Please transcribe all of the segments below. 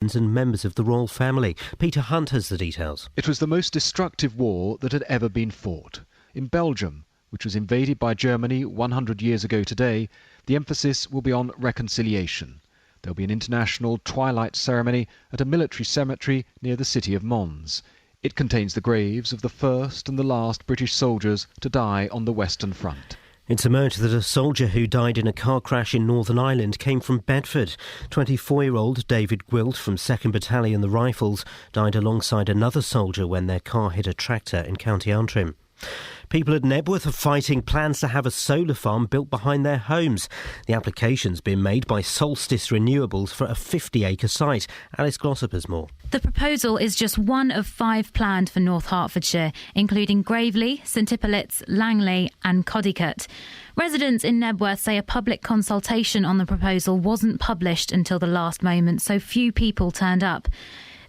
and members of the royal family. Peter Hunt has the details. It was the most destructive war that had ever been fought. In Belgium, which was invaded by Germany 100 years ago today, the emphasis will be on reconciliation. There'll be an international twilight ceremony at a military cemetery near the city of Mons. It contains the graves of the first and the last British soldiers to die on the Western Front. It's emerged that a soldier who died in a car crash in Northern Ireland came from Bedford. 24-year-old David Gwilt from 2nd Battalion, the Rifles, died alongside another soldier when their car hit a tractor in County Antrim. People at Nebworth are fighting plans to have a solar farm built behind their homes. The application's been made by Solstice Renewables for a 50-acre site. Alice Glossop has more. The proposal is just one of 5 planned for North Hertfordshire, including Gravely, St Hippolytes, Langley and Codicut. Residents in Nebworth say a public consultation on the proposal wasn't published until the last moment, so few people turned up.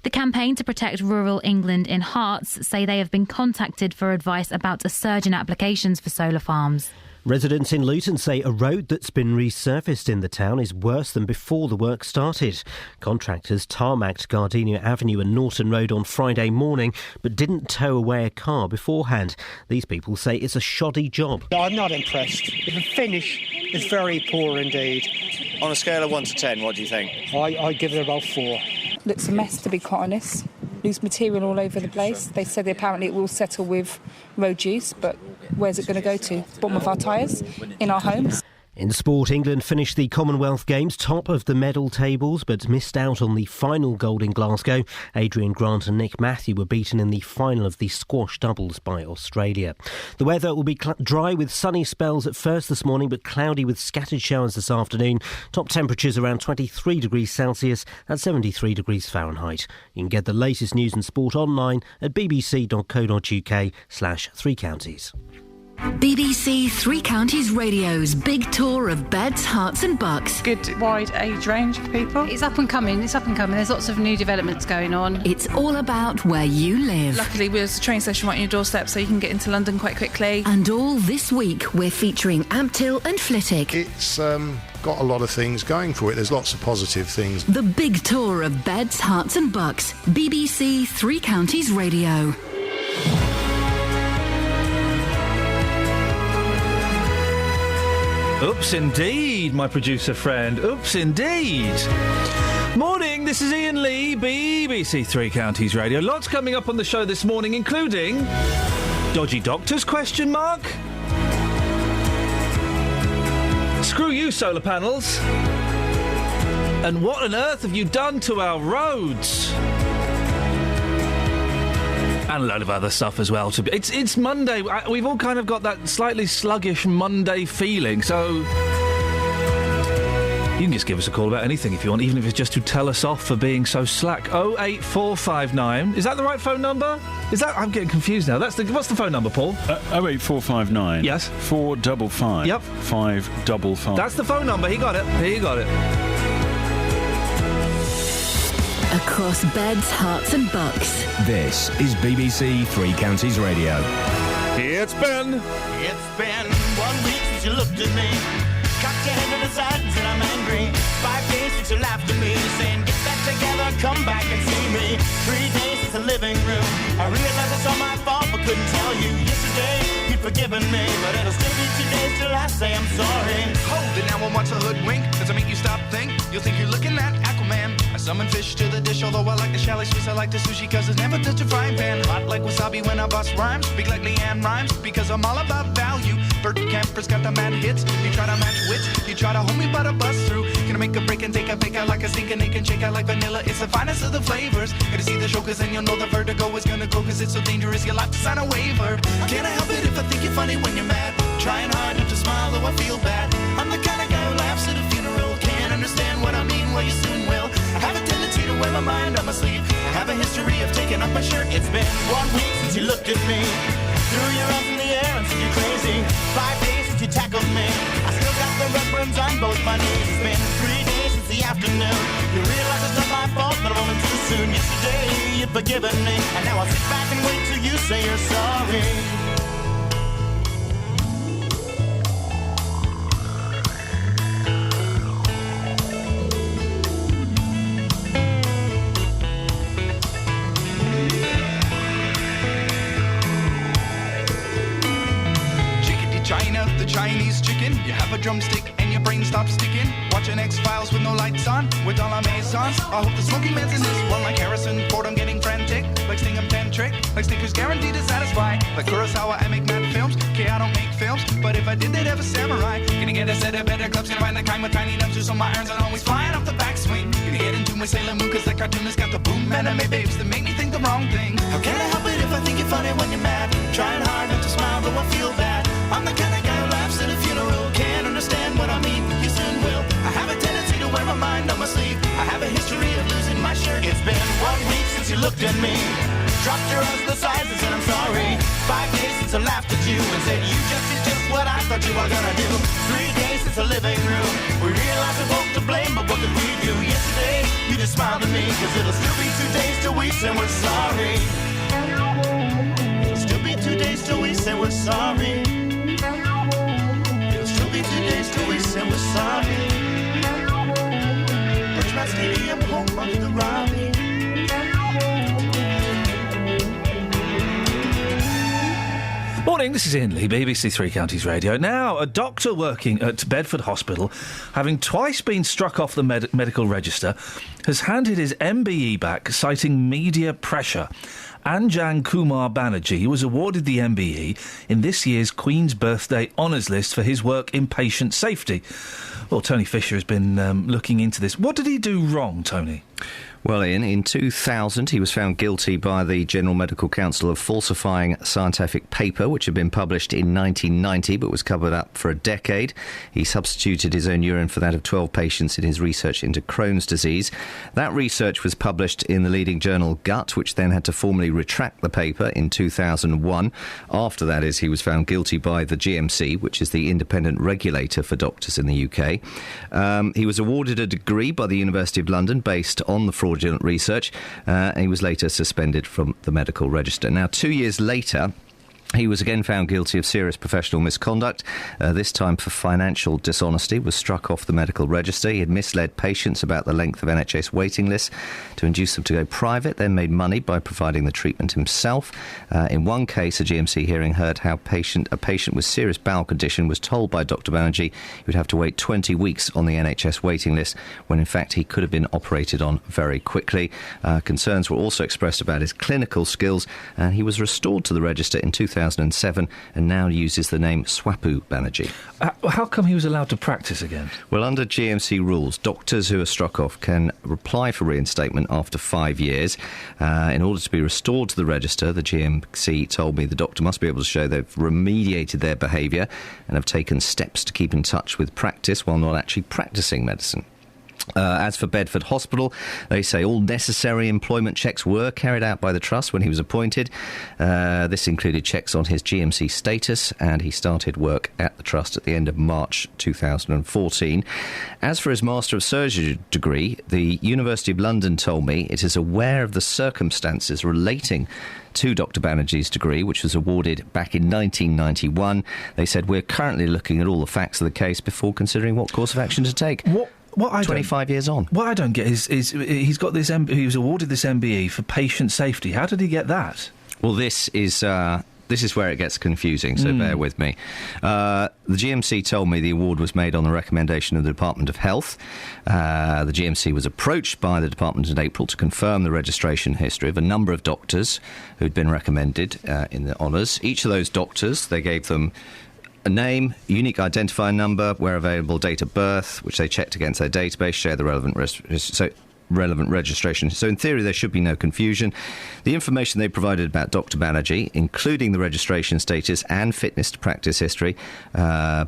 The campaign to protect rural England in Hearts say they have been contacted for advice about a surge in applications for solar farms. Residents in Luton say a road that's been resurfaced in the town is worse than before the work started. Contractors tarmacked Gardenia Avenue and Norton Road on Friday morning but didn't tow away a car beforehand. These people say it's a shoddy job. I'm not impressed. The finish is very poor indeed. On a scale of 1 to 10, what do you think? I give it about 4. Looks a mess, to be quite honest. Loose material all over the place. They said apparently it will settle with road use, but where's it going to go to? Bottom of our tyres? In our homes? In sport, England finished the Commonwealth Games top of the medal tables but missed out on the final gold in Glasgow. Adrian Grant and Nick Matthew were beaten in the final of the squash doubles by Australia. The weather will be dry with sunny spells at first this morning but cloudy with scattered showers this afternoon. Top temperatures around 23 degrees Celsius and 73 degrees Fahrenheit. You can get the latest news and sport online at bbc.co.uk/3 counties. BBC Three Counties Radio's big tour of beds, hearts and bucks. Good wide age range of people. It's up and coming. There's lots of new developments going on. It's all about where you live. Luckily, there's a train station right on your doorstep, so you can get into London quite quickly. And all this week, we're featuring Amptill and Flitwick. It's got a lot of things going for it. There's lots of positive things. The big tour of beds, hearts and bucks. BBC Three Counties Radio. Oops, indeed, my producer friend. Oops, indeed. Morning, this is Iain Lee, BBC Three Counties Radio. Lots coming up on the show this morning, including... Dodgy doctors, question mark? Screw you, solar panels. And what on earth have you done to our roads? And a load of other stuff as well. It's Monday. We've all kind of got that slightly sluggish Monday feeling, so you can just give us a call about anything if you want, even if it's just to tell us off for being so slack. 08459. Is that the right phone number? I'm getting confused now. What's the phone number, Paul? 08459. Yes. 455. Yep. 555. That's the phone number. He got it. Across beds, hearts and bucks. This is BBC Three Counties Radio. It's been 1 week since you looked at me. Cocked your head to the side and said I'm angry. 5 days since you laughed at me, saying get that together, come back and see me. 3 days since the living room. I realized it's all my fault but couldn't tell you. Yesterday you'd forgiven me, but it'll still be 2 days till I say I'm sorry. Hold it now and watch a hoodwink. Does it make you stop think? You'll think you're looking at Aquaman. I summon fish to the dish, although I like the chalet Swiss, I like the sushi cause it's never touch a frying pan. Hot like wasabi when I bust rhymes. Speak like Leanne rhymes because I'm all about value. Bert Kemper's got the mad hits. You try to match wits, you try to hold me but I bust through. Can I make a break and take a bake out like a sink and they can shake out like vanilla? It's the finest of the flavors. Gotta see the show cause then you'll know the vertigo is gonna go cause it's so dangerous you'll have to sign a waiver. Can't I help it if I think you're funny when you're mad? Trying hard not to smile though I feel bad. I'm the kind of guy who laughs at a funeral. Can't understand what I mean, well you soon will. I have a tendency to wear my mind on my sleeve. I have a history of taking off my shirt. It's been 1 week since you looked at me. Threw your arms in the air and said you're crazy. 5 days since you tackled me. I still got the red burns on both my knees. It's been 3 days since the afternoon. You realize it's not my fault, but I'm only too soon. Yesterday you'd forgiven me, and now I'll sit back and wait till you say you're sorry. drumstick and your brain stops sticking. Watching X-Files with no lights on, with all our maisons. I hope the smoking man's in this one like Harrison Ford. I'm getting frantic, like Stingham Tantric, like Snickers guaranteed to satisfy. Like Kurosawa, I make mad films. Okay, I don't make films, but if I did, they'd have a samurai. Gonna get a set of better clubs, gonna find the kind with tiny nubs, so my irons are always flying off the backswing. Gonna get into my Sailor Moon, cause that cartoonist got the boom anime babes that make me think the wrong thing. How can I help it if I think you're funny when you're mad? Trying hard not to smile, though I feel bad. I'm the kind of guy who laughs at a funeral. Can't understand what I mean, you soon will. I have a tendency to wear my mind on my sleeve. I have a history of losing my shirt. It's been 1 week since you looked at me. Dropped your eyes to the sides and said I'm sorry. 5 days since I laughed at you and said you just did just what I thought you were gonna do. 3 days since the living room. We realized we're both to blame, but what could we do? Yesterday, you just smiled at me, cause it'll still be 2 days till we say we're sorry. It'll still be 2 days till we say we're sorry. It'll still be 2 days till we say we're sorry. Birchmount Stadium, home of the Robbie. Morning, this is Iain Lee, BBC Three Counties Radio. Now, a doctor working at Bedford Hospital, having twice been struck off the medical register, has handed his MBE back, citing media pressure. Anjan Kumar Banerjee was awarded the MBE in this year's Queen's Birthday Honours List for his work in patient safety. Well, Tony Fisher has been looking into this. What did he do wrong, Tony? Well, Ian, in 2000 he was found guilty by the General Medical Council of falsifying a scientific paper which had been published in 1990 but was covered up for a decade. He substituted his own urine for that of 12 patients in his research into Crohn's disease. That research was published in the leading journal Gut, which then had to formally retract the paper in 2001. After that he was found guilty by the GMC, which is the independent regulator for doctors in the UK. He was awarded a degree by the University of London based on the fraudulent research. He was later suspended from the medical register. Now, 2 years later, he was again found guilty of serious professional misconduct, this time for financial dishonesty, was struck off the medical register. He had misled patients about the length of NHS waiting lists to induce them to go private, then made money by providing the treatment himself. In one case, a GMC hearing heard how a patient with serious bowel condition was told by Dr Banerjee he would have to wait 20 weeks on the NHS waiting list, when in fact he could have been operated on very quickly. Concerns were also expressed about his clinical skills, and he was restored to the register in 2007 and now uses the name Swapu Banerjee. How come he was allowed to practice again? Well, under GMC rules, doctors who are struck off can apply for reinstatement after 5 years. In order to be restored to the register, the GMC told me the doctor must be able to show they've remediated their behaviour and have taken steps to keep in touch with practice while not actually practising medicine. As for Bedford Hospital, they say all necessary employment checks were carried out by the Trust when he was appointed. This included checks on his GMC status, and he started work at the Trust at the end of March 2014. As for his Master of Surgery degree, the University of London told me it is aware of the circumstances relating to Dr Banerjee's degree, which was awarded back in 1991. They said, we're currently looking at all the facts of the case before considering what course of action to take. What I 25 years on. What I don't get is he's got this. He was awarded this MBE for patient safety. How did he get that? Well, this is where it gets confusing, so bear with me. The GMC told me the award was made on the recommendation of the Department of Health. The GMC was approached by the department in April to confirm the registration history of a number of doctors who'd been recommended in the honours. Each of those doctors, they gave them a name, unique identifier number, where available, date of birth, which they checked against their database, share the relevant registration. So in theory, there should be no confusion. The information they provided about Dr Banerjee, including the registration status and fitness to practice history,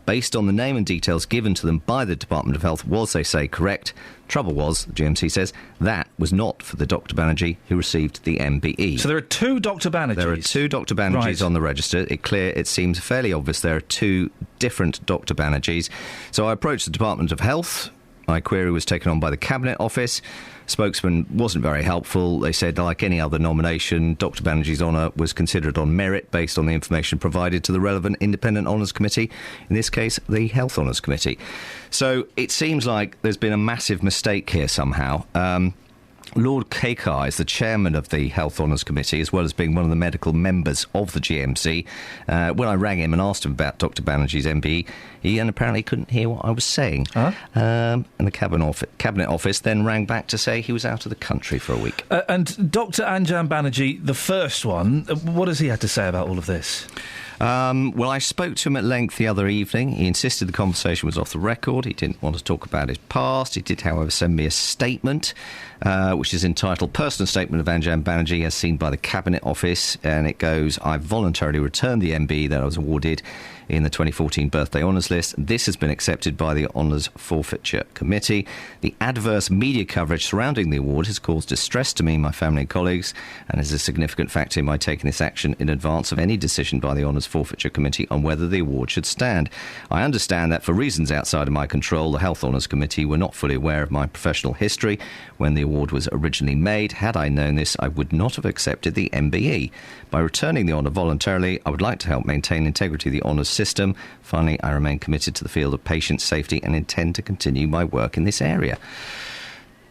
based on the name and details given to them by the Department of Health, was, they say, correct. Trouble was, the GMC says, that was not for the Dr Banerjee who received the MBE. So there are two Dr Banerjees? There are two Dr Banerjees on the register. It seems fairly obvious there are two different Dr Banerjees. So I approached the Department of Health. My query was taken on by the Cabinet Office. Spokesman wasn't very helpful. They said, like any other nomination, Dr Banerjee's honour was considered on merit based on the information provided to the relevant independent honours committee, in this case, the Health Honours Committee. So it seems like there's been a massive mistake here somehow. Lord Kakar is the chairman of the Health Honours Committee, as well as being one of the medical members of the GMC. When I rang him and asked him about Dr Banerjee's MBE, he apparently couldn't hear what I was saying. And the Cabinet Office then rang back to say he was out of the country for a week. And Dr Anjan Banerjee, the first one, what has he had to say about all of this? Well, I spoke to him at length the other evening. He insisted the conversation was off the record. He didn't want to talk about his past. He did, however, send me a statement, which is entitled Personal Statement of Anjan Banerjee as seen by the Cabinet Office. And it goes, I voluntarily returned the MBE that I was awarded in the 2014 Birthday Honours List. This has been accepted by the Honours Forfeiture Committee. The adverse media coverage surrounding the award has caused distress to me, my family and colleagues, and is a significant factor in my taking this action in advance of any decision by the Honours Forfeiture Committee on whether the award should stand. I understand that for reasons outside of my control, the Health Honours Committee were not fully aware of my professional history when the award was originally made. Had I known this, I would not have accepted the MBE. By returning the honour voluntarily, I would like to help maintain integrity of the honours system. Finally, I remain committed to the field of patient safety and intend to continue my work in this area.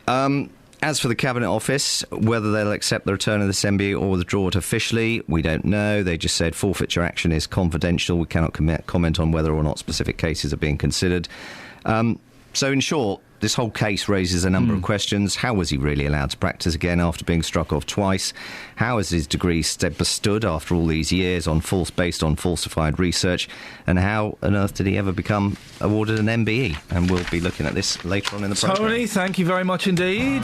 As for the Cabinet Office, whether they'll accept the return of this MBE or withdraw it officially, we don't know. They just said forfeiture action is confidential. We cannot comment on whether or not specific cases are being considered. So in short, this whole case raises a number of questions. How was he really allowed to practice again after being struck off twice? How has his degree stood after all these years based on falsified research? And how on earth did he ever become awarded an MBE? And we'll be looking at this later on in the programme. Tony, thank you very much indeed.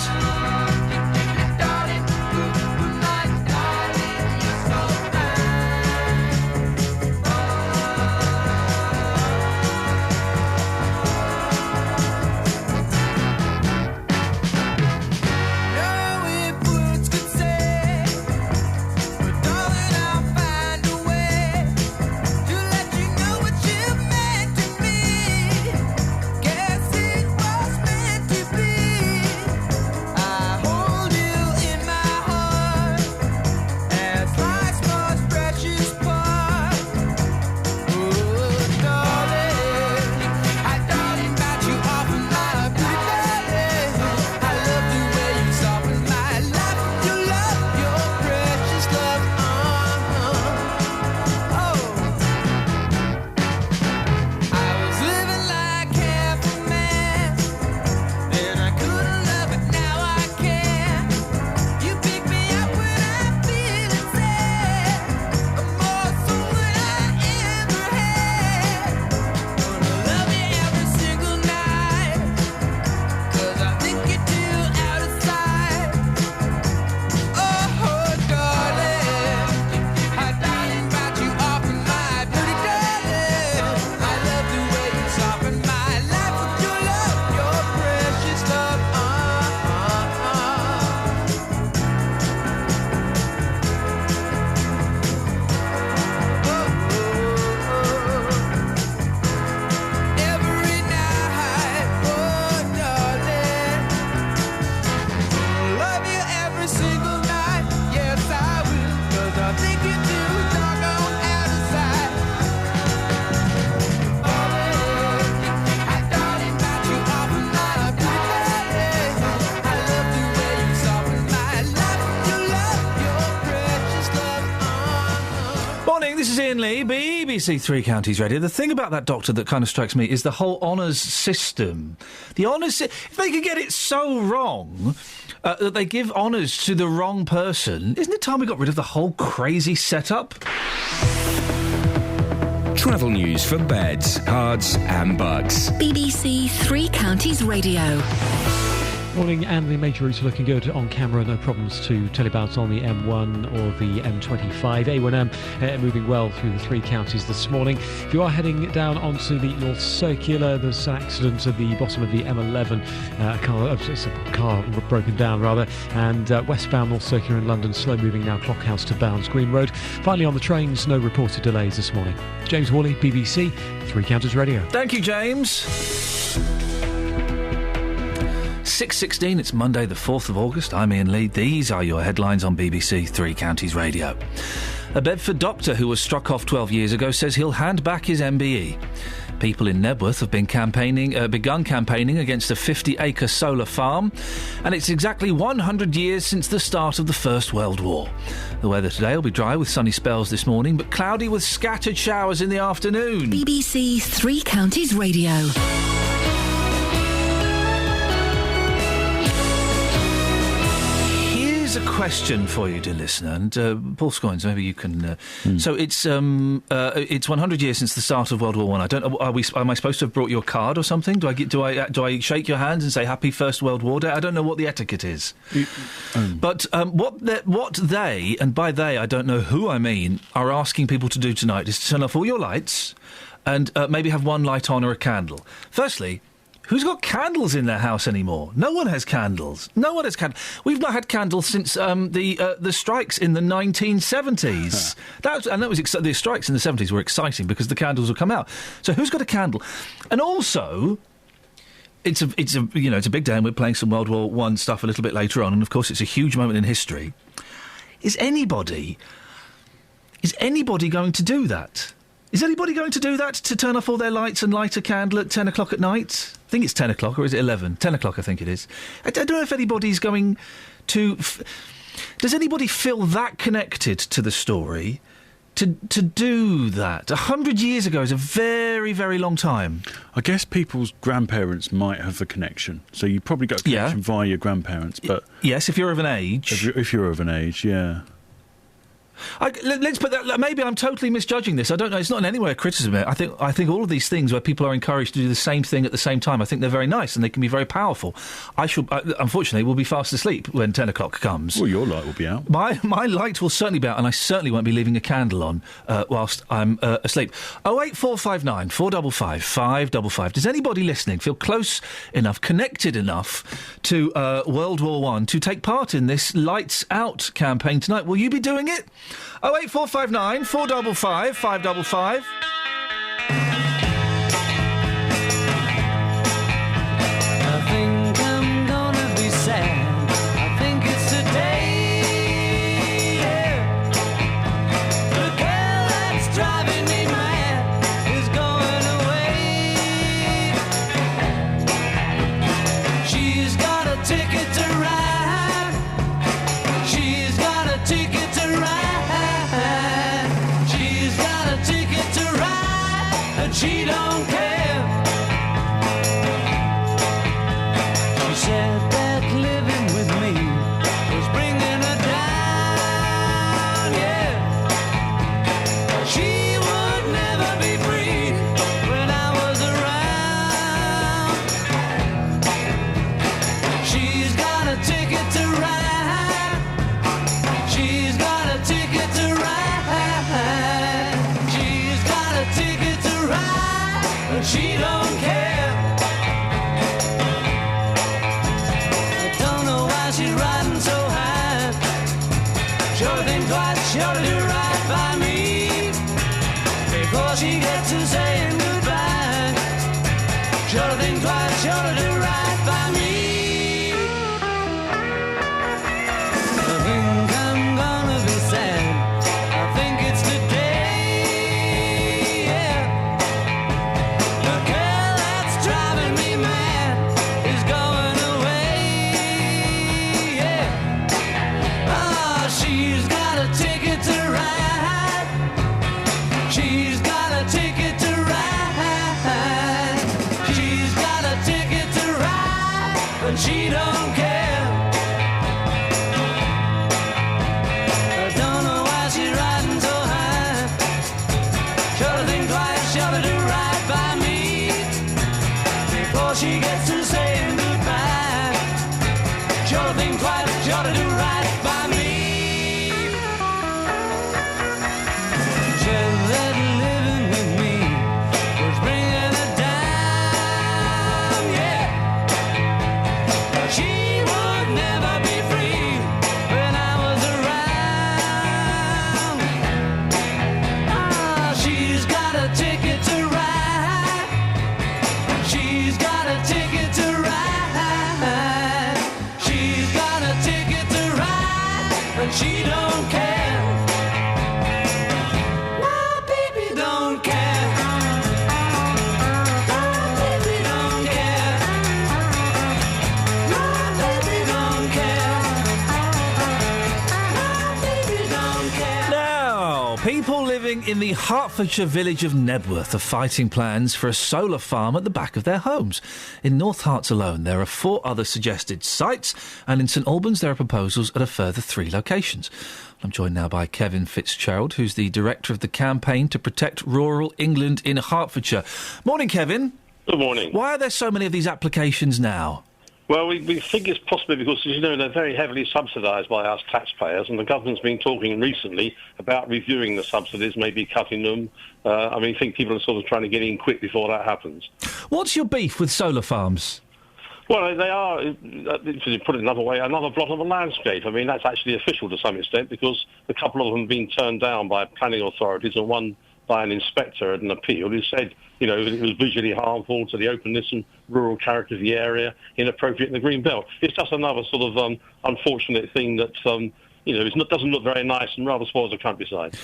This is Iain Lee, BBC Three Counties Radio. The thing about that doctor that kind of strikes me is the whole honours system. The honours... If they could get it so wrong that they give honours to the wrong person, isn't it time we got rid of the whole crazy setup? Travel news for beds, cards and bugs. BBC Three Counties Radio. Morning, and the major routes are looking good on camera. No problems to tell you about on the M1 or the M25. A1M moving well through the three counties this morning. If you are heading down onto the North Circular, there's an accident at the bottom of the M11. A car broken down, rather. And westbound North Circular in London, slow moving now, Clockhouse to Bounds Green Road. Finally, on the trains, no reported delays this morning. James Worley, BBC Three Counties Radio. Thank you, James. 6:16, it's Monday the 4th of August. I'm Iain Lee. These are your headlines on BBC Three Counties Radio. A Bedford doctor who was struck off 12 years ago says he'll hand back his MBE. People in Nebworth have begun campaigning against a 50-acre solar farm, and it's exactly 100 years since the start of the First World War. The weather today will be dry with sunny spells this morning, but cloudy with scattered showers in the afternoon. BBC Three Counties Radio. Here's a question for you, dear listener, and Paul Scoins, maybe you can. So it's 100 years since the start of World War I. I don't know. Am I supposed to have brought you a card or something? Do I shake your hands and say Happy First World War Day? I don't know what the etiquette is. But what they, and by they I don't know who I mean, are asking people to do tonight is to turn off all your lights and maybe have one light on or a candle. Firstly, who's got candles in their house anymore? No one has candles. No one has candles. We've not had candles since the strikes in the 1970s. The strikes in the 70s were exciting because the candles would come out. So who's got a candle? And also, it's a big day, and we're playing some World War I stuff a little bit later on, and of course it's a huge moment in history. Is anybody going to do that? Is anybody going to do that, to turn off all their lights and light a candle at 10 o'clock at night? I think it's 10 o'clock, or is it 11? 10 o'clock, I think it is. I don't know if anybody's going to... Does anybody feel that connected to the story to do that? 100 years ago is a very, very long time. I guess people's grandparents might have a connection. So you probably got a connection via your grandparents, but... Yes, if you're of an age. If you're of an age, yeah. Let's put that. Maybe I'm totally misjudging this. I don't know. It's not in any way a criticism. I think all of these things where people are encouraged to do the same thing at the same time, I think they're very nice and they can be very powerful. Unfortunately, we'll be fast asleep when 10 o'clock comes. Well, your light will be out. My light will certainly be out, and I certainly won't be leaving a candle on whilst I'm asleep. 08459 455 555. Does anybody listening feel close enough, connected enough to World War I to take part in this Lights Out campaign tonight? Will you be doing it? 08459 455 555. I think I'm gonna be sad. I think it's today. Yeah. The girl that's driving me mad is going away. She's got a ticket to ride. She's got a ticket to ride. She don't care. She said that living with me was bringing her down, yeah. She would never be free when I was around. She's got a ticket to ride. She's got a ticket to ride. She's got a ticket to ride, but she don't care. I don't know why she's riding so high. Sure think twice, sure to do right by me before she gets to saying goodbye. Sure think twice, sure to do right by me. I think I'm gonna be sad. I think it's today. She don't care. I don't know why she's riding so high. Sure to think twice, sure to do right by me before she gets to saying goodbye. Sure to think twice, sure to do right by me. but she don't care. My baby don't care. My baby don't care. My baby don't care. My baby don't care. Now, people living in the Hertfordshire village of Nebworth are fighting plans for a solar farm at the back of their homes. In North Herts alone, there are 4 other suggested sites, and in St Albans there are proposals at a further 3 locations. I'm joined now by Kevin Fitzgerald, who's the director of the campaign to protect rural England in Hertfordshire. Morning, Kevin. Good morning. Why are there so many of these applications now? Well, we think it's possibly because, as you know, they're very heavily subsidised by us taxpayers, and the government's been talking recently about reviewing the subsidies, maybe cutting them. I think people are sort of trying to get in quick before that happens. What's your beef with solar farms? Well, they are, to put it another way, another blot on the landscape. I mean, that's actually official to some extent because a couple of them have been turned down by planning authorities and one by an inspector at an appeal who said, that it was visually harmful to the openness and rural character of the area, inappropriate in the green belt. It's just another sort of unfortunate thing that, doesn't look very nice and rather spoils the countryside.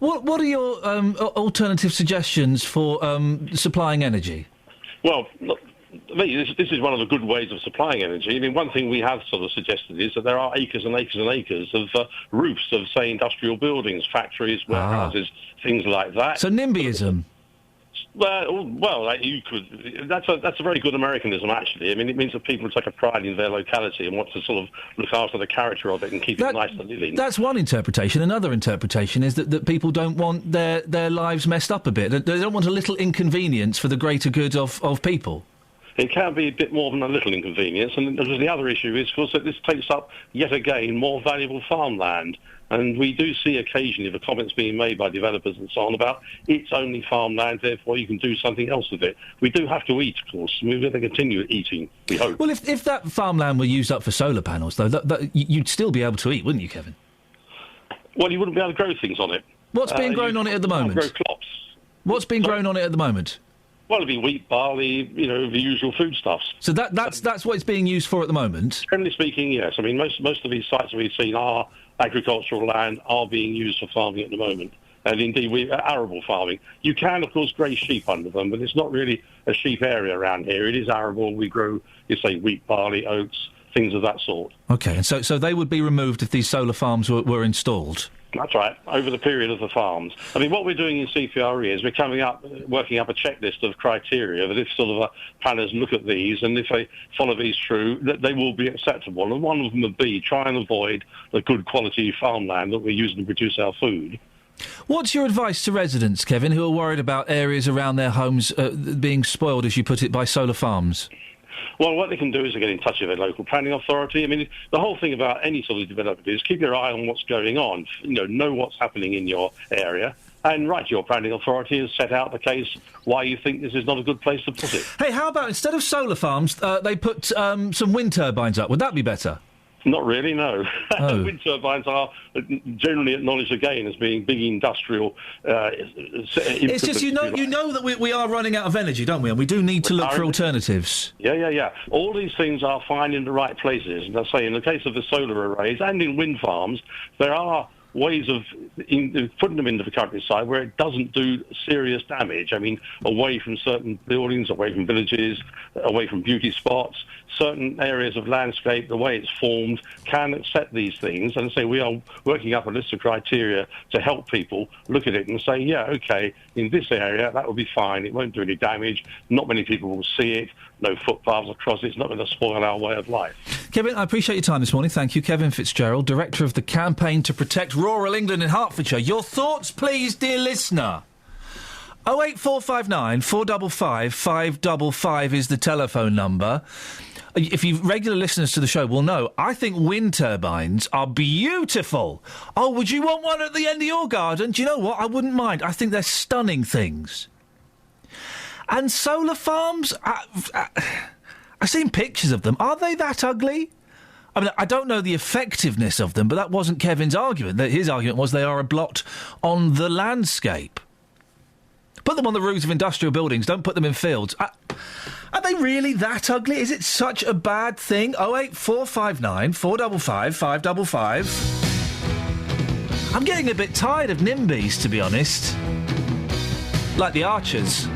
What are your alternative suggestions for supplying energy? Well, look, this is one of the good ways of supplying energy. I mean, one thing we have sort of suggested is that there are acres and acres and acres of roofs of, say, industrial buildings, factories, warehouses, things like that. So NIMBYism? Well, you could. That's a very good Americanism, actually. I mean, it means that people take a pride in their locality and want to sort of look after the character of it and keep it nice to live in. That's one interpretation. Another interpretation is that people don't want their lives messed up a bit. They don't want a little inconvenience for the greater good of people. It can be a bit more than a little inconvenience, and the other issue is, of course, that this takes up, yet again, more valuable farmland. And we do see occasionally the comments being made by developers and so on about it's only farmland, therefore you can do something else with it. We do have to eat, of course. We're going to continue eating, we hope. Well, if that farmland were used up for solar panels, though, you'd still be able to eat, wouldn't you, Kevin? Well, you wouldn't be able to grow things on it. What's being grown on it at the moment? Grow crops. What's being grown on it at the moment? Well, it'd be wheat, barley, the usual foodstuffs. So that's what it's being used for at the moment? Generally speaking, yes. I mean, most of these sites that we've seen are agricultural land, are being used for farming at the moment. And indeed, arable farming. You can, of course, graze sheep under them, but it's not really a sheep area around here. It is arable. We grow, wheat, barley, oats, things of that sort. OK, and so they would be removed if these solar farms were installed? That's right, over the period of the farms. I mean, what we're doing in CPRE is we're working up a checklist of criteria that if sort of planners look at these and if they follow these through, that they will be acceptable. And one of them would be try and avoid the good quality farmland that we're using to produce our food. What's your advice to residents, Kevin, who are worried about areas around their homes being spoiled, as you put it, by solar farms? Well, what they can do is get in touch with their local planning authority. I mean, the whole thing about any sort of development is keep your eye on what's going on, know what's happening in your area, and write to your planning authority and set out the case why you think this is not a good place to put it. Hey, how about instead of solar farms, they put some wind turbines up? Would that be better? Not really, no. Oh. Wind turbines are generally acknowledged again as being big industrial. It's just you know that we are running out of energy, don't we? And we do need to look for alternatives. Yeah. All these things are fine in the right places. And I say, in the case of the solar arrays and in wind farms, there are ways of putting them into the countryside where it doesn't do serious damage. I mean, away from certain buildings, away from villages, away from beauty spots, certain areas of landscape, the way it's formed can accept these things. And say we are working up a list of criteria to help people look at it and say, yeah, OK, in this area, that will be fine. It won't do any damage. Not many people will see it. No footpaths across it. It's not going to spoil our way of life. Kevin, I appreciate your time this morning. Thank you. Kevin Fitzgerald, Director of the Campaign to Protect Rural England in Hertfordshire. Your thoughts, please, dear listener. 08459 455 555 is the telephone number. If you regular listeners to the show will know, I think wind turbines are beautiful. Oh, would you want one at the end of your garden? Do you know what? I wouldn't mind. I think they're stunning things. And solar farms, I've seen pictures of them. Are they that ugly? I mean, I don't know the effectiveness of them, but that wasn't Kevin's argument. His argument was they are a blot on the landscape. Put them on the roofs of industrial buildings. Don't put them in fields. Are they really that ugly? Is it such a bad thing? 08459 455 555. I'm getting a bit tired of NIMBYs, to be honest. Like the Archers.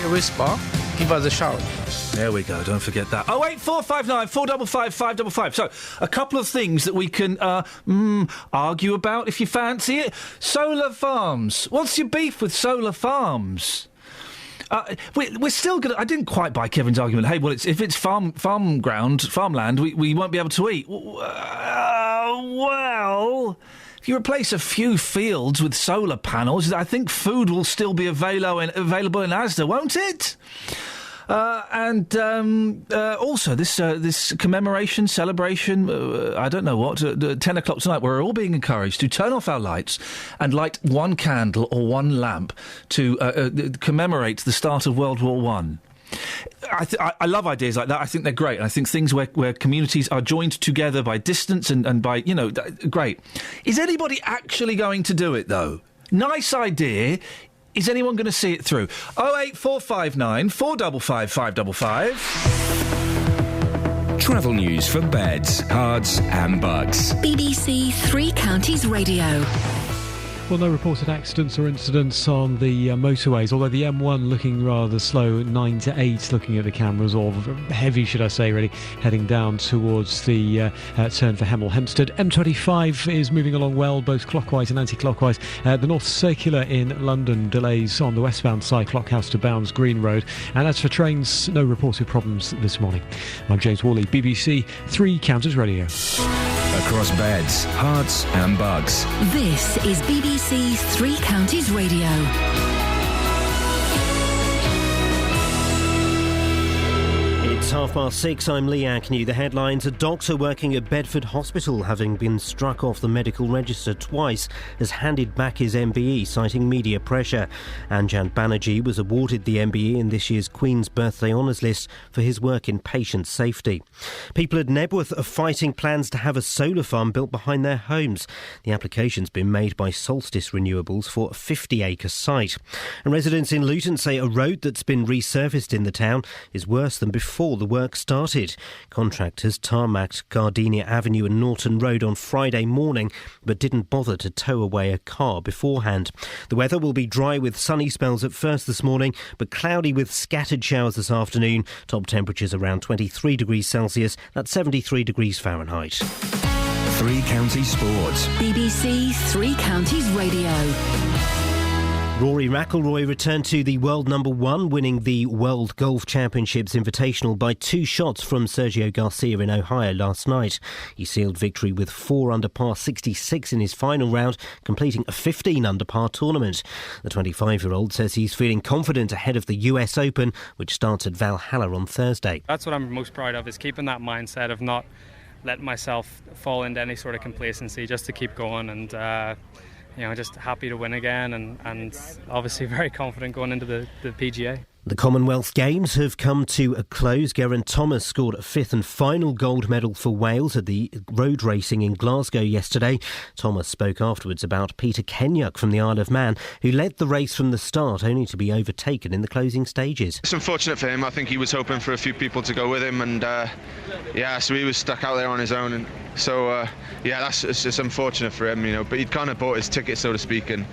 Whisper, give us a shout. There we go, don't forget that. 08459 455 555. So, a couple of things that we can argue about if you fancy it. Solar farms. What's your beef with solar farms? We're still going to... I didn't quite buy Kevin's argument. Hey, well, if it's farmland, we won't be able to eat. Well... If you replace a few fields with solar panels, I think food will still be available in Asda, won't it? Also, this commemoration, celebration, I don't know what, 10 o'clock tonight, we're all being encouraged to turn off our lights and light one candle or one lamp to commemorate the start of World War I. I love ideas like that. I think they're great. I think things where communities are joined together by distance and by, great. Is anybody actually going to do it, though? Nice idea. Is anyone going to see it through? 08459 455 555. Travel news for beds, cards and bugs. BBC Three Counties Radio. Well, no reported accidents or incidents on the motorways, although the M1 looking rather slow, 9 to 8 looking at the cameras, or heavy, should I say, really, heading down towards the turn for Hemel Hempstead. M25 is moving along well, both clockwise and anti-clockwise. The North Circular in London, delays on the westbound side, Clockhouse to Bounds Green Road. And as for trains, no reported problems this morning. I'm James Worley, BBC Three Counties Radio. Across beds, hearts and bugs. This is BBC Three Counties Radio. It's 6:30. I'm Lee Agnew. The headlines: a doctor working at Bedford Hospital, having been struck off the medical register twice, has handed back his MBE, citing media pressure. Anjan Banerjee was awarded the MBE in this year's Queen's Birthday Honours List for his work in patient safety. People at Nebworth are fighting plans to have a solar farm built behind their homes. The application's been made by Solstice Renewables for a 50-acre site. And residents in Luton say a road that's been resurfaced in the town is worse than before the work started. Contractors tarmacked Gardenia Avenue and Norton Road on Friday morning, but didn't bother to tow away a car beforehand. The weather will be dry with sunny spells at first this morning, but cloudy with scattered showers this afternoon. Top temperatures around 23 degrees Celsius, that's 73 degrees Fahrenheit. Three Counties Sports. BBC Three Counties Radio. Rory McIlroy returned to the world number one, winning the World Golf Championships Invitational by 2 shots from Sergio Garcia in Ohio last night. He sealed victory with 4 under par 66 in his final round, completing a 15 under par tournament. The 25-year-old says he's feeling confident ahead of the US Open, which starts at Valhalla on Thursday. That's what I'm most proud of, is keeping that mindset of not letting myself fall into any sort of complacency, just to keep going and just happy to win again and obviously very confident going into the PGA. The Commonwealth Games have come to a close. Geraint Thomas scored a 5th and final gold medal for Wales at the road racing in Glasgow yesterday. Thomas spoke afterwards about Peter Kenyuk from the Isle of Man, who led the race from the start, only to be overtaken in the closing stages. It's unfortunate for him. I think he was hoping for a few people to go with him, and so he was stuck out there on his own. And so it's just unfortunate for him, but he'd kind of bought his ticket, so to speak, and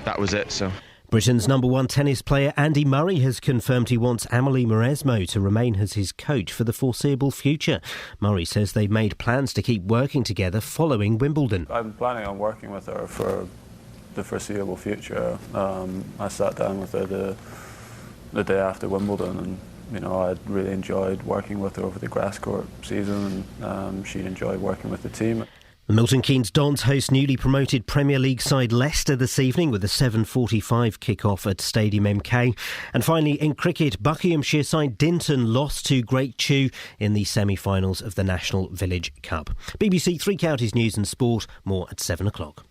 that was it. So. Britain's number one tennis player Andy Murray has confirmed he wants Amelie Mauresmo to remain as his coach for the foreseeable future. Murray says they've made plans to keep working together following Wimbledon. I'm planning on working with her for the foreseeable future. I sat down with her the day after Wimbledon, and I really enjoyed working with her over the grass court season, and she enjoyed working with the team. The Milton Keynes Dons host newly promoted Premier League side Leicester this evening with a 7:45 kick-off at Stadium MK. And finally, in cricket, Buckinghamshire side Dinton lost to Great Chew in the semi-finals of the National Village Cup. BBC Three Counties News and Sport, more at 7 o'clock.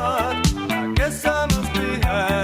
I guess I must be high.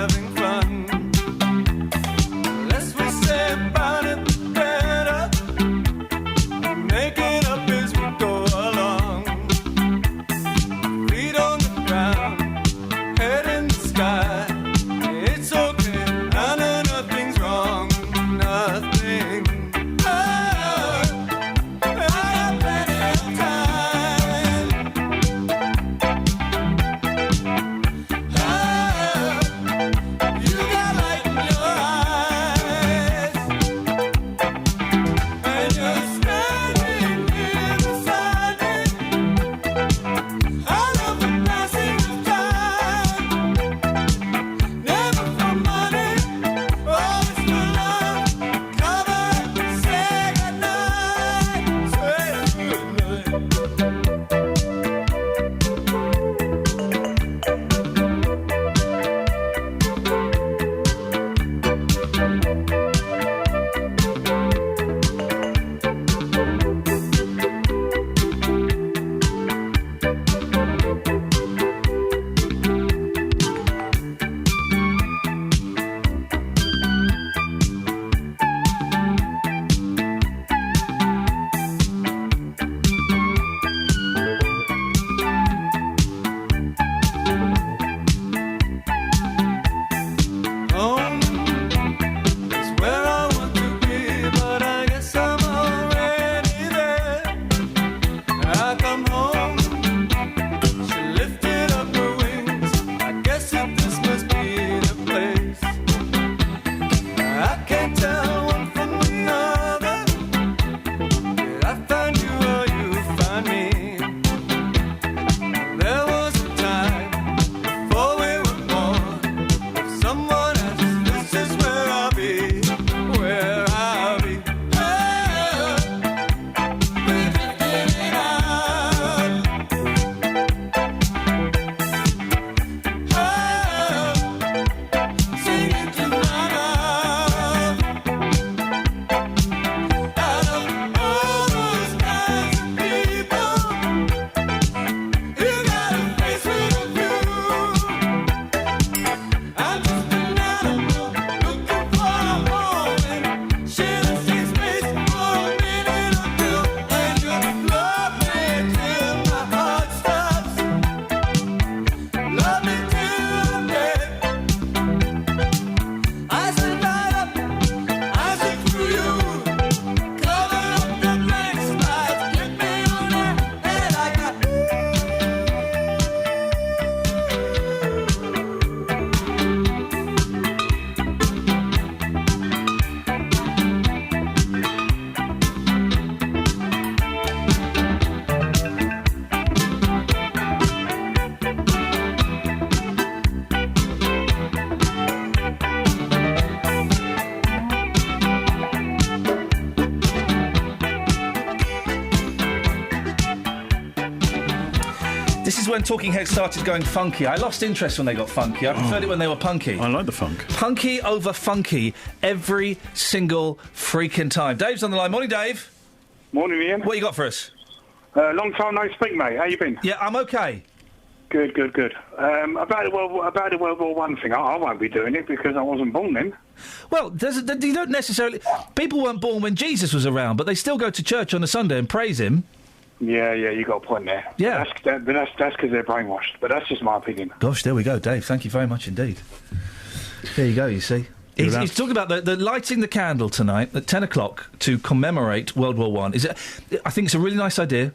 when Talking Heads started going funky. I lost interest when they got funky. I preferred it when they were punky. I like the funk. Punky over funky every single freaking time. Dave's on the line. Morning, Dave. Morning, Ian. What you got for us? Long time no speak, mate. How you been? Yeah, I'm okay. Good. About the World War One thing, I won't be doing it because I wasn't born then. Well, you don't necessarily... People weren't born when Jesus was around, but they still go to church on a Sunday and praise him. Yeah, you got a point there. Yeah. But that's because they're brainwashed. But that's just my opinion. Gosh, there we go, Dave. Thank you very much indeed. There you go, you see. He's talking about the lighting the candle tonight at 10 o'clock to commemorate World War One. I think it's a really nice idea.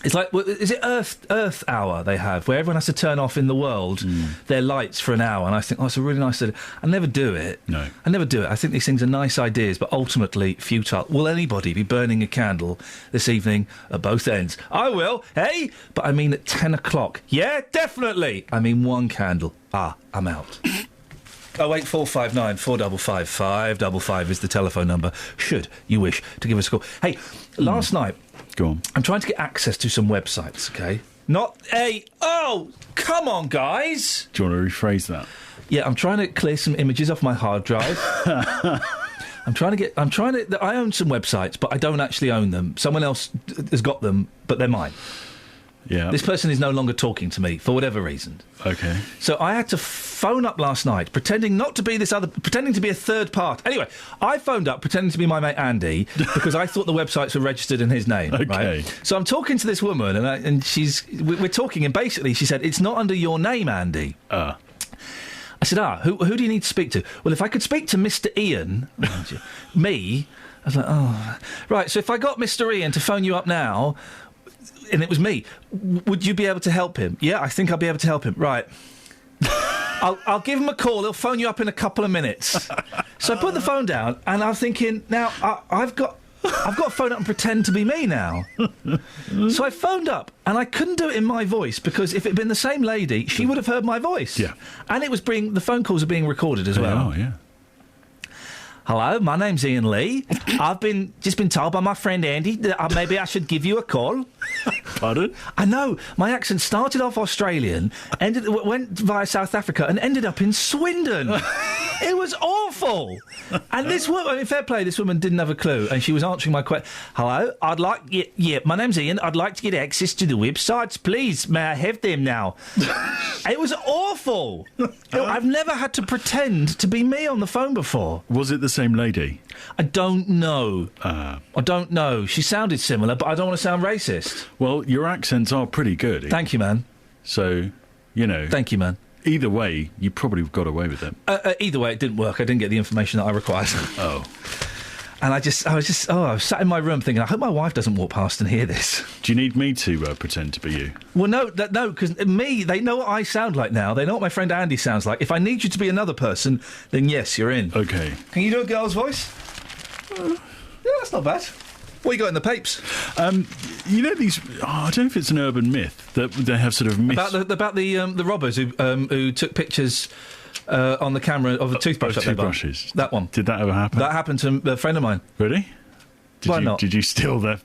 It's like, is it Earth Hour they have, where everyone has to turn off in the world their lights for an hour? And I think, it's a really nice idea. I never do it. No. I never do it. I think these things are nice ideas, but ultimately futile. Will anybody be burning a candle this evening at both ends? I will, hey? But I mean at 10 o'clock. Yeah, definitely. I mean one candle. I'm out. 08459 455 555 is the telephone number, should you wish to give us a call. Hey, last night... Go on. I'm trying to get access to some websites, OK? Not a... Oh, come on, guys! Do you want to rephrase that? Yeah, I'm trying to clear some images off my hard drive. I own some websites, but I don't actually own them. Someone else has got them, but they're mine. Yeah. This person is no longer talking to me, for whatever reason. OK. So I had to phone up last night, pretending to be a third part. Anyway, I phoned up pretending to be my mate Andy, because I thought the websites were registered in his name, right? So I'm talking to this woman, and we're talking, and basically she said, it's not under your name, Andy. I said, who do you need to speak to? Well, if I could speak to Mr. Iain, me, I was like, right, so if I got Mr. Iain to phone you up now... And it was me. Would you be able to help him? Yeah, I think I'll be able to help him. Right. I'll give him a call. He'll phone you up in a couple of minutes. So I put the phone down, and I'm thinking, now I've got to phone up and pretend to be me now. So I phoned up, and I couldn't do it in my voice because if it had been the same lady, she would have heard my voice. Yeah. And it was the phone calls are being recorded as well. Oh, yeah. Hello, my name's Iain Lee. I've just been told by my friend Andy that maybe I should give you a call. Pardon? I know. My accent started off Australian, went via South Africa, and ended up in Swindon. It was awful. And this woman, fair play, this woman didn't have a clue, and she was answering my question. Hello, my name's Iain. I'd like to get access to the websites, please. May I have them now? It was awful. I've never had to pretend to be me on the phone before. Was it the same lady? I don't know. I don't know. She sounded similar, but I don't want to sound racist. Well, your accents are pretty good. Thank you, man. So, Thank you, man. Either way, you probably got away with it. Either way, it didn't work. I didn't get the information that I required. Oh. And I was sat in my room thinking, I hope my wife doesn't walk past and hear this. Do you need me to pretend to be you? Well, no, because they know what I sound like now. They know what my friend Andy sounds like. If I need you to be another person, then yes, you're in. OK. Can you do a girl's voice? Yeah, that's not bad. What you got in the papes? These... I don't know if it's an urban myth that they have sort of... About the robbers who took pictures... on the camera of a toothbrush. Toothbrushes. That one. Did that ever happen? That happened to a friend of mine. Really? Why not? Did you steal their...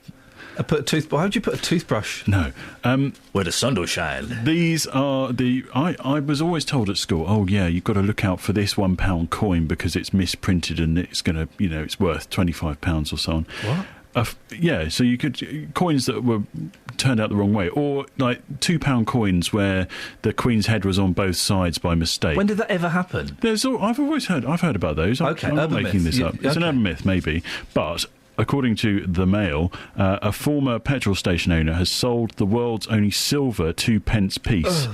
I put a toothbrush... Why would you put a toothbrush? No. Where the sun don't shine. These are the... I was always told at school, you've got to look out for this £1 coin because it's misprinted and it's going to, it's worth £25 or so on. What? So you could... Coins that were turned out the wrong way. Or, like, £2 coins where the Queen's head was on both sides by mistake. When did that ever happen? I've heard about those. Okay, I'm not making this up. It's an urban myth, maybe. But... According to The Mail, a former petrol station owner has sold the world's only silver 2p piece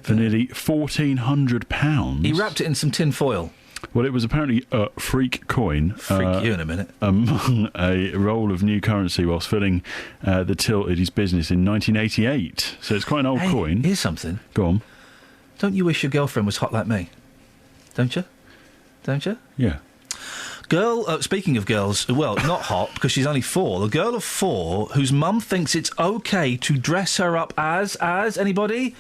for nearly £1,400. He wrapped it in some tin foil. Well, it was apparently a freak coin. Freak you in a minute. Among a roll of new currency whilst filling the till at his business in 1988. So it's quite an old coin. Here's something. Go on. Don't you wish your girlfriend was hot like me? Don't you? Don't you? Yeah. Speaking of girls, well, not hot, because she's only 4. A girl of 4 whose mum thinks it's OK to dress her up as anybody?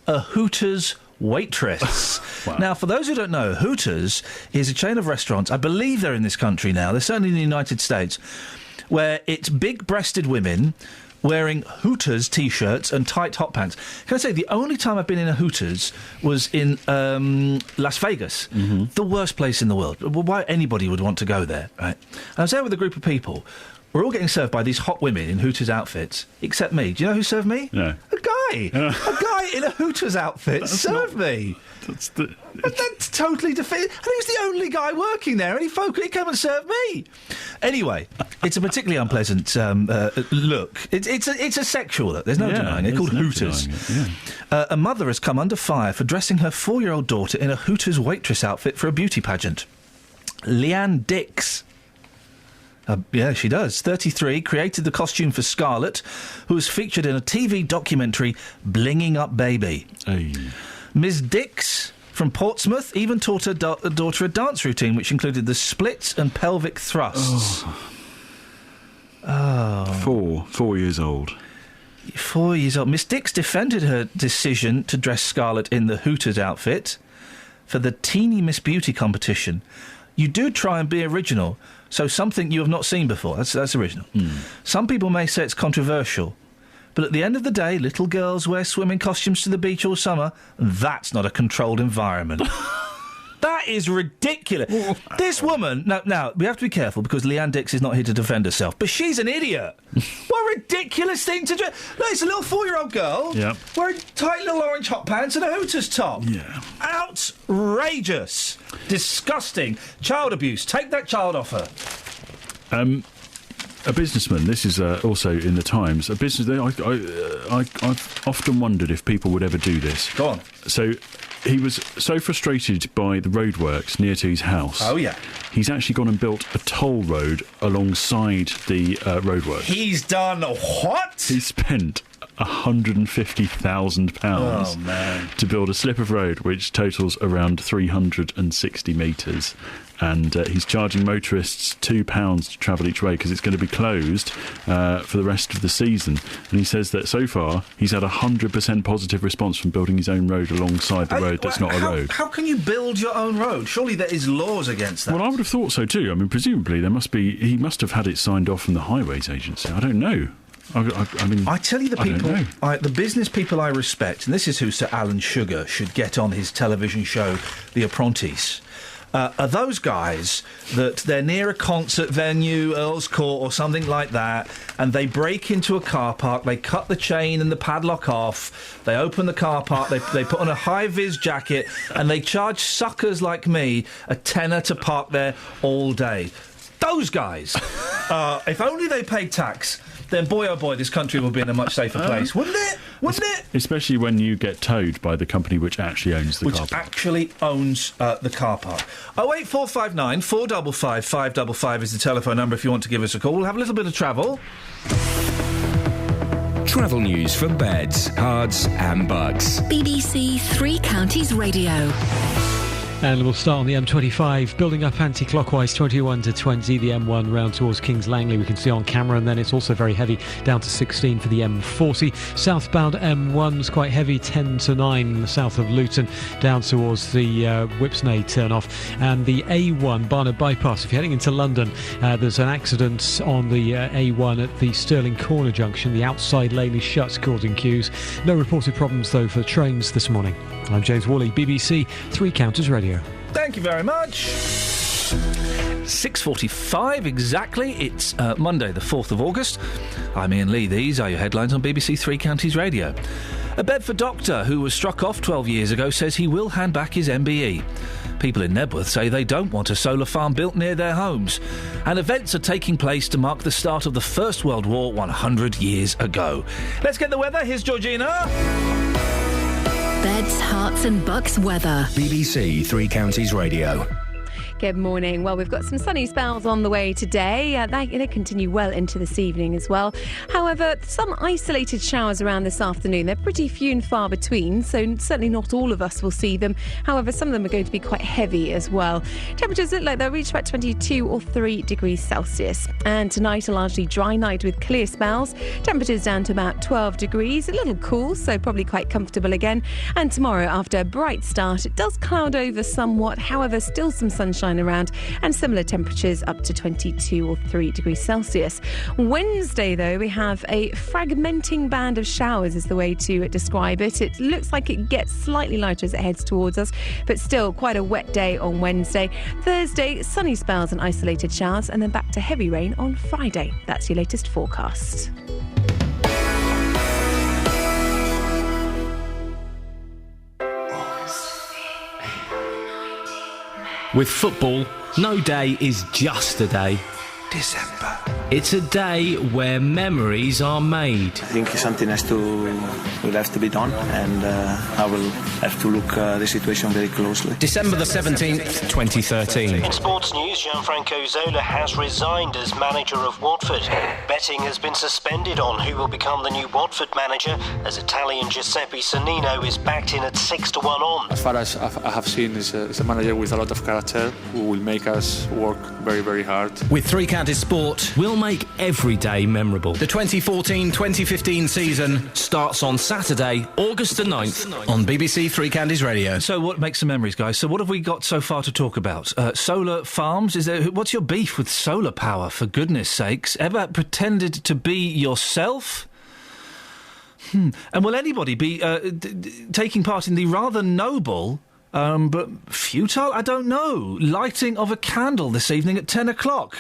A Hooters waitress. Wow. Now, for those who don't know, Hooters is a chain of restaurants. I believe they're in this country now. They're certainly in the United States, where it's big-breasted women wearing Hooters T-shirts and tight hot pants. Can I say, the only time I've been in a Hooters was in Las Vegas, the worst place in the world. Why anybody would want to go there, right? And I was there with a group of people. We're all getting served by these hot women in Hooters outfits, except me. Do you know who served me? No. A guy! A guy in a Hooters outfit served me. That's totally defeated. And he was the only guy working there, and he came and served me. Anyway, it's a particularly unpleasant look. It's a sexual look. There's no denying it. It's called Hooters. A mother has come under fire for dressing her 4-year-old daughter in a Hooters waitress outfit for a beauty pageant. Leanne Dix. Yeah, she does. 33, created the costume for Scarlett, who was featured in a TV documentary, Blinging Up Baby. Hey. Ms. Dix from Portsmouth even taught her daughter a dance routine, which included the splits and pelvic thrusts. Oh. 4 years old. 4 years old. Miss Dix defended her decision to dress Scarlett in the Hooters outfit for the Teeny Miss Beauty competition. You do try and be original, so something you have not seen before. That's original. Some people may say it's controversial, but at the end of the day, little girls wear swimming costumes to the beach all summer, and that's not a controlled environment. That is ridiculous. This woman... Now, we have to be careful, because Leanne Dix is not here to defend herself, but she's an idiot. What a ridiculous thing to do. No, it's a little 4-year-old girl wearing tight little orange hot pants and a Hooters top. Yeah. Outrageous. Disgusting. Child abuse. Take that child off her. A businessman, this is also in the Times, a business... I've often wondered if people would ever do this. Go on. So... He was so frustrated by the roadworks near to his house. Oh, yeah. He's actually gone and built a toll road alongside the roadworks. He's done what? He spent £150,000 to build a slip of road which totals around 360 metres. And he's charging motorists £2 to travel each way because it's going to be closed for the rest of the season. And he says that so far he's had 100% positive response from building his own road alongside the road that's not a road. How can you build your own road? Surely there is laws against that. Well, I would have thought so too. I mean, presumably he must have had it signed off from the Highways Agency. I don't know. I mean, I tell you, the business people I respect, and this is who Sir Alan Sugar should get on his television show, The Apprentice. Are those guys that they're near a concert venue, Earl's Court or something like that, and they break into a car park, they cut the chain and the padlock off, they open the car park, they put on a high-vis jacket, and they charge suckers like me a tenner to park there all day. Those guys, if only they paid tax, then boy oh boy, this country would be in a much safer place, wouldn't it? Wouldn't it? Especially when you get towed by the company which actually owns the car park. Which actually owns the car park. 08459 455 555 is the telephone number if you want to give us a call. We'll have a little bit of travel. Travel news for beds, cards and bugs. BBC Three Counties Radio. And we'll start on the M25, building up anti-clockwise 21 to 20, the M1 round towards Kings Langley, we can see on camera, and then it's also very heavy down to 16 for the M40. Southbound M1's quite heavy, 10 to 9 south of Luton, down towards the Whipsnade turn-off. And the A1 Barnet Bypass, if you're heading into London, there's an accident on the A1 at the Stirling Corner junction. The outside lane is shut, causing queues. No reported problems, though, for trains this morning. I'm James Woolley, BBC Three Counties Radio. Thank you very much. 6:45 exactly. It's Monday, the 4th of August. I'm Iain Lee. These are your headlines on BBC Three Counties Radio. A Bedford doctor who was struck off 12 years ago says he will hand back his MBE. People in Nebworth say they don't want a solar farm built near their homes. And events are taking place to mark the start of the First World War 100 years ago. Let's get the weather. Here's Georgina. Beds, Herts and Bucks weather. BBC Three Counties Radio. Good morning. Well, we've got some sunny spells on the way today. They continue well into this evening as well. However, some isolated showers around this afternoon. They're pretty few and far between, so certainly not all of us will see them. However, some of them are going to be quite heavy as well. Temperatures look like they'll reach about 22 or 3 degrees Celsius. And tonight, a largely dry night with clear spells. Temperatures down to about 12 degrees. A little cool, so probably quite comfortable again. And tomorrow, after a bright start, it does cloud over somewhat. However, still some sunshine sunshine around, and similar temperatures up to 22 or 3 degrees Celsius. Wednesday, though, we have a fragmenting band of showers is the way to describe it. It looks like it gets slightly lighter as it heads towards us, but still quite a wet day on Wednesday. Thursday, sunny spells and isolated showers, and then back to heavy rain on Friday. That's your latest forecast. With football, no day is just a day. December. It's a day where memories are made. I think something will have to be done, and I will have to look the situation very closely. December the 17th, 2013. In sports news, Gianfranco Zola has resigned as manager of Watford. Betting has been suspended on who will become the new Watford manager, as Italian Giuseppe Sannino is backed in at 6-1 on. As far as I have seen, is a manager with a lot of character who will make us work very, very hard. With Three Counties Sport, we'll make every day memorable. The 2014-2015 season starts on Saturday, August the 9th on BBC Three Counties Radio. So what makes some memories, guys? So what have we got so far to talk about? Solar farms? What's your beef with solar power, for goodness sakes? Ever pretended to be yourself? And will anybody be taking part in the rather noble... but futile? I don't know. Lighting of a candle this evening at 10 o'clock.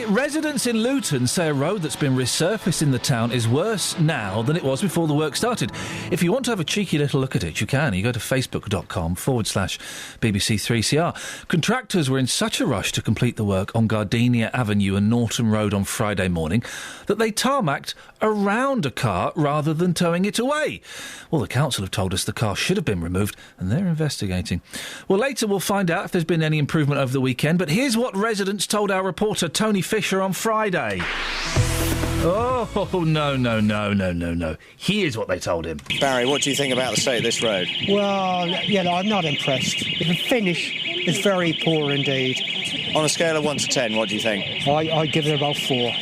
Residents in Luton say a road that's been resurfaced in the town is worse now than it was before the work started. If you want to have a cheeky little look at it, you can. You go to facebook.com/BBC3CR. Contractors were in such a rush to complete the work on Gardenia Avenue and Norton Road on Friday morning that they tarmacked around a car rather than towing it away. Well, the council have told us the car should have been removed and they're investigating. Well, later we'll find out if there's been any improvement over the weekend, but here's what residents told our reporter reporter Tony Fisher on Friday. Oh, no. Here's what they told him. Barry, what do you think about the state of this road? Well, I'm not impressed. The finish is very poor indeed. On a scale of 1 to 10, what do you think? I give it about 4.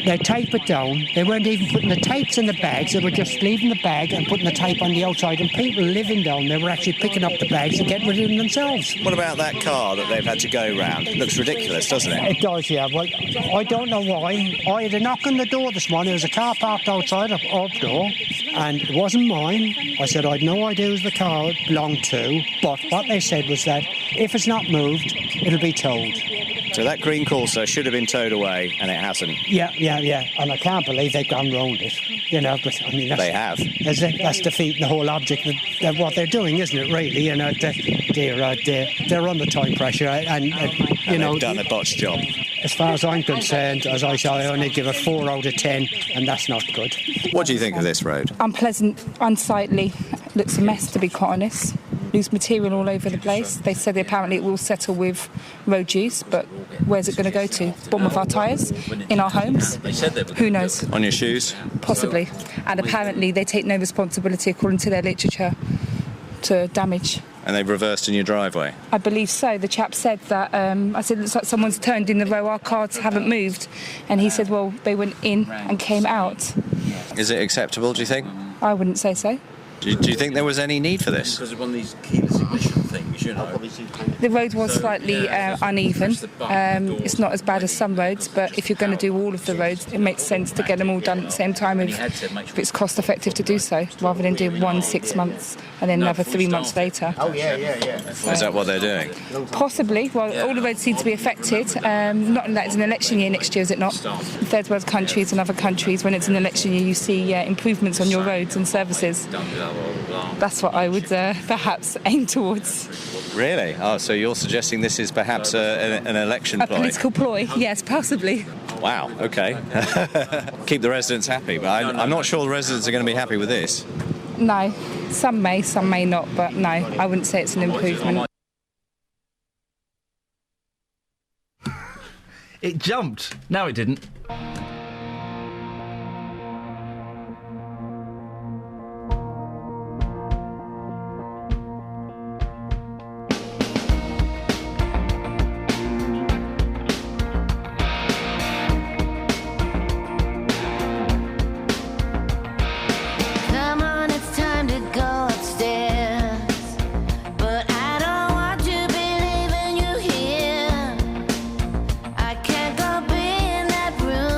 They tape it down. They weren't even putting the tapes in the bags. They were just leaving the bag and putting the tape on the outside. And people living down there were actually picking up the bags and getting rid of them themselves. What about that car that they've had to go round? It looks ridiculous, doesn't it? It does, yeah. Well, I don't know why. I had a knock on the door this morning. There was a car parked outside our door, and it wasn't mine. I said I had no idea who the car belonged to, but what they said was that if it's not moved, it'll be towed. So that green Corsa should have been towed away, and it hasn't. Yeah. And I can't believe they've gone round it. But I mean, they have. That's defeating the whole object of what they're doing, isn't it? Really, they're under time pressure, and they've done a botched job. As far as I'm concerned, as I say, I only give a 4 out of 10, and that's not good. What do you think of this road? Unpleasant, unsightly. Looks a mess, to be quite honest. Loose material all over the place. They said apparently it will settle with road use, but where's it going to go to? Bottom of our tyres? In our homes? Who knows? On your shoes? Possibly. And apparently they take no responsibility, according to their literature, to damage. And they've reversed in your driveway? I believe so. The chap said that, I said, it looks like someone's turned in the row, our cars haven't moved. And he said, well, they went in and came out. Is it acceptable, do you think? I wouldn't say so. Do you think there was any need for this? Because of one of these keyless ignition things, The road was slightly uneven. It's not as bad as some roads, but if you're going to do all of the roads, it makes sense to get them all done at the same time if it's cost effective to do so, rather than do one 6 months and then another 3 months later. Oh, yeah. Is that what they're doing? Possibly. Well, all the roads seem to be affected. Not that it's an election year next year, is it not? Third world countries and other countries, when it's an election year, you see improvements on your roads and services. That's what I would perhaps aim towards. Really? Oh, so you're suggesting this is perhaps an election ploy? A political ploy, yes, possibly. Wow, OK. Keep the residents happy, but I'm not sure the residents are going to be happy with this. No. Some may not, but no, I wouldn't say it's an improvement. It jumped. No, it didn't. Room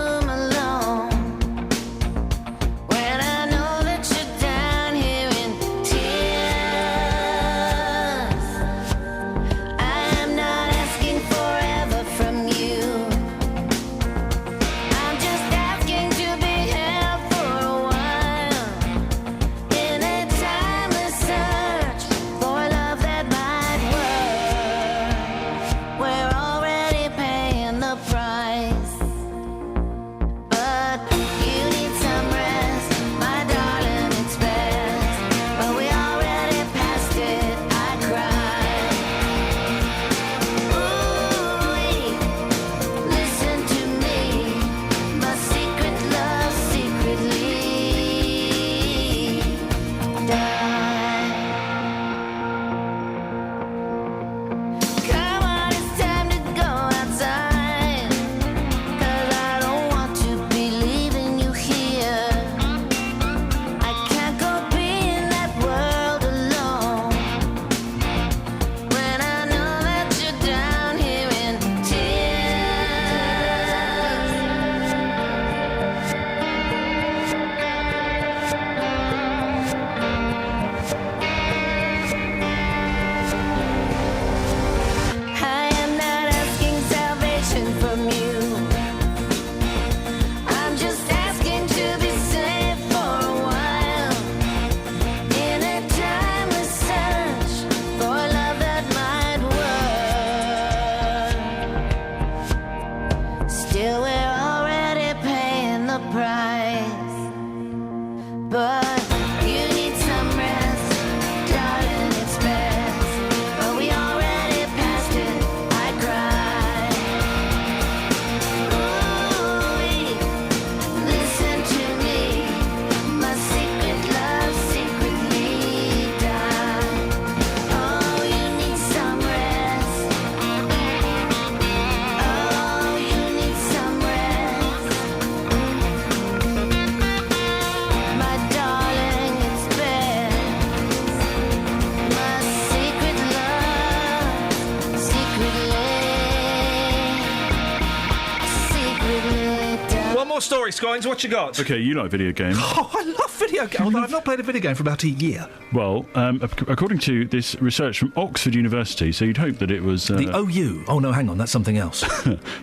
your story, Scoins. What you got? OK, you like video games. Oh, I love video games. Although I've not played a video game for about a year. Well, according to this research from Oxford University, so you'd hope that it was... the OU? Oh, no, hang on, that's something else.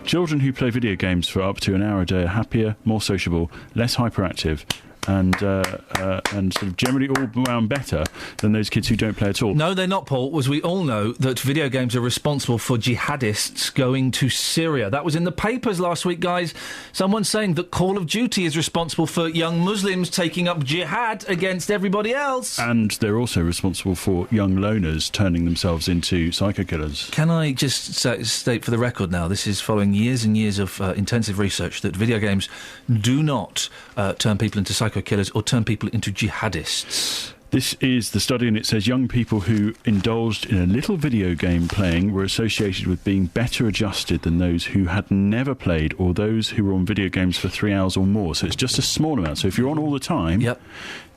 Children who play video games for up to an hour a day are happier, more sociable, less hyperactive, and sort of generally all round better than those kids who don't play at all. No, they're not, Paul, as we all know that video games are responsible for jihadists going to Syria. That was in the papers last week, guys. Someone saying that Call of Duty is responsible for young Muslims taking up jihad against everybody else. And they're also responsible for young loners turning themselves into psycho killers. Can I just state for the record now, this is following years and years of intensive research, that video games do not turn people into psycho killers or turn people into jihadists. This is the study, and it says young people who indulged in a little video game playing were associated with being better adjusted than those who had never played or those who were on video games for 3 hours or more. So it's just a small amount. So if you're on all the time... Yep.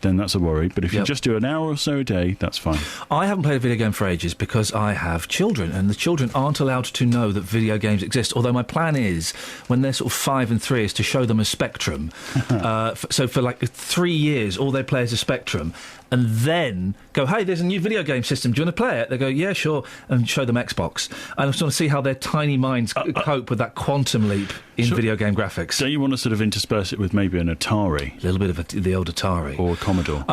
Then that's a worry. But if you just do an hour or so a day, that's fine. I haven't played a video game for ages because I have children, and the children aren't allowed to know that video games exist. Although my plan is, when they're sort of 5 and 3, is to show them a Spectrum. So for like 3 years, all they play is a Spectrum, and then go, hey, there's a new video game system. Do you want to play it? They go, yeah, sure, and show them Xbox. I just want to see how their tiny minds cope with that quantum leap in video game graphics. Don't you want to sort of intersperse it with maybe an Atari? A little bit of the old Atari. Or Commodore.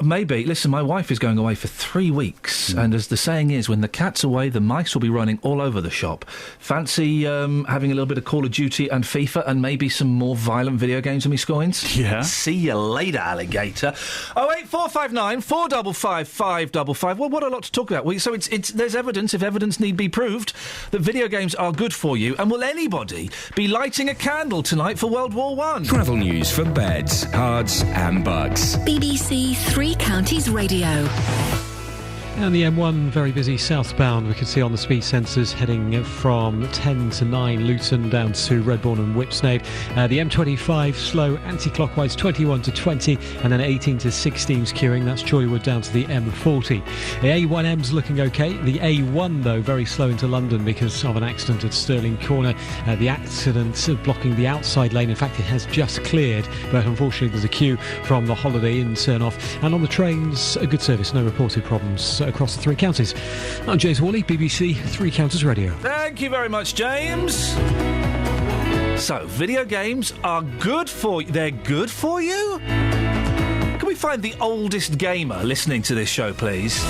Maybe, listen, my wife is going away for 3 weeks, and as the saying is, when the cat's away, the mice will be running all over the shop. Fancy having a little bit of Call of Duty and FIFA and maybe some more violent video games with me, Scoins? Yeah. See you later, alligator. 08459 455 555. Well, what a lot to talk about. So there's evidence, if evidence need be proved, that video games are good for you. And will anybody be lighting a candle tonight for World War I? Travel news for beds, cards and bugs. BBC Three Counties Radio. And the M1 very busy southbound. We can see on the speed sensors heading from 10 to 9 Luton down to Redbourne and Whipsnade. The M25 slow anti-clockwise 21 to 20 and then 18 to 16's queuing. That's Chorleywood down to the M40. The A1M's looking okay. The A1 though very slow into London because of an accident at Stirling Corner. The accident blocking the outside lane. In fact, it has just cleared, but unfortunately there's a queue from the Holiday Inn turn off. And on the trains, a good service, no reported problems across the three counties. I'm James Worley, BBC Three Counties Radio. Thank you very much, James. So, video games are good for you. They're good for you? Can we find the oldest gamer listening to this show, please?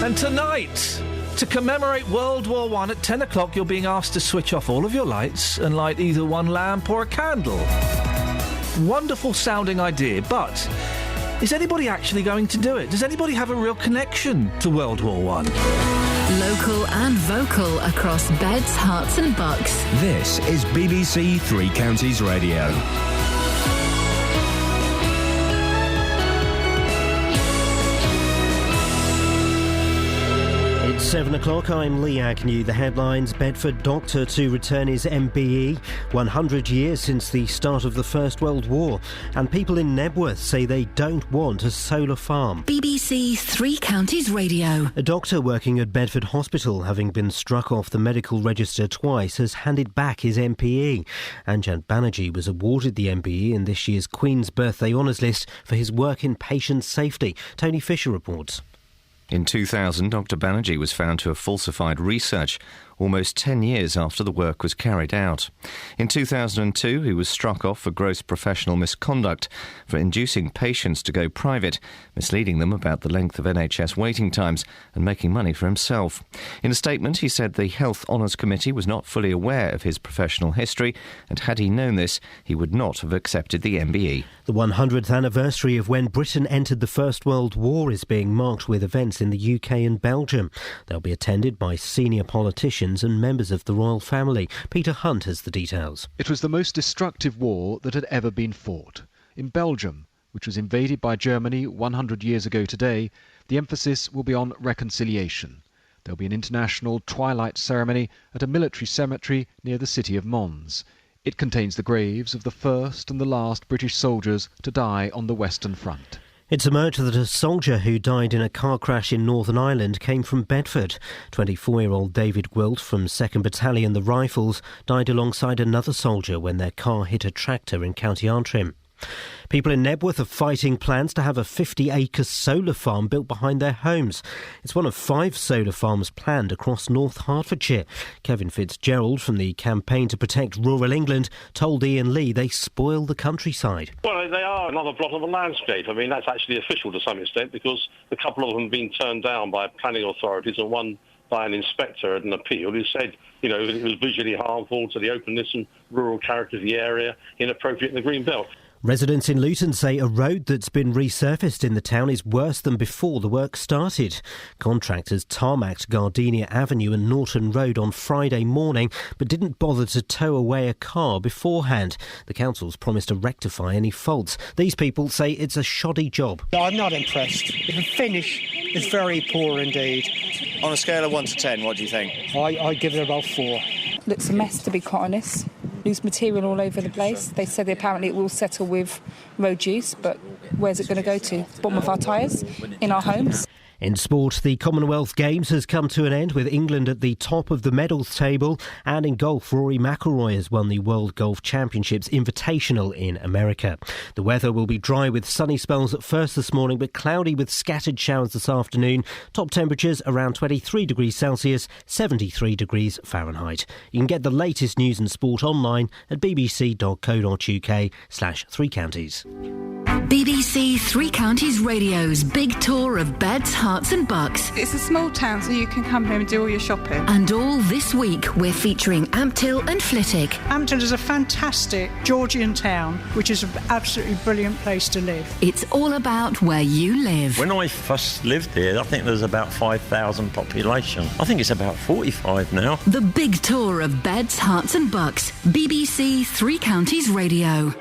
And tonight, to commemorate World War I at 10 o'clock, you're being asked to switch off all of your lights and light either one lamp or a candle. Wonderful sounding idea, but... is anybody actually going to do it? Does anybody have a real connection to World War I? Local and vocal across beds, hearts and bucks. This is BBC Three Counties Radio. It's 7 o'clock, I'm Lee Agnew. The headlines: Bedford doctor to return his MBE, 100 years since the start of the First World War. And people in Nebworth say they don't want a solar farm. BBC Three Counties Radio. A doctor working at Bedford Hospital, having been struck off the medical register twice, has handed back his MPE. Anjan Banerjee was awarded the MBE in this year's Queen's Birthday Honours List for his work in patient safety. Tony Fisher reports. In 2000, Dr. Banerjee was found to have falsified research almost 10 years after the work was carried out. In 2002, he was struck off for gross professional misconduct for inducing patients to go private, misleading them about the length of NHS waiting times and making money for himself. In a statement, he said the Health Honours Committee was not fully aware of his professional history, and had he known this, he would not have accepted the MBE. The 100th anniversary of when Britain entered the First World War is being marked with events in the UK and Belgium. They'll be attended by senior politicians and members of the royal family. Peter Hunt has the details. It was the most destructive war that had ever been fought. In Belgium, which was invaded by Germany 100 years ago today, the emphasis will be on reconciliation. There'll be an international twilight ceremony at a military cemetery near the city of Mons. It contains the graves of the first and the last British soldiers to die on the Western Front. It's emerged that a soldier who died in a car crash in Northern Ireland came from Bedford. 24-year-old David Gwilt from 2nd Battalion the Rifles died alongside another soldier when their car hit a tractor in County Antrim. People in Nebworth are fighting plans to have a 50-acre solar farm built behind their homes. It's one of 5 solar farms planned across North Hertfordshire. Kevin Fitzgerald from the Campaign to Protect Rural England told Iain Lee they spoil the countryside. Well, they are another blot on the landscape. I mean, that's actually official to some extent because a couple of them have been turned down by planning authorities and one by an inspector at an appeal who said, you know, it was visually harmful to the openness and rural character of the area, inappropriate in the green belt. Residents in Luton say a road that's been resurfaced in the town is worse than before the work started. Contractors tarmacked Gardenia Avenue and Norton Road on Friday morning, but didn't bother to tow away a car beforehand. The council's promised to rectify any faults. These people say it's a shoddy job. I'm not impressed. The finish is very poor indeed. On a scale of 1 to 10, what do you think? I give it about 4. Looks a mess, to be quite honest. Loose material all over the place. They said apparently it will settle with road use, but where's it going to go to? Bottom of our tyres? In our homes? In sport, the Commonwealth Games has come to an end with England at the top of the medals table, and in golf, Rory McIlroy has won the World Golf Championships Invitational in America. The weather will be dry with sunny spells at first this morning, but cloudy with scattered showers this afternoon. Top temperatures around 23 degrees Celsius, 73 degrees Fahrenheit. You can get the latest news and sport online at bbc.co.uk/3 counties. BBC Three Counties Radio's big tour of beds, hearts and bucks. It's a small town, so you can come here and do all your shopping. And all this week, we're featuring Ampthill and Flitwick. Ampthill is a fantastic Georgian town, which is an absolutely brilliant place to live. It's all about where you live. When I first lived here, I think there was about 5,000 population. I think it's about 45 now. The big tour of beds, hearts and bucks. BBC Three Counties Radio.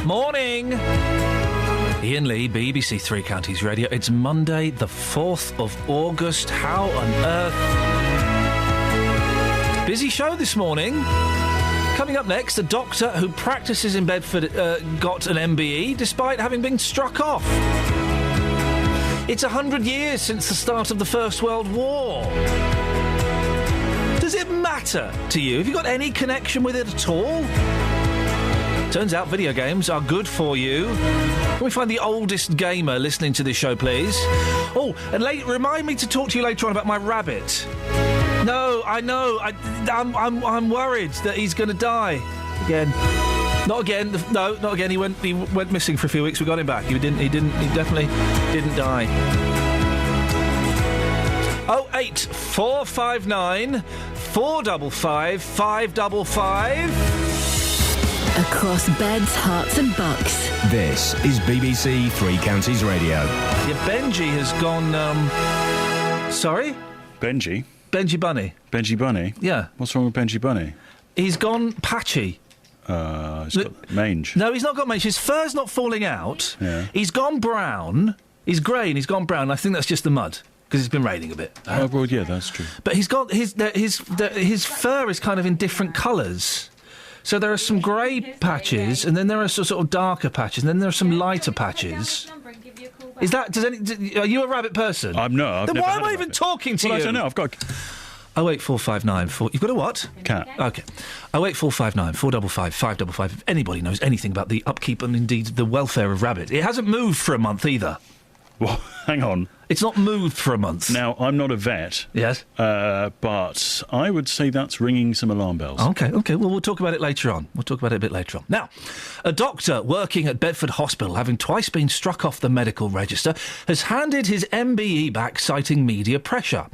Morning! Iain Lee, BBC Three Counties Radio. It's Monday, the 4th of August. How on earth? Busy show this morning. Coming up next, a doctor who practices in Bedford got an MBE despite having been struck off. It's 100 years since the start of the First World War. Does it matter to you? Have you got any connection with it at all? Turns out video games are good for you. Can we find the oldest gamer listening to this show, please? Oh, and remind me to talk to you later on about my rabbit. No, I know. I'm worried that he's going to die again. Not again. No, not again. He went missing for a few weeks. We got him back. He definitely didn't die. 08459 455 555. Across beds, hearts and bucks. This is BBC Three Counties Radio. Yeah, Benji has gone, Sorry? Benji? Benji Bunny. Benji Bunny? Yeah. What's wrong with Benji Bunny? He's gone patchy. He's got mange. No, he's not got mange. His fur's not falling out. Yeah. He's gone brown. He's grey and he's gone brown. I think that's just the mud. Because it's been raining a bit. Oh, well, yeah, that's true. But he's got... His fur is kind of in different colours. So there are some grey patches, and then there are sort of darker patches, and then there are some lighter patches. Is that... are you a rabbit person? I'm not. Then why am I even talking to you? I don't know. I've got... 08459 You've got a what? Cat. OK. 08459 455 555. If anybody knows anything about the upkeep and indeed the welfare of rabbit. It hasn't moved for a month either. Well, hang on. It's not moved for a month. Now, I'm not a vet. Yes. But I would say that's ringing some alarm bells. OK. Well, we'll talk about it later on. We'll talk about it a bit later on. Now, a doctor working at Bedford Hospital, having twice been struck off the medical register, has handed his MBE back, citing media pressure.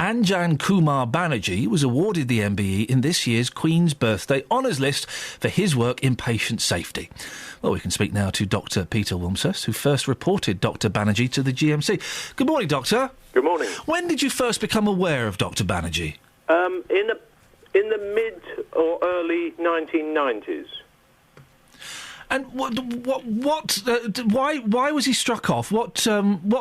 Anjan Kumar Banerjee was awarded the MBE in this year's Queen's Birthday Honours List for his work in patient safety. Well, we can speak now to Dr. Peter Wilmshurst, who first reported Dr. Banerjee to the GMC. Good morning, Doctor. Good morning. When did you first become aware of Dr. Banerjee? In the mid or early 1990s. And why was he struck off? What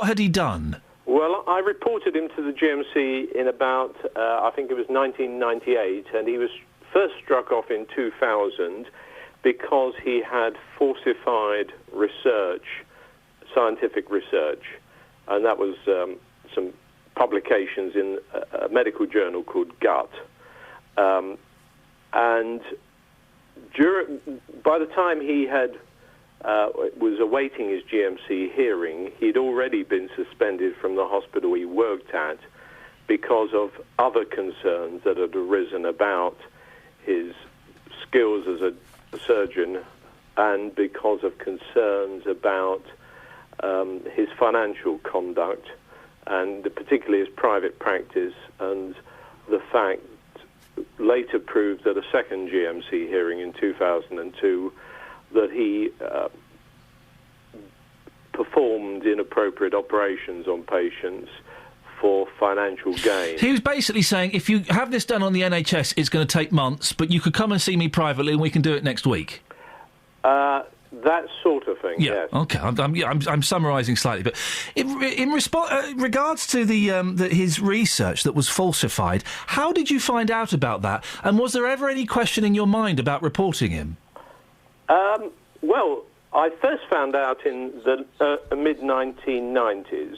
had he done? Well, I reported him to the GMC in about, I think it was 1998, and he was first struck off in 2000 because he had falsified research, scientific research, and that was some publications in a medical journal called Gut. And by the time he had was awaiting his GMC hearing, he'd already been suspended from the hospital he worked at because of other concerns that had arisen about his skills as a surgeon and because of concerns about his financial conduct and particularly his private practice, and the fact later proved at a second GMC hearing in 2002 that he performed inappropriate operations on patients for financial gain. He was basically saying, if you have this done on the NHS, it's going to take months, but you could come and see me privately and we can do it next week. That sort of thing, yes. Okay, I'm summarising slightly, but in regards to his research that was falsified, how did you find out about that? And was there ever any question in your mind about reporting him? Well, I first found out in the mid-1990s,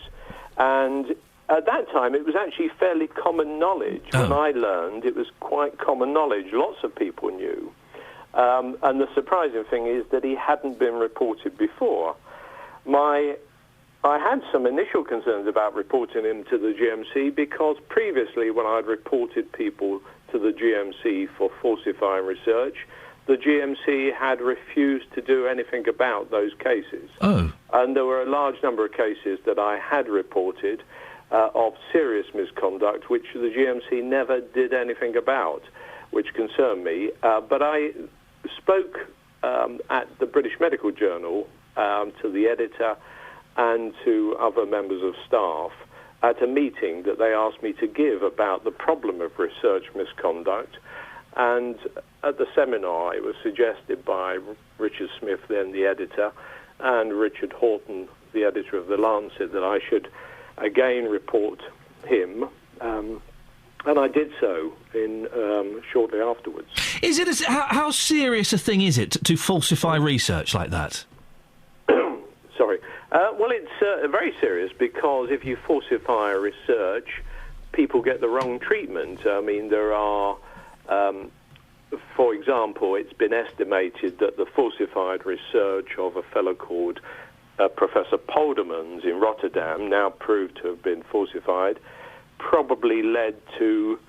and at that time it was actually fairly common knowledge. When I learned, it was quite common knowledge. Lots of people knew. And the surprising thing is that he hadn't been reported before. I had some initial concerns about reporting him to the GMC because previously when I'd reported people to the GMC for falsifying research, the GMC had refused to do anything about those cases. Oh. And there were a large number of cases that I had reported of serious misconduct, which the GMC never did anything about, which concerned me. But I spoke at the British Medical Journal to the editor and to other members of staff at a meeting that they asked me to give about the problem of research misconduct. And at the seminar, it was suggested by Richard Smith, then the editor, and Richard Horton, the editor of The Lancet, that I should again report him. And I did so shortly afterwards. Is it how serious a thing is it to falsify research like that? Sorry. Well, it's very serious because if you falsify research, people get the wrong treatment. I mean, there are, for example, it's been estimated that the falsified research of a fellow called Professor Poldermans in Rotterdam, now proved to have been falsified, probably led to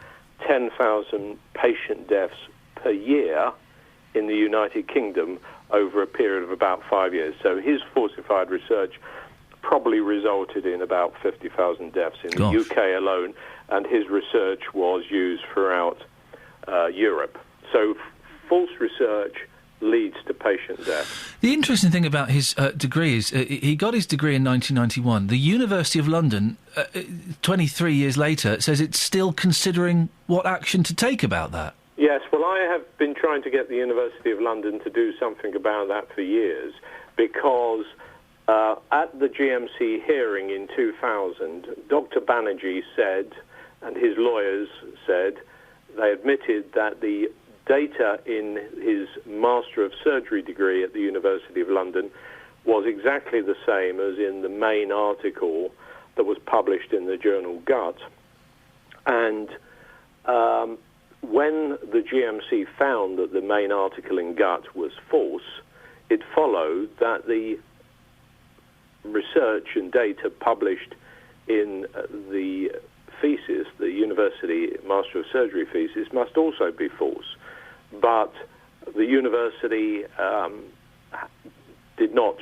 10,000 patient deaths per year in the United Kingdom over a period of about 5 years. So his falsified research probably resulted in about 50,000 deaths in the UK alone, and his research was used throughout Europe. So false research leads to patient death. The interesting thing about his degree is he got his degree in 1991. The University of London, 23 years later, says it's still considering what action to take about that. Yes, well, I have been trying to get the University of London to do something about that for years because at the GMC hearing in 2000, Dr. Banerjee said, and his lawyers said, they admitted that the data in his Master of Surgery degree at the University of London was exactly the same as in the main article that was published in the journal Gut. And when the GMC found that the main article in Gut was false, it followed that the research and data published in the thesis, the University Master of Surgery thesis, must also be false. But the university did not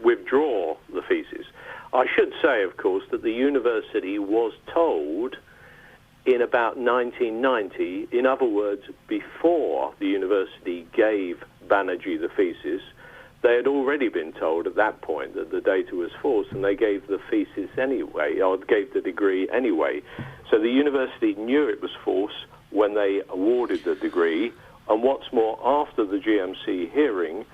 withdraw the thesis. I should say, of course, that the university was told in about 1990, in other words, before the university gave Banerjee the thesis, they had already been told at that point that the data was false, and they gave the thesis anyway, or gave the degree anyway. So the university knew it was false when they awarded the degree. And what's more, after the GMC hearing,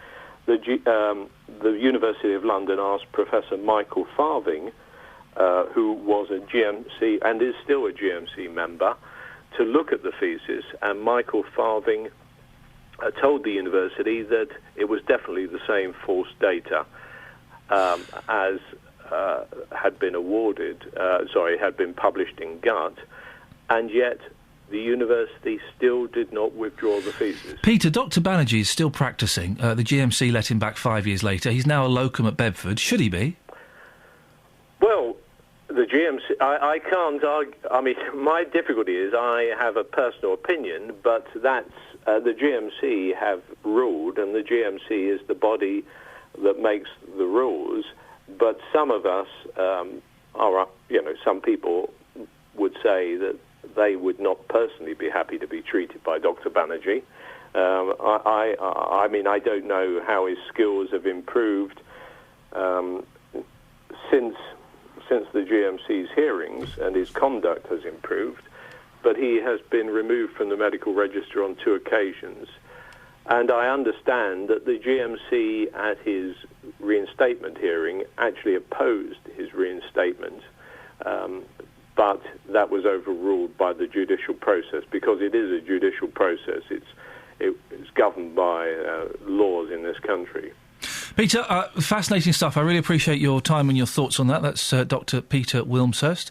the University of London asked Professor Michael Farthing, who was a GMC and is still a GMC member, to look at the thesis, and Michael Farthing told the university that it was definitely the same false data as had been had been published in Gut, and yet the university still did not withdraw the thesis. Peter, Dr. Banerjee is still practising. The GMC let him back 5 years later. He's now a locum at Bedford. Should he be? Well, the GMC, I can't argue. I mean, my difficulty is I have a personal opinion, but that's the GMC have ruled, and the GMC is the body that makes the rules. But some of us some people would say that they would not personally be happy to be treated by Dr. Banerjee. I mean, I don't know how his skills have improved since the GMC's hearings, and his conduct has improved, but he has been removed from the medical register on 2 occasions. And I understand that the GMC at his reinstatement hearing actually opposed his reinstatement, but that was overruled by the judicial process, because it is a judicial process. It's governed by laws in this country. Peter, fascinating stuff. I really appreciate your time and your thoughts on that. That's Dr. Peter Wilmshurst,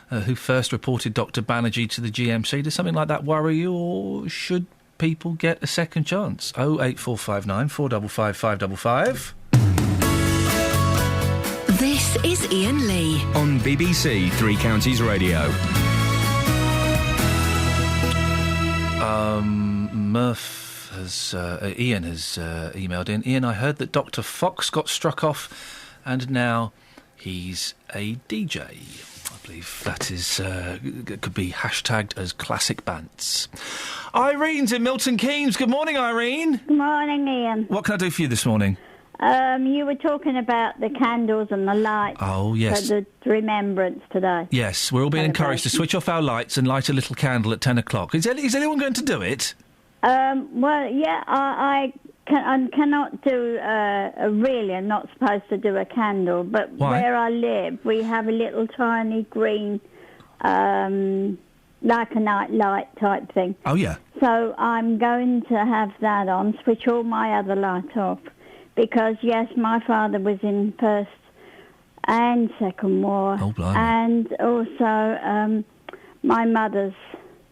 who first reported Dr. Banerjee to the GMC. Does something like that worry you, or should people get a second chance? 08459 455 555. This is Iain Lee on BBC Three Counties Radio. Iain has emailed in. Iain, I heard that Dr. Fox got struck off, and now he's a DJ. I believe that is could be hashtagged as classic bants. Irene's in Milton Keynes. Good morning, Irene. Good morning, Iain. What can I do for you this morning? You were talking about the candles and the lights. Oh, yes. For the remembrance today. Yes, we're all being encouraged to switch off our lights and light a little candle at 10 o'clock. Is anyone going to do it? Well, yeah, I cannot do, really, I'm not supposed to do a candle, but Why? Where I live, we have a little tiny green, like a night light type thing. Oh, yeah. So I'm going to have that on, switch all my other lights off, because, yes, my father was in First and Second War. Oh, blimey. And also my mother's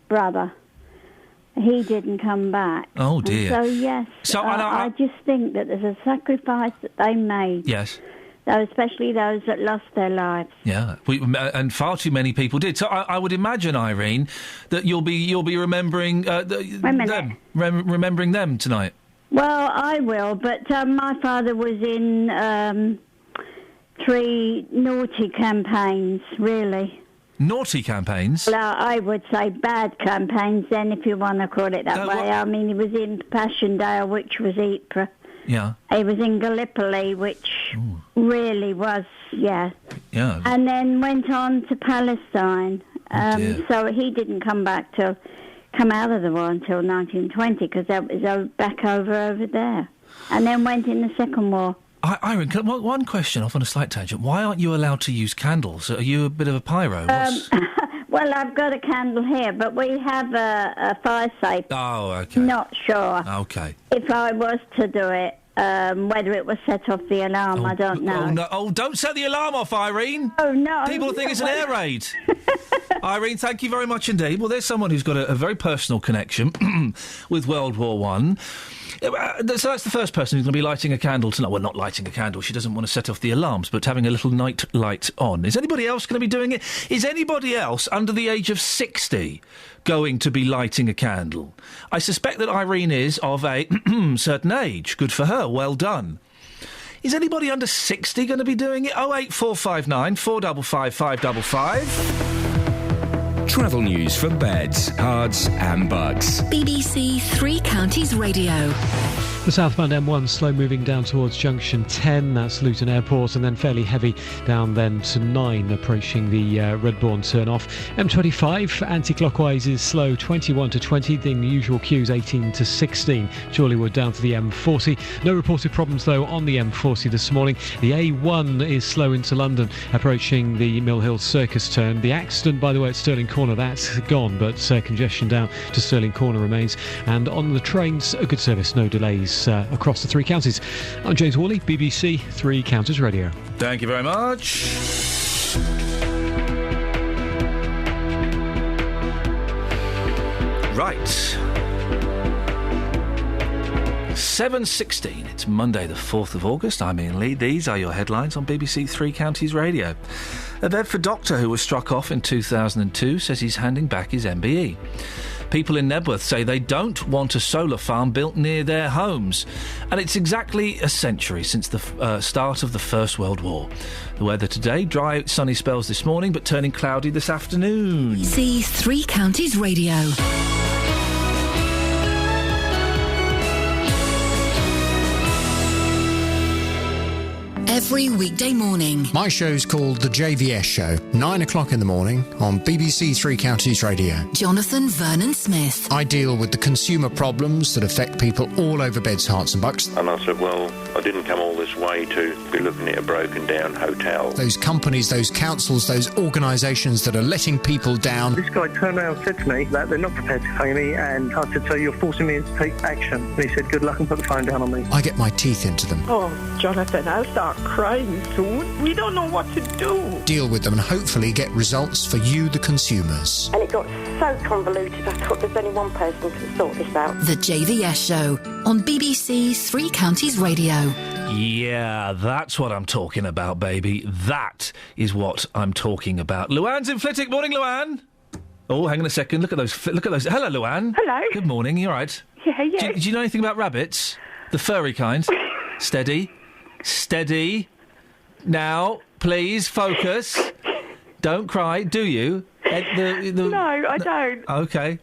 brother. He didn't come back. Oh, dear. And so, yes, So, I just think that there's a sacrifice that they made. Yes. Especially those that lost their lives. Yeah, and far too many people did. So I would imagine, Irene, that you'll be remembering them, remembering them tonight. Well, I will, but my father was in 3 naughty campaigns, really. Naughty campaigns? Well, I would say bad campaigns then, if you want to call it that way. I mean, he was in Passchendaele, which was Ypres. Yeah. He was in Gallipoli, which really was, yeah. Yeah. And then went on to Palestine. Dear. So he didn't come out of the war until 1920, because that was back over there. And then went in the Second War. Irene, one question off on a slight tangent. Why aren't you allowed to use candles? Are you a bit of a pyro? Well, I've got a candle here, but we have a fire safe. Oh, OK. Not sure. OK. If I was to do it, whether it was set off the alarm, I don't know. Oh, no. Oh, don't set the alarm off, Irene. Oh, no. People think it's an air raid. Irene, thank you very much indeed. Well, there's someone who's got a very personal connection with World War I. So that's the first person who's going to be lighting a candle tonight. Well, not lighting a candle. She doesn't want to set off the alarms, but having a little night light on. Is anybody else going to be doing it? Is anybody else under the age of 60 going to be lighting a candle? I suspect that Irene is of a certain age. Good for her. Well done. Is anybody under 60 going to be doing it? 08459 455 555. Travel news for beds, cards and bugs. BBC Three Counties Radio. The southbound M1 slow moving down towards junction 10, that's Luton Airport, and then fairly heavy down then to 9 approaching the Redbourne turn-off. M25 anti-clockwise is slow 21 to 20, the usual queues 18 to 16. Chorleywood down to the M40. No reported problems though on the M40 this morning. The A1 is slow into London approaching the Mill Hill Circus turn. The accident, by the way, at Stirling Corner, that's gone, but congestion down to Stirling Corner remains. And on the trains, a good service, no delays across the three counties. I'm James Worley, BBC Three Counties Radio. Thank you very much. Right. 7:16. It's Monday the 4th of August. I'm Iain Lee. These are your headlines on BBC Three Counties Radio. A Bedford doctor who was struck off in 2002 says he's handing back his MBE. People in Nebworth say they don't want a solar farm built near their homes. And it's exactly a century since the start of the First World War. The weather today, dry, sunny spells this morning, but turning cloudy this afternoon. BBC Three Counties Radio. Every weekday morning. My show's called The JVS Show, 9 o'clock in the morning on BBC Three Counties Radio. Jonathan Vernon Smith. I deal with the consumer problems that affect people all over Beds, Herts and Bucks. And I said, well, I didn't come all this way to be looking at a broken down hotel. Those companies, those councils, those organisations that are letting people down. This guy turned around and said to me that they're not prepared to pay me, and I said, so you're forcing me to take action. And he said, good luck, and put the phone down on me. I get my teeth into them. Oh, Jonathan, I'll start crying soon. We don't know what to do. Deal with them and hopefully get results for you, the consumers. And it got so convoluted, I thought there's only one person who can sort this out. The JVS Show on BBC's Three Counties Radio. Yeah, that's what I'm talking about, baby. That is what I'm talking about. Luann's in Flitwick. Morning, Luann. Oh, hang on a second. Look at those. Hello, Luann. Hello. Good morning. You all right? Yeah. Do you know anything about rabbits? The furry kind? Steady. Now, please, focus. Don't cry, do you? No, I don't. OK.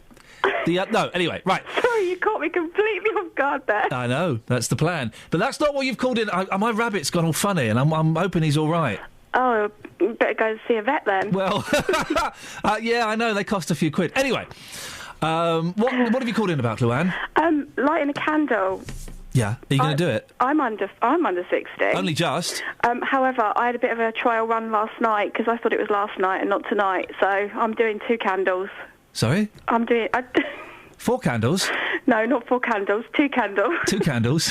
No, anyway, right. Sorry, you caught me completely off guard there. I know, that's the plan. But that's not what you've called in. My rabbit's gone all funny, and I'm hoping he's all right. Oh, better go and see a vet then. Well, yeah, I know, they cost a few quid. Anyway, what have you called in about, Luann? Lighting a candle. Yeah, are you going to do it? I'm under 60. Only just? However, I had a bit of a trial run last night because I thought it was last night and not tonight. So I'm doing 2 candles. Sorry? I'm doing... 4 candles? No, not 4 candles. 2 candles. 2 candles?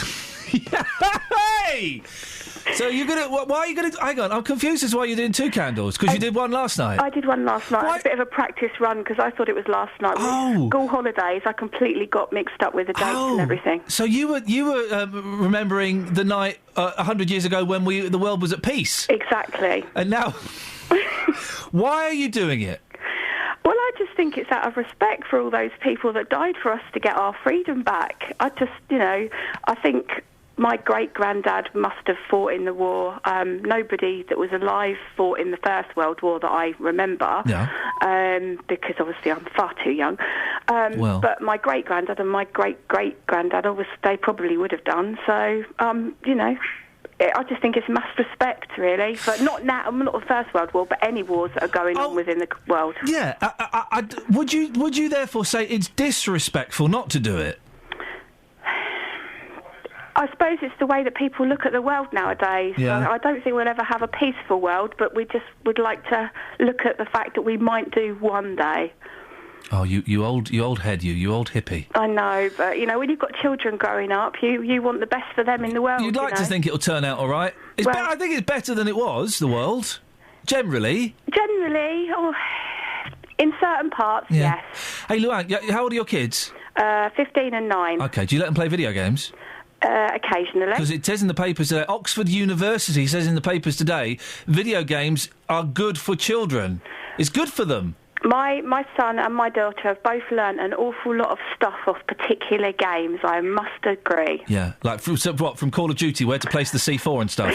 Hey! So you're going to... Why are you going to... Hang on, I'm confused as to why you're doing 2 candles, because you did one last night. I did one last night. I had a bit of a practice run because I thought it was last night. With school holidays, I completely got mixed up with the dates and everything. So you were remembering the night 100 years ago when the world was at peace? Exactly. And now... Why are you doing it? Well, I just think it's out of respect for all those people that died for us to get our freedom back. I just, I think... My great-granddad must have fought in the war. Nobody that was alive fought in the First World War that I remember, because obviously I'm far too young. But my great-granddad and my great-great-granddad, obviously, they probably would have done. So, I just think it's mass respect, really. But not the First World War, but any wars that are going on within the world. Yeah. Would you therefore say it's disrespectful not to do it? I suppose it's the way that people look at the world nowadays. Yeah. I don't think we'll ever have a peaceful world, but we just would like to look at the fact that we might do one day. Oh, you old head, you old hippie. I know, but, when you've got children growing up, you want the best for them in the world. You'd like to think it'll turn out all right. I think it's better than it was, the world, generally. Generally, in certain parts, yes. Hey, Luann, how old are your kids? 15 and 9. OK, do you let them play video games? Occasionally. Because it says in the papers today, Oxford University says in the papers today, video games are good for children. It's good for them. My son and my daughter have both learned an awful lot of stuff off particular games, I must agree. Yeah, like from Call of Duty, where to place the C4 and stuff?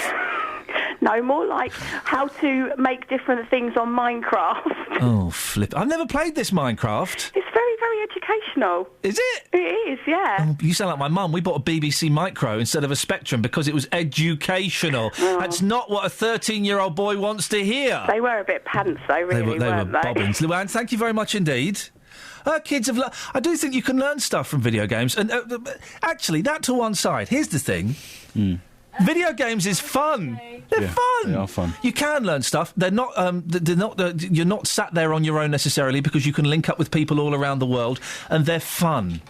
No, more like how to make different things on Minecraft. Oh, flip. I've never played this Minecraft. It's very, very educational. Is it? It is, yeah. Oh, you sound like my mum. We bought a BBC Micro instead of a Spectrum because it was educational. Oh. That's not what a 13-year-old boy wants to hear. They were a bit pants, though, really, They were weren't they? bobbins. Luann, thank you very much indeed. Kids have... I do think you can learn stuff from video games. And actually, that to one side. Here's the thing. Video games is fun. They're fun. They are fun. You can learn stuff. They're not. You're not sat there on your own necessarily because you can link up with people all around the world, and they're fun.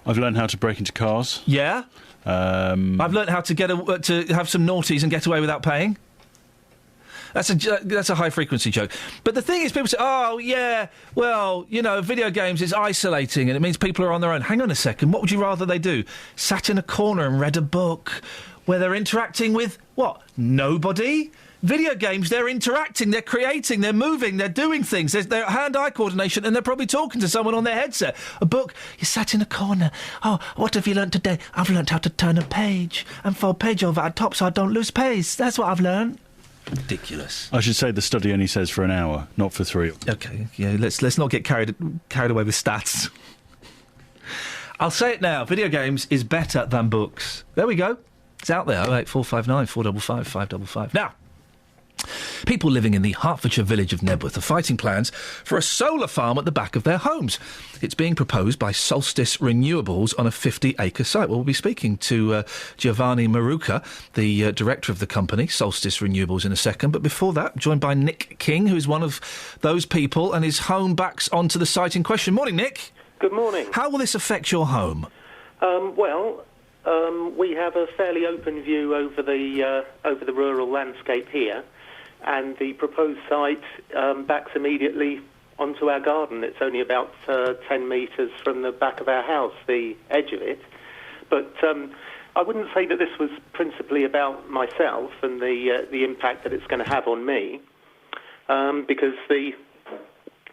I've learned how to break into cars. Yeah. I've learned how to to have some naughties and get away without paying. That's a high frequency joke. But the thing is, people say, "Oh, yeah, well, you know, video games is isolating and it means people are on their own." Hang on a second. What would you rather they do? Sat in a corner and read a book where they're interacting with what? Nobody. Video games, they're interacting, they're creating, they're moving, they're doing things. There's hand-eye coordination, and they're probably talking to someone on their headset. A book, you sat in a corner. Oh, what have you learnt today? I've learnt how to turn a page and fold page over at top so I don't lose pace. That's what I've learnt. Ridiculous. I should say the study only says for an hour, not for 3. Okay, yeah, let's not get carried away with stats. I'll say it now. Video games is better than books. There we go. It's out there. 08459 455 555. Now, people living in the Hertfordshire village of Nebworth are fighting plans for a solar farm at the back of their homes. It's being proposed by Solstice Renewables on a 50-acre site. Well, we'll be speaking to Giovanni Maruca, the director of the company, Solstice Renewables, in a second. But before that, joined by Nick King, who is one of those people, and his home backs onto the site in question. Morning, Nick. Good morning. How will this affect your home? We have a fairly open view over the rural landscape here, and the proposed site backs immediately onto our garden. It's only about 10 metres from the back of our house, the edge of it. But I wouldn't say that this was principally about myself and the impact that it's going to have on me, because the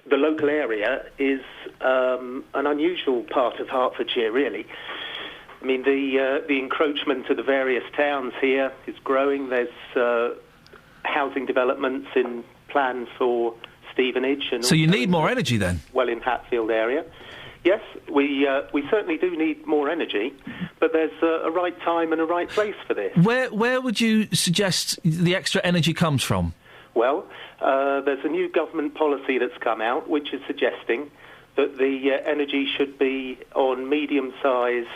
local area is an unusual part of Hertfordshire, really. I mean, the encroachment of the various towns here is growing. There's housing developments in plans for Stevenage. And so you need more energy then? Well, in Hatfield area. Yes, we certainly do need more energy, but there's a right time and a right place for this. Where would you suggest the extra energy comes from? Well, there's a new government policy that's come out which is suggesting that the energy should be on medium-sized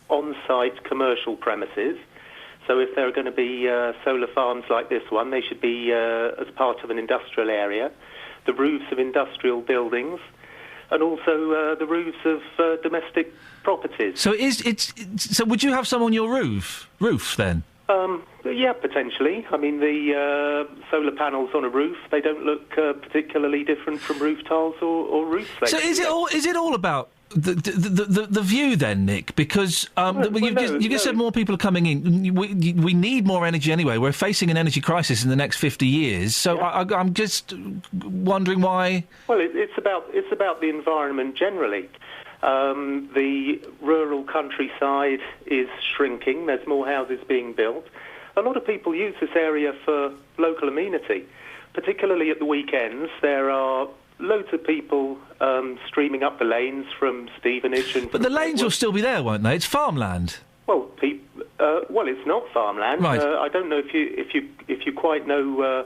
on-site commercial premises. So if there are going to be solar farms like this one, they should be as part of an industrial area, the roofs of industrial buildings, and also the roofs of domestic properties. So so would you have some on your roof then? Yeah, potentially. I mean, the solar panels on a roof, they don't look particularly different from roof tiles or roof slates. So is it all about the view then, Nick? Because you just said more people are coming in. We need more energy anyway. We're facing an energy crisis in the next 50 years. So yeah. I'm just wondering why. Well, it's about the environment generally. The rural countryside is shrinking. There's more houses being built. A lot of people use this area for local amenity, particularly at the weekends. There are loads of people streaming up the lanes from Stevenage and. But the lanes will still be there, won't they? It's farmland. Well, it's not farmland. Right. I don't know if you quite know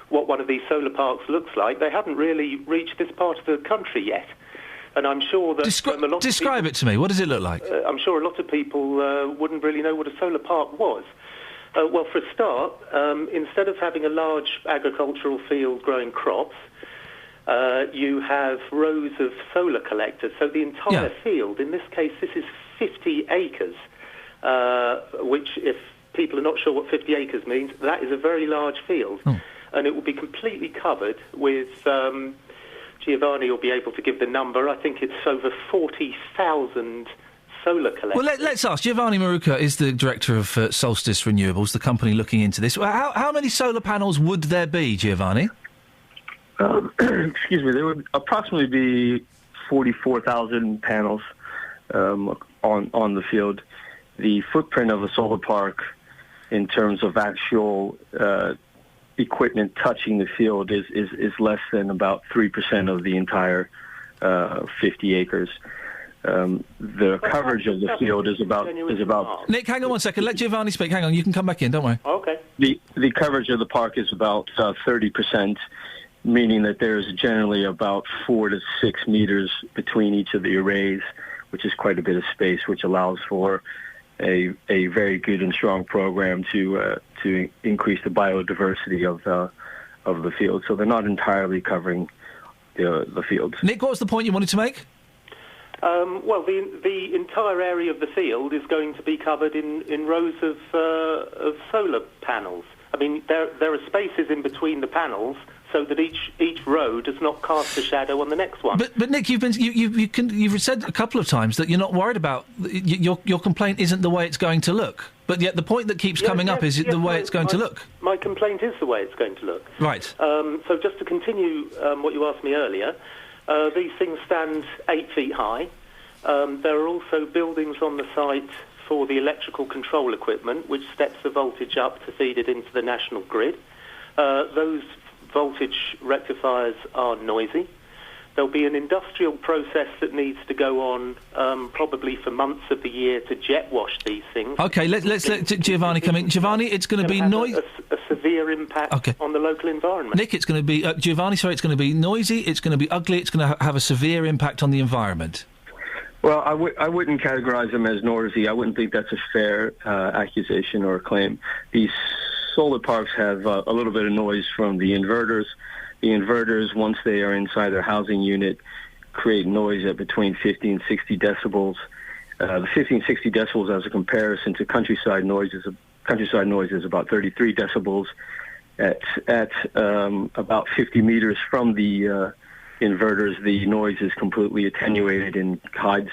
what one of these solar parks looks like. They haven't really reached this part of the country yet. And I'm sure that describe it to me. What does it look like? I'm sure a lot of people wouldn't really know what a solar park was. Well, for a start, instead of having a large agricultural field growing crops, you have rows of solar collectors. So the entire field, in this case, this is 50 acres, which, if people are not sure what 50 acres means, that is a very large field. Oh. And it will be completely covered with... Giovanni will be able to give the number. I think it's over 40,000 solar collectors. Well, let's ask. Giovanni Maruca is the director of Solstice Renewables, the company looking into this. How many solar panels would there be, Giovanni? Excuse me. There would approximately be 44,000 panels on the field. The footprint of a solar park in terms of actual equipment touching the field is less than about 3% of the entire 50 acres. The coverage of the field is about. Nick, hang on one second. Let Giovanni speak. Hang on, you can come back in. Don't worry. Okay. The coverage of the park is about 30%, meaning that there is generally about 4 to 6 meters between each of the arrays, which is quite a bit of space, which allows for a very good and strong program to increase the biodiversity of the field. So they're not entirely covering the fields. Nick, what was the point you wanted to make? Well, the entire area of the field is going to be covered in rows of solar panels. I mean, there are spaces in between the panels so that each row does not cast a shadow on the next one. But Nick, you've said a couple of times that you're not worried about your complaint isn't the way it's going to look. But yet the point that keeps coming up is the way it's going to look. My complaint is the way it's going to look. Right. So just to continue what you asked me earlier, these things stand 8 feet high. There are also buildings on the site for the electrical control equipment, which steps the voltage up to feed it into the national grid. Those voltage rectifiers are noisy. There'll be an industrial process that needs to go on probably for months of the year to jet wash these things. OK, let's let Giovanni come in. Giovanni, it's going to be noisy. A severe impact on the local environment. Nick, it's going to be... Giovanni, sorry, it's going to be noisy, it's going to be ugly, it's going to have a severe impact on the environment. Well, I wouldn't categorize them as noisy. I wouldn't think that's a fair accusation or claim. These solar parks have a little bit of noise from the inverters. The inverters, once they are inside their housing unit, create noise at between 50 and 60 decibels. The 50 and 60 decibels, as a comparison to countryside noise, is about 33 decibels. At about 50 meters from the inverters, the noise is completely attenuated and hides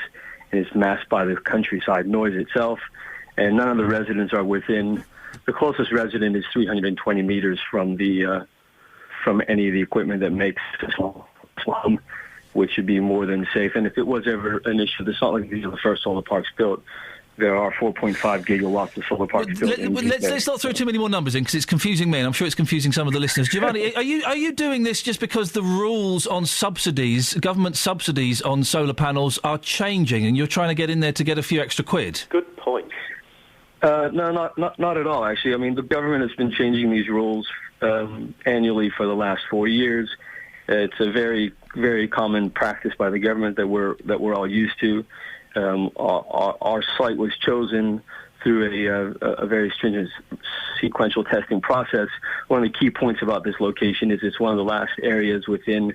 and is masked by the countryside noise itself. And none of the residents are within. The closest resident is 320 meters from any of the equipment that makes the slum, which should be more than safe. And if it was ever an issue, it's not like these are the first solar parks built. There are 4.5 gigawatts of solar parks built. Let's not throw too many more numbers in, because it's confusing me, and I'm sure it's confusing some of the listeners. Giovanni, are you doing this just because the rules on subsidies, government subsidies on solar panels, are changing, and you're trying to get in there to get a few extra quid? Good point. No, not at all, actually. I mean, the government has been changing these rules annually for the last 4 years. It's a very, very common practice by the government that we're all used to. Our site was chosen through a very stringent sequential testing process. One of the key points about this location is it's one of the last areas within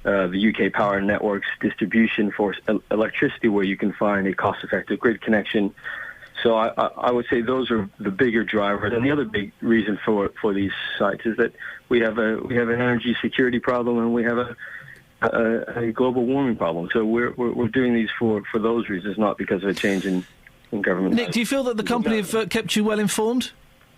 the UK Power Network's distribution for electricity where you can find a cost-effective grid connection. So I would say those are the bigger drivers. And the other big reason for these sites is that we have an energy security problem, and we have a global warming problem. So we're doing these for those reasons, not because of a change in government. Nick, do you feel that the company have kept you well informed?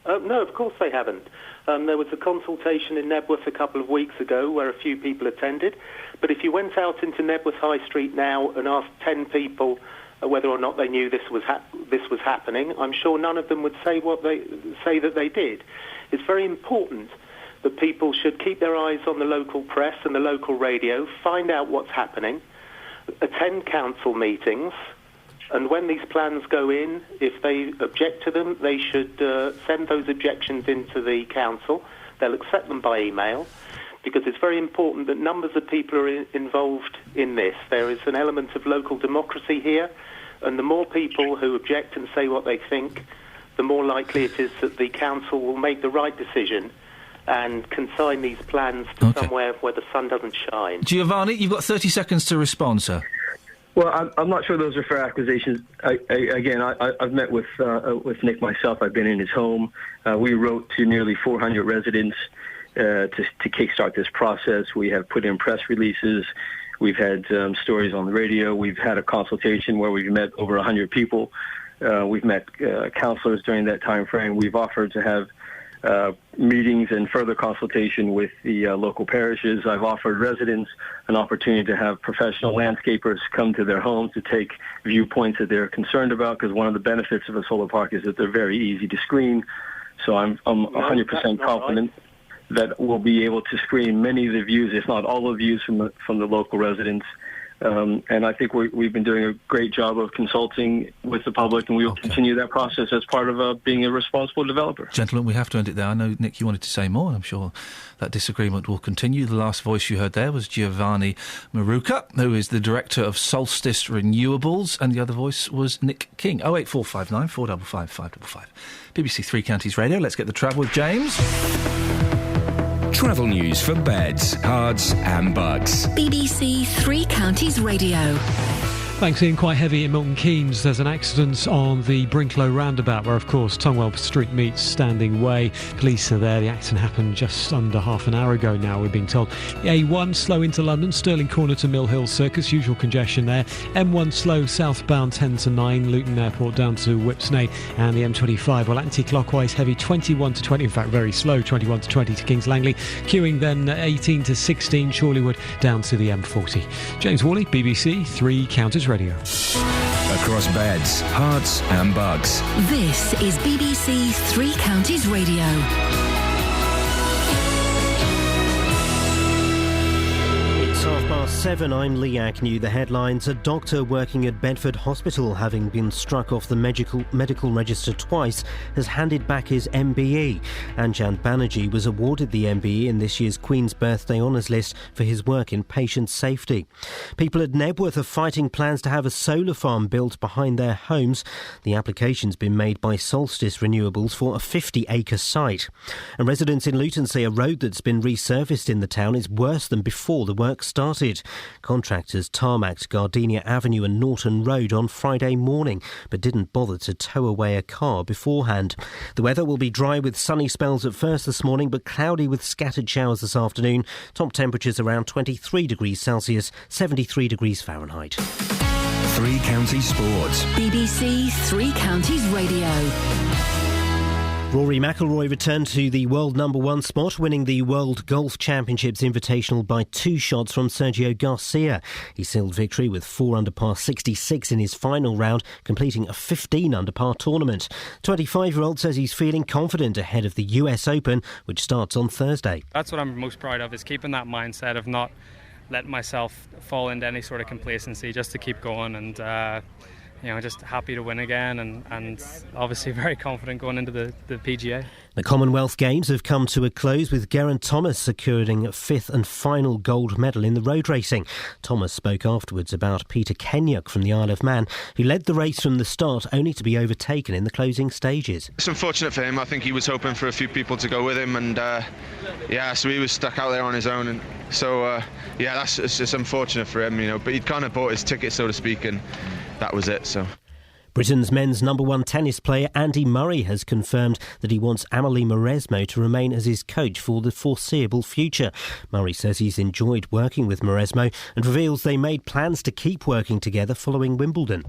No, of course they haven't. There was a consultation in Nebworth a couple of weeks ago where a few people attended. But if you went out into Nebworth High Street now and asked 10 people whether or not they knew this was happening, I'm sure none of them would say that they did. It's very important that people should keep their eyes on the local press and the local radio, find out what's happening, attend council meetings, and when these plans go in, if they object to them, they should send those objections into the council. They'll accept them by email, because it's very important that numbers of people are involved in this. There is an element of local democracy here, and the more people who object and say what they think, the more likely it is that the council will make the right decision and consign these plans to somewhere where the sun doesn't shine. Giovanni, you've got 30 seconds to respond, sir. Well, I'm not sure those are fair accusations. I've met with Nick myself. I've been in his home. We wrote to nearly 400 residents to kickstart this process. We have put in press releases. We've had stories on the radio. We've had a consultation where we've met over 100 people. We've met councillors during that time frame. We've offered to have meetings and further consultation with the local parishes. I've offered residents an opportunity to have professional landscapers come to their homes to take viewpoints that they're concerned about, because one of the benefits of a solar park is that they're very easy to screen. So I'm 100% confident that we'll be able to screen many of the views, if not all of the views from the local residents. And I think we've been doing a great job of consulting with the public, and we will continue that process as part of being a responsible developer. Gentlemen, we have to end it there. I know, Nick, you wanted to say more, and I'm sure that disagreement will continue. The last voice you heard there was Giovanni Maruca, who is the director of Solstice Renewables, and the other voice was Nick King. 08459 455 555. BBC Three Counties Radio. Let's get the travel with James. Travel news for beds, cards and bugs. BBC Three Counties Radio. Thanks, Ian. Quite heavy in Milton Keynes. There's an accident on the Brinklow roundabout where, of course, Tongwell Street meets Standing Way. Police are there. The accident happened just under half an hour ago now, we're being told. A1 slow into London, Stirling Corner to Mill Hill Circus, usual congestion there. M1 slow southbound 10 to 9, Luton Airport down to Whipsnade, and the M25, well, anti-clockwise heavy 21 to 20, in fact very slow, 21 to 20 to Kings Langley. Queuing then 18 to 16, Chorleywood down to the M40. James Worley, BBC Three Counties Radio. Across beds, hearts and bugs. This is BBC Three Counties Radio. It's 7:30. I'm Lee Agnew. The headlines: a doctor working at Bedford Hospital, having been struck off the medical register twice, has handed back his MBE. Anjan Banerjee was awarded the MBE in this year's Queen's Birthday Honours List for his work in patient safety. People at Nebworth are fighting plans to have a solar farm built behind their homes. The application's been made by Solstice Renewables for a 50-acre site. And residents in Luton say a road that's been resurfaced in the town is worse than before the work started. Contractors tarmacked Gardenia Avenue and Norton Road on Friday morning, but didn't bother to tow away a car beforehand. The weather will be dry with sunny spells at first this morning, but cloudy with scattered showers this afternoon. Top temperatures around 23 degrees Celsius, 73 degrees Fahrenheit. Three Counties Sports. BBC Three Counties Radio. Rory McIlroy returned to the world number one spot, winning the World Golf Championships Invitational by 2 shots from Sergio Garcia. He sealed victory with 4 under par 66 in his final round, completing a 15 under par tournament. 25-year-old says he's feeling confident ahead of the US Open, which starts on Thursday. That's what I'm most proud of, is keeping that mindset of not letting myself fall into any sort of complacency, just to keep going, and just happy to win again, and obviously very confident going into the PGA. The Commonwealth Games have come to a close, with Geraint Thomas securing a 5th and final gold medal in the road racing. Thomas spoke afterwards about Peter Kenyuk from the Isle of Man, who led the race from the start, only to be overtaken in the closing stages. It's unfortunate for him. I think he was hoping for a few people to go with him, and so he was stuck out there on his own, and so it's just unfortunate for him, but he'd kind of bought his ticket, so to speak, and that was it. So Britain's men's number one tennis player Andy Murray has confirmed that he wants Amelie Mauresmo to remain as his coach for the foreseeable future. Murray says he's enjoyed working with Mauresmo and reveals they made plans to keep working together following Wimbledon.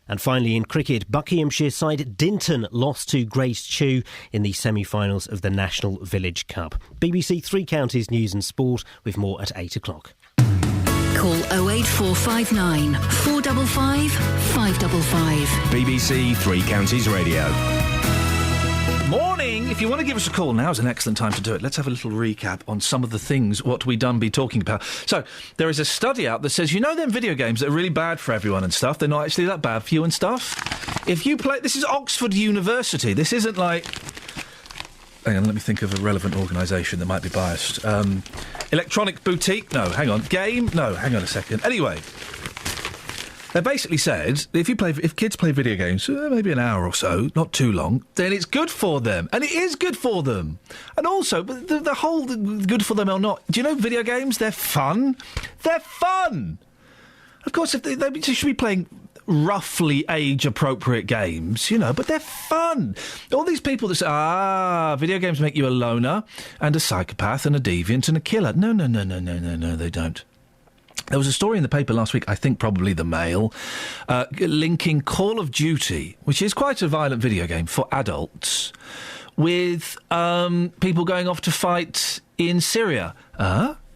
And finally, in cricket, Buckinghamshire side Dinton lost to Great Chew in the semi-finals of the National Village Cup. BBC Three Counties News and Sport with more at 8 o'clock. Call 08459 455 555. BBC Three Counties Radio. Morning! If you want to give us a call, now's an excellent time to do it. Let's have a little recap on some of the things what we done be talking about. So, there is a study out that says, them video games that are really bad for everyone and stuff, they're not actually that bad for you and stuff. If you play... This is Oxford University. This isn't like... Hang on, let me think of a relevant organisation that might be biased. Electronic Boutique? No, hang on. Game? No, hang on a second. Anyway, they basically said if kids play video games, maybe an hour or so, not too long, then it's good for them. And it is good for them. And also, the whole good for them or not, do you know video games, they're fun? They're fun! Of course, if they should be playing roughly age-appropriate games, but they're fun. All these people that say, video games make you a loner and a psychopath and a deviant and a killer. No, they don't. There was a story in the paper last week, I think probably the Mail, linking Call of Duty, which is quite a violent video game for adults, with people going off to fight in Syria.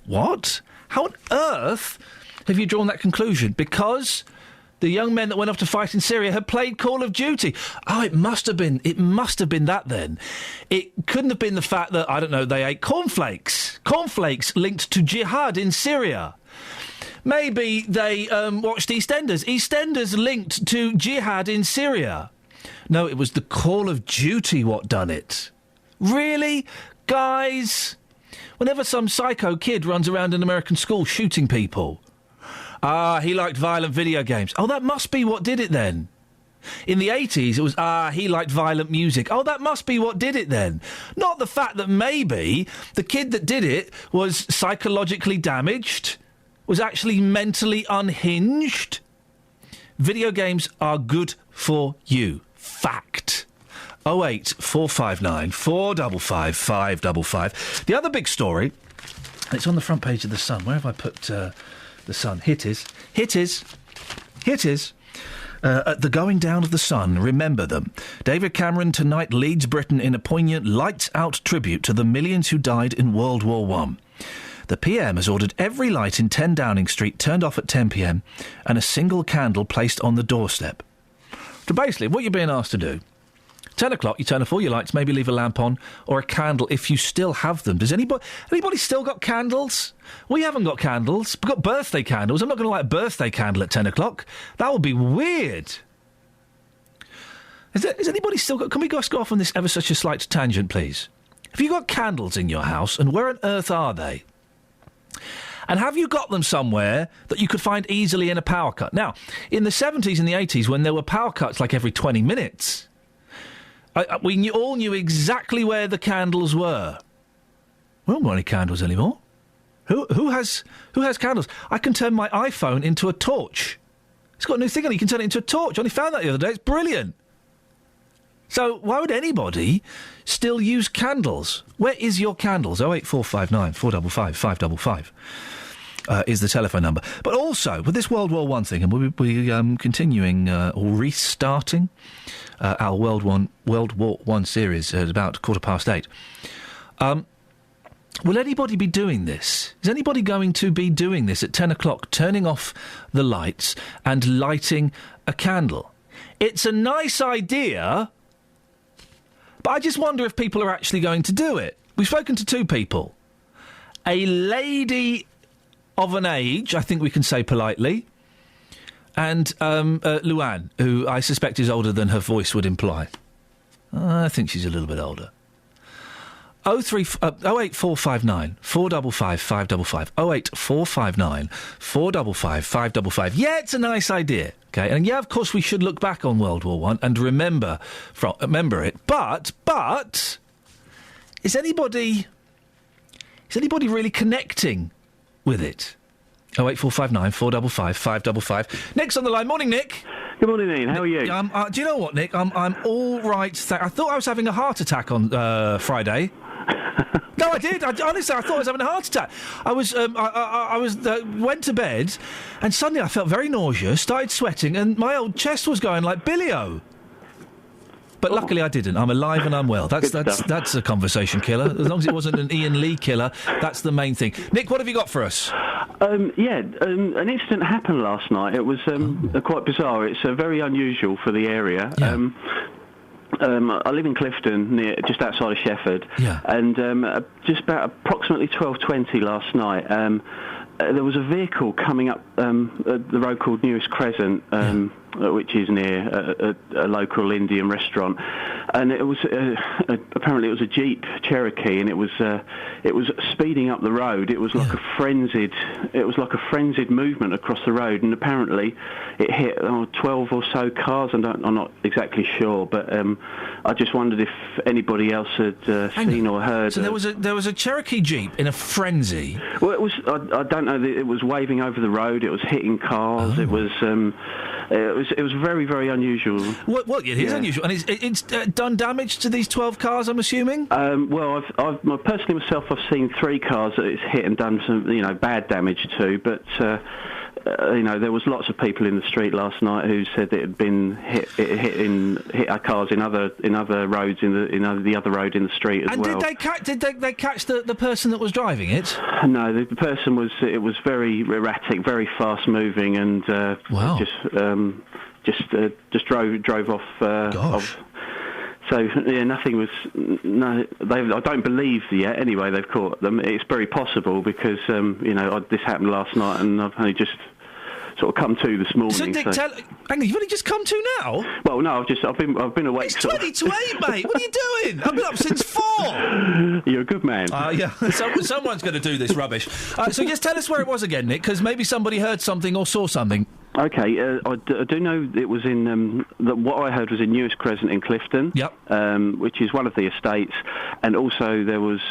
What? How on earth have you drawn that conclusion? Because the young men that went off to fight in Syria had played Call of Duty. It must have been that then. It couldn't have been the fact that, they ate cornflakes. Cornflakes linked to jihad in Syria. maybe they watched EastEnders. EastEnders linked to jihad in Syria. No, it was the Call of Duty what done it. Really? Guys? Whenever some psycho kid runs around an American school shooting people. He liked violent video games. Oh, that must be what did it then. In the 80s, it was, he liked violent music. Oh, that must be what did it then. Not the fact that maybe the kid that did it was psychologically damaged, was actually mentally unhinged. Video games are good for you. Fact. 08459 455 555. The other big story, it's on the front page of The Sun. Where have I put The Sun? Here it is. At the going down of the sun, remember them. David Cameron tonight leads Britain in a poignant lights-out tribute to the millions who died in World War I. The PM has ordered every light in 10 Downing Street turned off at 10 p.m. and a single candle placed on the doorstep. So basically, what you're being asked to do, 10 o'clock, you turn off all your lights, maybe leave a lamp on, or a candle if you still have them. Does anybody still got candles? We haven't got candles. We've got birthday candles. I'm not going to light a birthday candle at 10 o'clock. That would be weird. Has anybody still got... Can we go off on this ever such a slight tangent, please? Have you got candles in your house, and where on earth are they? And have you got them somewhere that you could find easily in a power cut? Now, in the 70s and the 80s, when there were power cuts like every 20 minutes... we all knew exactly where the candles were. We don't got any candles anymore. Who has candles? I can turn my iPhone into a torch. It's got a new thing on it. You can turn it into a torch. I only found that the other day. It's brilliant. So why would anybody still use candles? Where is your candles? 08459 455 555 is the telephone number. But also, with this World War I thing, and we're continuing or restarting our World War I series at about 8:15. Will anybody be doing this? Is anybody going to be doing this at 10 o'clock, turning off the lights and lighting a candle? It's a nice idea, but I just wonder if people are actually going to do it. We've spoken to two people. A lady of an age, I think we can say politely, and Luann, who I suspect is older than her voice would imply. I think she's a little bit older. 08459 455 555. 08459 455 555. Yeah, it's a nice idea. Okay, and yeah, of course, we should look back on World War I and remember it. But is anybody really connecting with it? 08459 455 555. Nick's on the line. Morning, Nick. Good morning, Ian. How are you? Do you know what, Nick? I'm all right. I thought I was having a heart attack on Friday. No, I did. Honestly, I thought I was having a heart attack. I went to bed, and suddenly I felt very nauseous, started sweating, and my old chest was going like Billy-O. But luckily I didn't. I'm alive and I'm well. That's a conversation killer. As long as it wasn't an Iain Lee killer, that's the main thing. Nick, what have you got for us? An incident happened last night. It was quite bizarre. It's very unusual for the area. Yeah. I live in Clifton, just outside of Shefford. Yeah. And just about approximately 12:20 last night, there was a vehicle coming up the road called Nearest Crescent, which is near a local Indian restaurant, and it was apparently it was a Jeep Cherokee, and it was speeding up the road. It was like a frenzied movement across the road, and apparently it hit 12 or so cars. I'm not exactly sure, but I just wondered if anybody else had seen or heard. So there was a Cherokee Jeep in a frenzy. Well, it was I don't know. It was waving over the road. It was hitting cars. Oh. It was very, very unusual. Well, it is unusual, and it's done damage to these 12 cars, I'm assuming. Well, I've personally myself, I've seen 3 cars that it's hit and done some, bad damage to, but. There was lots of people in the street last night who said that it had been hit cars in other roads in the other road in the street as well. And did they catch the person that was driving it? No, the person was very erratic, very fast moving, and just drove off. So yeah, nothing was. No, I don't believe yet. Anyway, they've caught them. It's very possible because this happened last night, and I've only just sort of come to this morning. So, Dick, hang on, you've only just come to now? Well, no, I've been awake. It's 20 to 8, mate. What are you doing? I've been up since 4. You're a good man. Yeah. Someone's going to do this rubbish. So just tell us where it was again, Nick, because maybe somebody heard something or saw something. Okay, I do know it was in what I heard was in Newest Crescent in Clifton. Yep. Which is one of the estates, and also there was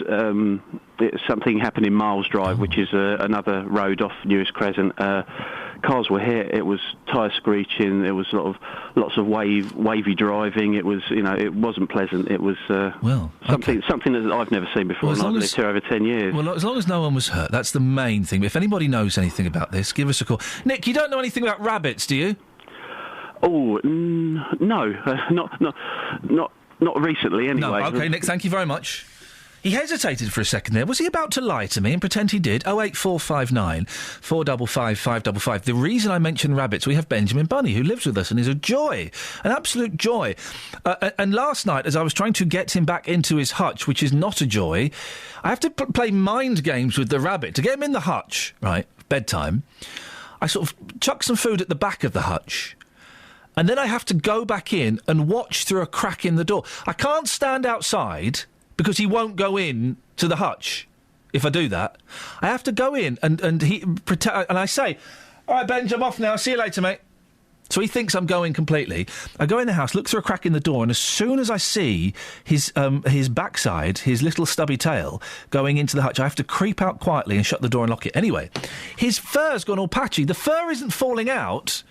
something happened in Miles Drive, which is another road off Newest Crescent. Cars were hit. It was tyre screeching. There was lots of wavy driving. It was, it wasn't pleasant. It was something that I've never seen before. And I've lived here over 10 years. Well, as long as no one was hurt, that's the main thing. If anybody knows anything about this, give us a call. Nick, you don't know anything about rabbits, do you? Oh no, not recently. Anyway. No. Okay, Nick. Thank you very much. He hesitated for a second there. Was he about to lie to me and pretend he did? 08459 455 555. The reason I mention rabbits, we have Benjamin Bunny, who lives with us and is a joy, an absolute joy. And last night, as I was trying to get him back into his hutch, which is not a joy, I have to play mind games with the rabbit. To get him in the hutch, right, bedtime, I sort of chuck some food at the back of the hutch, and then I have to go back in and watch through a crack in the door. I can't stand outside because he won't go in to the hutch. If I do that, I have to go in and I say, "All right, Benj, I'm off now. See you later, mate." So he thinks I'm going completely. I go in the house, look through a crack in the door, and as soon as I see his backside, his little stubby tail, going into the hutch, I have to creep out quietly and shut the door and lock it. Anyway, his fur's gone all patchy. The fur isn't falling out.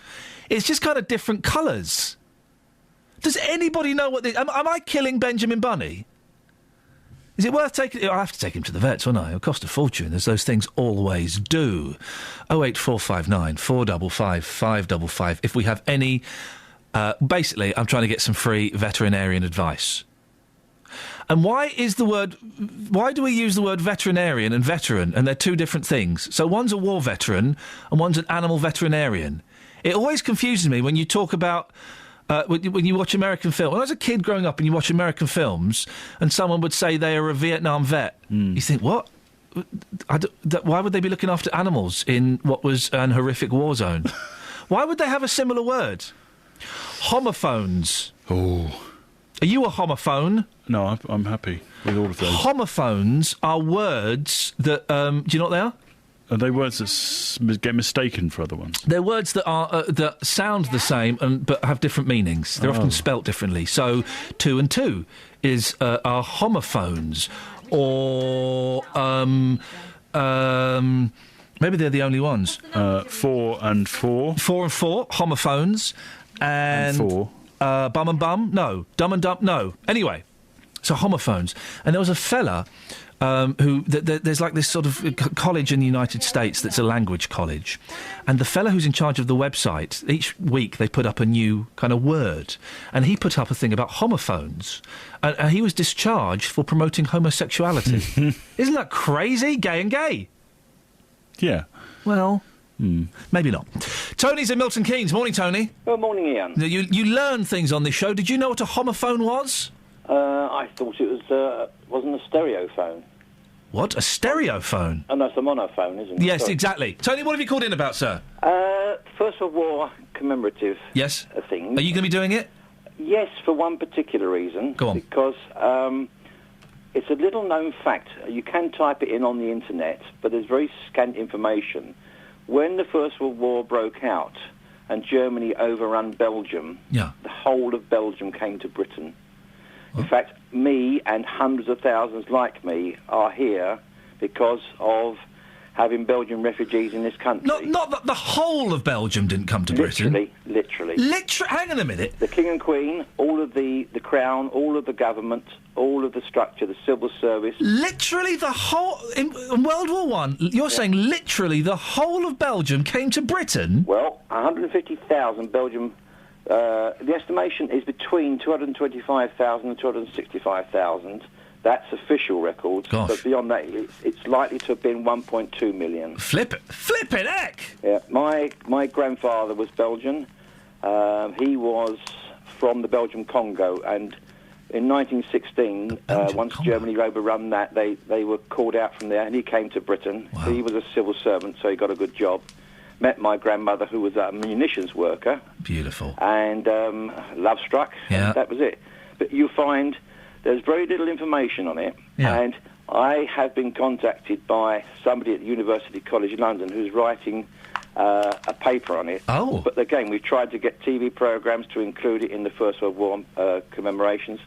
It's just kind of different colours. Does anybody know what this... Am I killing Benjamin Bunny? Is it worth taking... I'll have to take him to the vets, won't I? It'll cost a fortune, as those things always do. 08459 455 555. If we have any... basically, I'm trying to get some free veterinarian advice. And why do we use the word veterinarian and veteran, and they're two different things? So one's a war veteran and one's an animal veterinarian. It always confuses me when you talk about... when you watch American films. When I was a kid growing up and you watch American films and someone would say they are a Vietnam vet, you think, what? Why would they be looking after animals in what was an horrific war zone? Why would they have a similar word? Homophones. Oh. Are you a homophone? No, I'm happy with all of those. Homophones are words that... do you know what they are? Are they words that get mistaken for other ones? They're words that are that sound the same but have different meanings. They're often spelt differently. So, 2 and 2 are homophones, or maybe they're the only ones. 4 and 4. 4 and 4, homophones, and 4. Bum and bum, no. Dumb and dumb, no. Anyway, so homophones, and there was a fella. There's like this sort of college in the United States that's a language college, and the fellow who's in charge of the website, each week they put up a new kind of word, and he put up a thing about homophones, and he was discharged for promoting homosexuality. Isn't that crazy? Gay and gay. Yeah. Well... maybe not. Tony's in Milton Keynes. Morning, Tony. Good morning, Ian. You learn things on this show. Did you know what a homophone was? I thought it wasn't a stereophone. What? A stereophone? Oh, no, it's a monophone, isn't it? Yes, Sorry. exactly. Tony, what have you called in about, sir? First World War commemorative thing. Are you going to be doing it? Yes, for one particular reason. Go on. Because it's a little-known fact. You can type it in on the internet, but there's very scant information. When the First World War broke out and Germany overran Belgium, the whole of Belgium came to Britain. In fact, me and hundreds of thousands like me are here because of having Belgian refugees in this country. Not that the whole of Belgium didn't come to Britain. Literally. Hang on a minute. The King and Queen, all of the Crown, all of the government, all of the structure, the civil service. Literally the whole... In World War One, you're saying literally the whole of Belgium came to Britain? Well, 150,000 Belgium... the estimation is between 225,000 and 265,000. That's official records. Gosh. But beyond that, it's likely to have been 1.2 million. Flippin' heck! Yeah, my grandfather was Belgian. He was from the Belgian Congo, and In 1916, once Germany overrun that, they were called out from there, and he came to Britain. Wow. He was a civil servant, so he got a good job. Met my grandmother, who was a munitions worker. Beautiful. And love struck. Yeah. And that was it. But you find there's very little information on it. Yeah. And I have been contacted by somebody at University College London who's writing a paper on it. Oh. But again, we've tried to get TV programmes to include it in the First World War commemorations.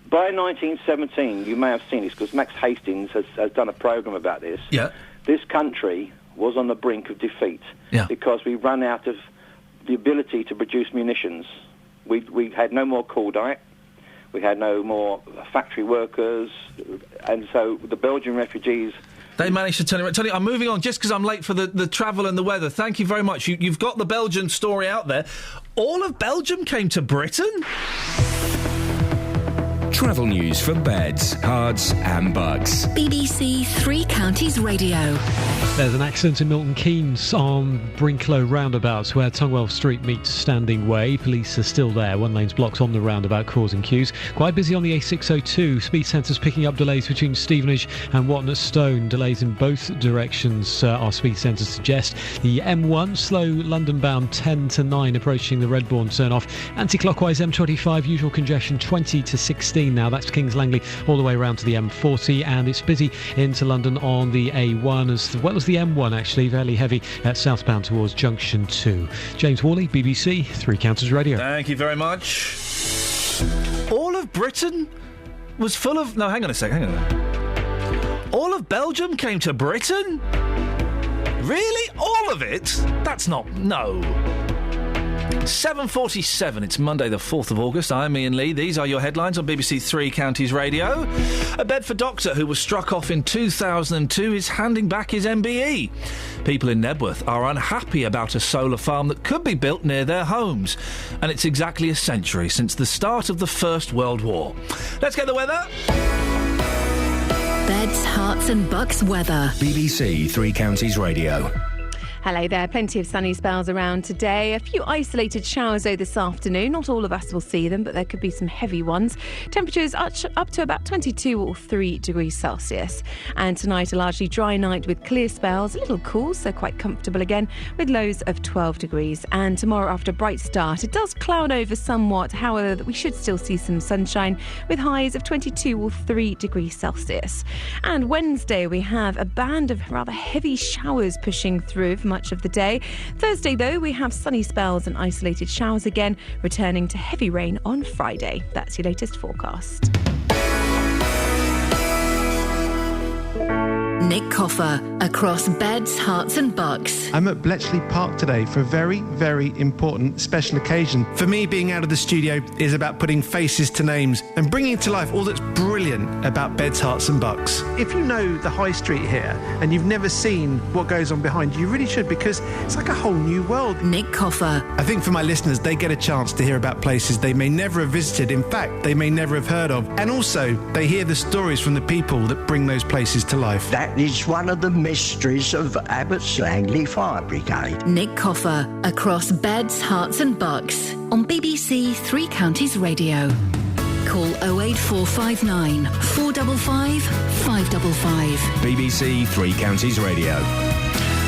By 1917, you may have seen this, because Max Hastings has done a programme about this. Yeah. This country was on the brink of defeat because we ran out of the ability to produce munitions. We had no more cordite. We had no more factory workers. And so the Belgian refugees... They managed to turn it around. Tony, I'm moving on just because I'm late for the travel and the weather. Thank you very much. You've got the Belgian story out there. All of Belgium came to Britain? Travel news for beds, cards and bugs. BBC Three Counties Radio. There's an accident in Milton Keynes on Brinklow roundabouts where Tungwell Street meets Standing Way. Police are still there. One lane's blocked on the roundabout, causing queues. Quite busy on the A602. Speed sensors picking up delays between Stevenage and Watton Stone. Delays in both directions, our speed sensors suggest. The M1 slow London bound 10 to 9 approaching the Redbourne turn-off. Anti-clockwise M25 usual congestion 20 to 16 now. That's Kings Langley all the way around to the M40, and it's busy into London on the A1 as well as the M1, actually fairly heavy southbound towards Junction 2. James Worley, BBC Three Counties Radio. Thank you very much. All of Britain was full of... No, hang on a second. All of Belgium came to Britain? Really? All of it? That's not... No. 7:47, it's Monday the 4th of August. I'm Iain Lee. These are your headlines on BBC Three Counties Radio. A Bedford doctor who was struck off in 2002 is handing back his MBE. People in Nebworth are unhappy about a solar farm that could be built near their homes. And it's exactly a century since the start of the First World War. Let's get the weather. Beds, Herts and Bucks weather. BBC Three Counties Radio. Hello there, plenty of sunny spells around today. A few isolated showers though this afternoon. Not all of us will see them, but there could be some heavy ones. Temperatures up to about 22 or 3 degrees Celsius. And tonight a largely dry night with clear spells, a little cool, so quite comfortable again, with lows of 12 degrees. And tomorrow after a bright start, it does cloud over somewhat. However, we should still see some sunshine with highs of 22 or 3 degrees Celsius. And Wednesday we have a band of rather heavy showers pushing through for much of the day. Thursday, though, we have sunny spells and isolated showers again, returning to heavy rain on Friday. That's your latest forecast. Nick Coffer, across Beds, Herts and Bucks. I'm at Bletchley Park today for a very, very important special occasion. For me, being out of the studio is about putting faces to names and bringing to life all that's brilliant about Beds, Herts and Bucks. If you know the high street here and you've never seen what goes on behind you really should, because it's like a whole new world. Nick Coffer. I think for my listeners, they get a chance to hear about places they may never have visited. In fact, they may never have heard of. And also, they hear the stories from the people that bring those places to life. That is one of the mysteries of Abbots Langley Fire Brigade. Nick Coffer, across Beds, Herts and Bucks on BBC Three Counties Radio. Call 08459 455 555. BBC Three Counties Radio.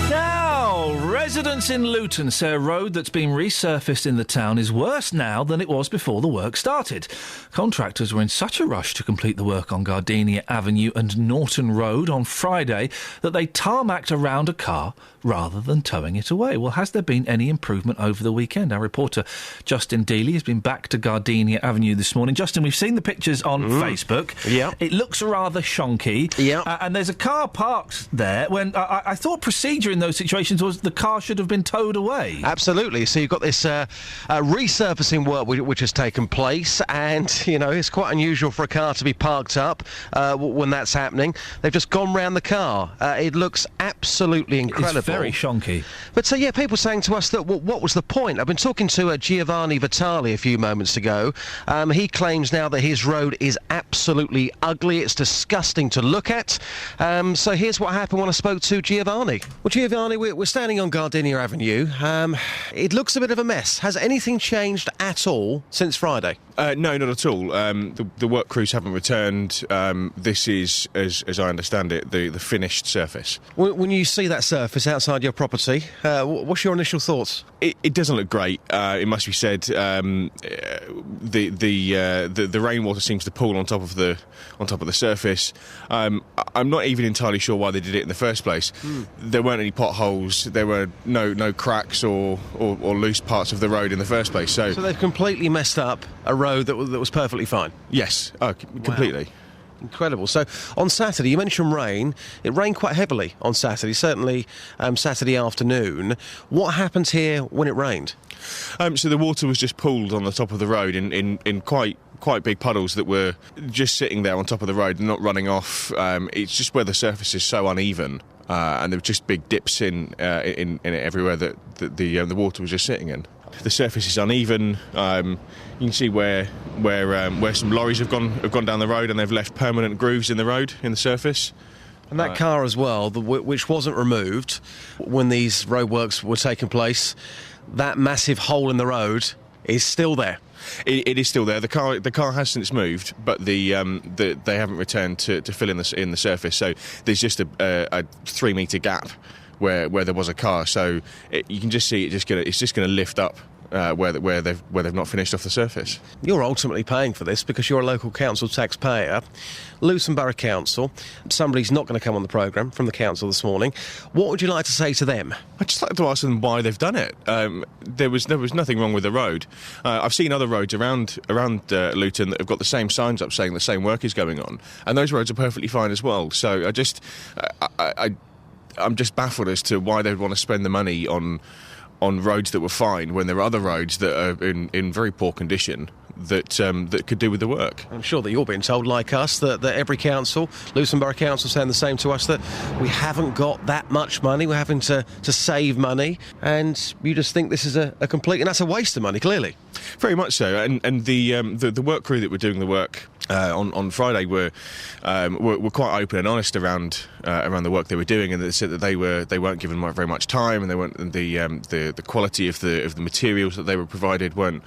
Now, residents in Luton say a road that's been resurfaced in the town is worse now than it was before the work started. Contractors were in such a rush to complete the work on Gardenia Avenue and Norton Road on Friday that they tarmacked around a car rather than towing it away. Well, has there been any improvement over the weekend? Our reporter Justin Dealey has been back to Gardenia Avenue this morning. Justin, we've seen the pictures on Facebook. Yeah. It looks rather shonky. Yeah. And there's a car parked there when I thought procedure in those situations was the car should have been towed away. Absolutely. So you've got this resurfacing work which has taken place, and, you know, it's quite unusual for a car to be parked up when that's happening. They've just gone round the car. It looks absolutely incredible. It's very shonky. But, yeah, people saying to us that, what was the point? I've been talking to Giovanni Vitali a few moments ago. He claims now that his road is absolutely ugly. It's disgusting to look at. So here's what happened when I spoke to Giovanni. Well, Giovanni, we're standing on Gardenia Avenue. It looks a bit of a mess. Has anything changed at all since Friday? No, not at all. The work crews haven't returned. This is, as I understand it, the finished surface. When you see that surface outside your property, what's your initial thoughts? It doesn't look great. It must be said. The rainwater seems to pool on top of the surface. I'm not even entirely sure why they did it in the first place. There weren't any potholes. There were no cracks or loose parts of the road in the first place. So they've completely messed up a road that was perfectly fine. Yes, completely. Wow. Incredible. So on Saturday, you mentioned rain. It rained quite heavily on Saturday, certainly Saturday afternoon. What happens here when it rained? So the water was just pooled on the top of the road in quite big puddles that were just sitting there on top of the road and not running off. It's just where the surface is so uneven, and there were just big dips in it everywhere that the water was just sitting in. The surface is uneven. You can see where some lorries have gone down the road and they've left permanent grooves in the road, in the surface. And that car as well, which wasn't removed when these roadworks were taking place, that massive hole in the road is still there. It is still there. The car has since moved, but they haven't returned to fill in the surface. So there's just a 3 metre gap where there was a car. So you can just see it's just going to lift up where they've not finished off the surface. You're ultimately paying for this because you're a local council taxpayer. Luton Borough Council, somebody's not going to come on the programme from the council this morning. What would you like to say to them? I'd just like to ask them why they've done it. There was nothing wrong with the road. I've seen other roads around Luton that have got the same signs up saying the same work is going on, and those roads are perfectly fine as well. So I'm just baffled as to why they'd want to spend the money on roads that were fine when there are other roads that are in very poor condition that could do with the work. I'm sure that you're being told, like us, that every council, Luton Borough Council, saying the same to us, that we haven't got that much money, we're having to save money, and you just think this is a complete... And that's a waste of money, clearly. Very much so. And the work crew that were doing the work on Friday were quite open and honest around the work they were doing, and they said that they weren't given very much time, and they weren't the quality of the materials that they were provided weren't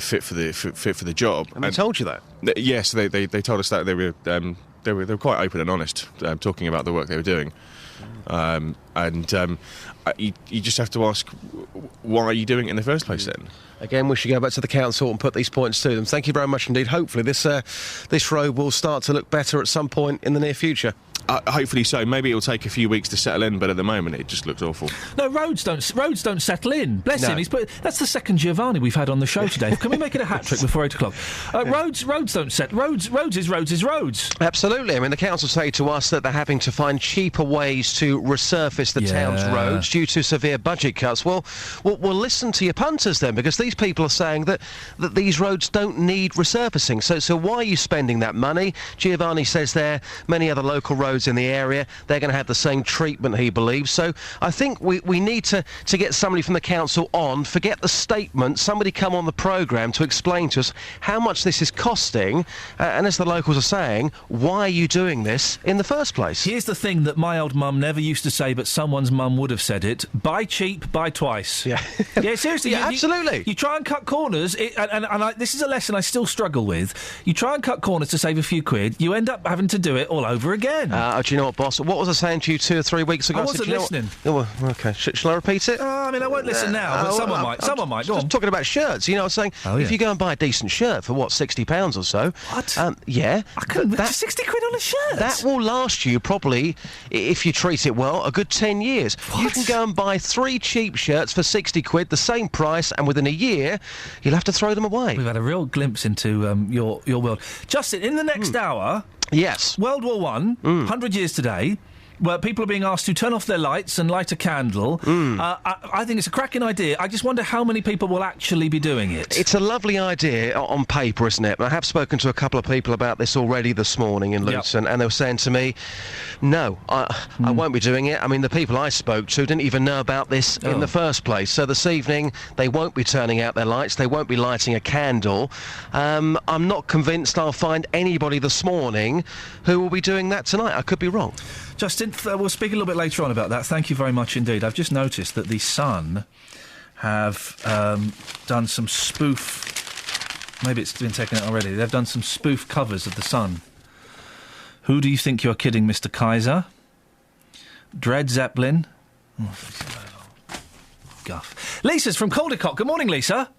fit for the job. And they told you that? Yes, they told us that. They were quite open and honest talking about the work they were doing. You just have to ask, why are you doing it in the first place then? Again, we should go back to the council and put these points to them. Thank you very much indeed. Hopefully this road will start to look better at some point in the near future. Hopefully so. Maybe it'll take a few weeks to settle in, but at the moment it just looks awful. No, roads don't settle in. Bless him. That's the second Giovanni we've had on the show today. Can we make it a hat trick before 8 o'clock? Roads don't settle. Roads is roads. Absolutely. I mean, the council say to us that they're having to find cheaper ways to resurface the town's roads due to severe budget cuts. Well, listen to your punters then, because these people are saying that these roads don't need resurfacing. So why are you spending that money? Giovanni says there many other local roads in the area, they're going to have the same treatment, he believes. So I think we need to get somebody from the council on, forget the statement, somebody come on the programme to explain to us how much this is costing, and as the locals are saying, why are you doing this in the first place? Here's the thing that my old mum never used to say, but someone's mum would have said it: buy cheap, buy twice. Yeah, yeah, seriously. Yeah, absolutely. You try and cut corners, this is a lesson I still struggle with. You try and cut corners to save a few quid, you end up having to do it all over again. Do you know what, boss? What was I saying to you 2 or 3 weeks ago? I wasn't listening. Oh, okay. Shall I repeat it? I mean, I won't listen now, but someone might. Someone might. Go on. Just talking about shirts. You know, I was saying, if you go and buy a decent shirt for, £60 or so... What? Yeah. I couldn't... 60 quid on a shirt? That will last you, probably, if you treat it well, a good 10 years. What? You can go and buy 3 cheap shirts for 60 quid, the same price, and within a year, you'll have to throw them away. We've had a real glimpse into your world. Justin, in the next hour... Yes. World War I, 100 years today, where people are being asked to turn off their lights and light a candle. I think it's a cracking idea. I just wonder how many people will actually be doing it. It's a lovely idea on paper, isn't it? I have spoken to a couple of people about this already this morning in Luton, and they were saying to me, no, I won't be doing it. I mean, the people I spoke to didn't even know about this in the first place. So this evening, they won't be turning out their lights. They won't be lighting a candle. I'm not convinced I'll find anybody this morning who will be doing that tonight. I could be wrong. Justin, we'll speak a little bit later on about that. Thank you very much indeed. I've just noticed that The Sun have done some spoof... Maybe it's been taken out already. They've done some spoof covers of The Sun. Who do you think you're kidding, Mr. Kaiser? Dred Zeppelin? Guff. Lisa's from Caldecott. Good morning, Lisa.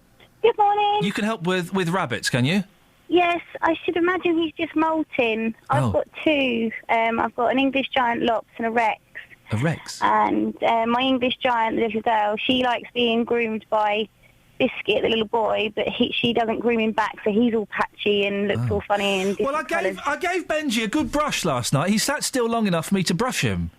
Good morning. You can help with rabbits, can you? Yes, I should imagine he's just molting. I've got two. I've got an English giant Lops and a Rex. A Rex? And my English giant, the little girl, she likes being groomed by Biscuit, the little boy, but she doesn't groom him back, so he's all patchy and looks all funny and different colours. I gave Benji a good brush last night. He sat still long enough for me to brush him.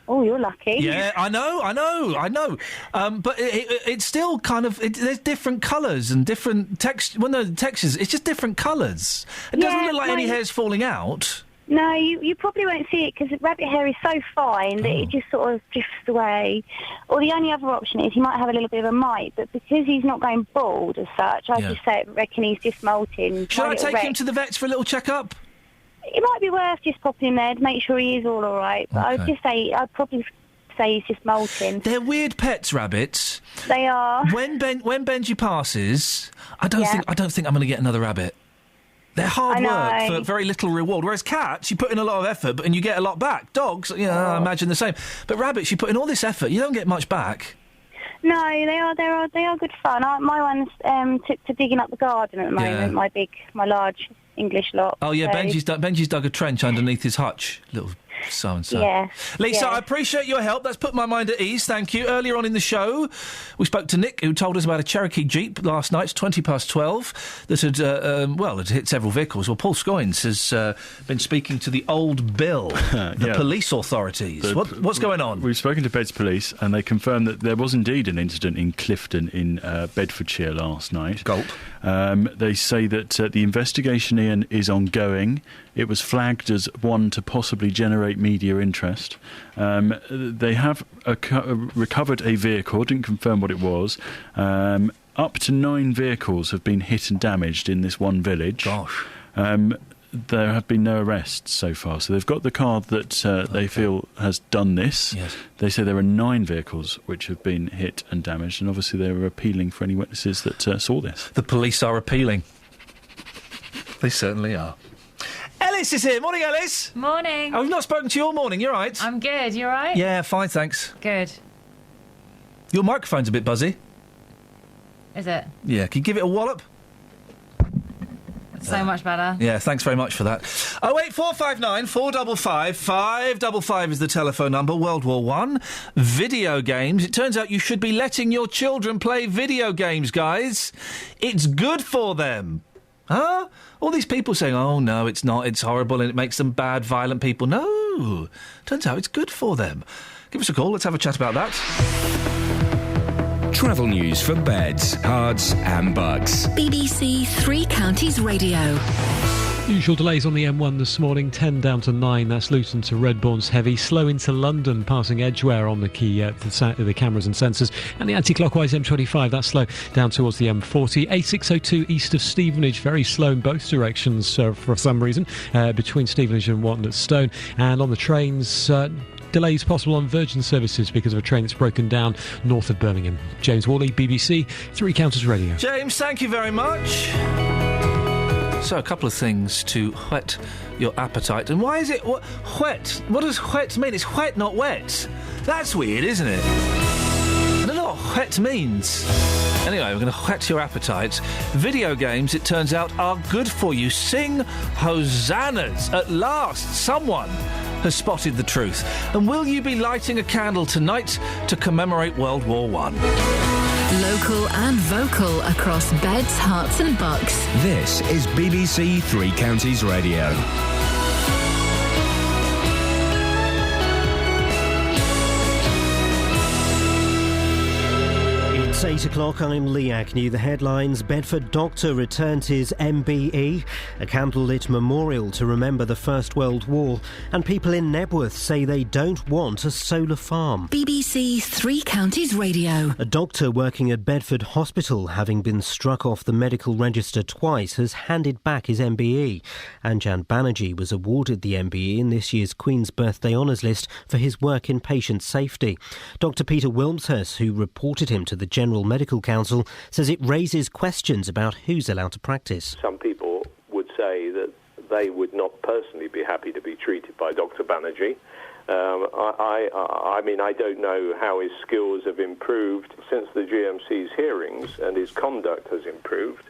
Oh, you're lucky. Yeah, I know. But it's still kind of... there's different colours and different textures. It's just different colours. It doesn't look like any hair's falling out. No, you probably won't see it because rabbit hair is so fine that it just sort of drifts away. Or the only other option is he might have a little bit of a mite, but because he's not going bald as such, I just reckon he's just molting. Should I take him to the vets for a little check-up? It might be worth just popping in there to make sure he is all right. But I'd probably say he's just molting. They're weird pets, rabbits. They are. When Benji passes, I don't think I'm going to get another rabbit. They're hard work for very little reward. Whereas cats, you put in a lot of effort and you get a lot back. Dogs, I imagine the same. But rabbits, you put in all this effort, you don't get much back. No, they are good fun. My one's took to digging up the garden at the moment. My large English lot. Oh yeah, so. Benji's dug a trench underneath his hutch. Little so-and-so. Yeah. Lisa, I appreciate your help. That's put my mind at ease. Thank you. Earlier on in the show, we spoke to Nick, who told us about a Cherokee Jeep last night. It's 12:20 that had hit several vehicles. Well, Paul Scoynes has been speaking to the Old Bill, the police authorities. What's going on? We've spoken to Beds Police, and they confirmed that there was indeed an incident in Clifton in Bedfordshire last night. Gulp. They say that the investigation, Ian, is ongoing. It was flagged as one to possibly generate media interest. They have recovered a vehicle, didn't confirm what it was. Up to 9 vehicles have been hit and damaged in this one village. Gosh. There have been no arrests so far. So they've got the car that they feel has done this. Yes. They say there are 9 vehicles which have been hit and damaged, and obviously they were appealing for any witnesses that saw this. The police are appealing. They certainly are. Ellis is here. Morning, Ellis. Morning. I've not spoken to you all morning. You all right? I'm good. You all right? Yeah, fine, thanks. Good. Your microphone's a bit buzzy. Is it? Yeah, can you give it a wallop? So much better. Yeah, thanks very much for that. 08459 455 555 is the telephone number. World War One. Video games. It turns out you should be letting your children play video games, guys. It's good for them. Huh? All these people saying, oh, no, it's not, it's horrible and it makes them bad, violent people. No. Turns out it's good for them. Give us a call. Let's have a chat about that. Travel news for beds, cards and bugs. BBC Three Counties Radio. Usual delays on the M1 this morning, 10 down to 9. That's Luton to Redbourne's heavy. Slow into London, passing Edgware on the key, the cameras and sensors. And the anti-clockwise M25, that's slow down towards the M40. A602 east of Stevenage, very slow in both directions for some reason, between Stevenage and Watton at Stone. And on the trains... delays possible on Virgin services because of a train that's broken down north of Birmingham. James Worley, BBC Three Counties Radio. James, thank you very much. So, a couple of things to whet your appetite. And why is it whet? What does whet mean? It's whet, not wet. That's weird, isn't it? I don't know what whet means. Anyway, we're going to whet your appetite. Video games, it turns out, are good for you. Sing hosannas. At last, someone has spotted the truth. And will you be lighting a candle tonight to commemorate World War One? Local and vocal across beds, hearts and bucks. This is BBC Three Counties Radio. It's 8 o'clock, I'm Lee Agnew. The headlines: Bedford doctor returns his MBE, a candlelit memorial to remember the First World War, and people in Nebworth say they don't want a solar farm. BBC Three Counties Radio. A doctor working at Bedford Hospital, having been struck off the medical register twice, has handed back his MBE. Anjan Banerjee was awarded the MBE in this year's Queen's Birthday Honours List for his work in patient safety. Dr Peter Wilmshurst, who reported him to the General Medical Council, says it raises questions about who's allowed to practice. Some people would say that they would not personally be happy to be treated by Dr Banerjee. I mean, I don't know how his skills have improved since the GMC's hearings, and his conduct has improved,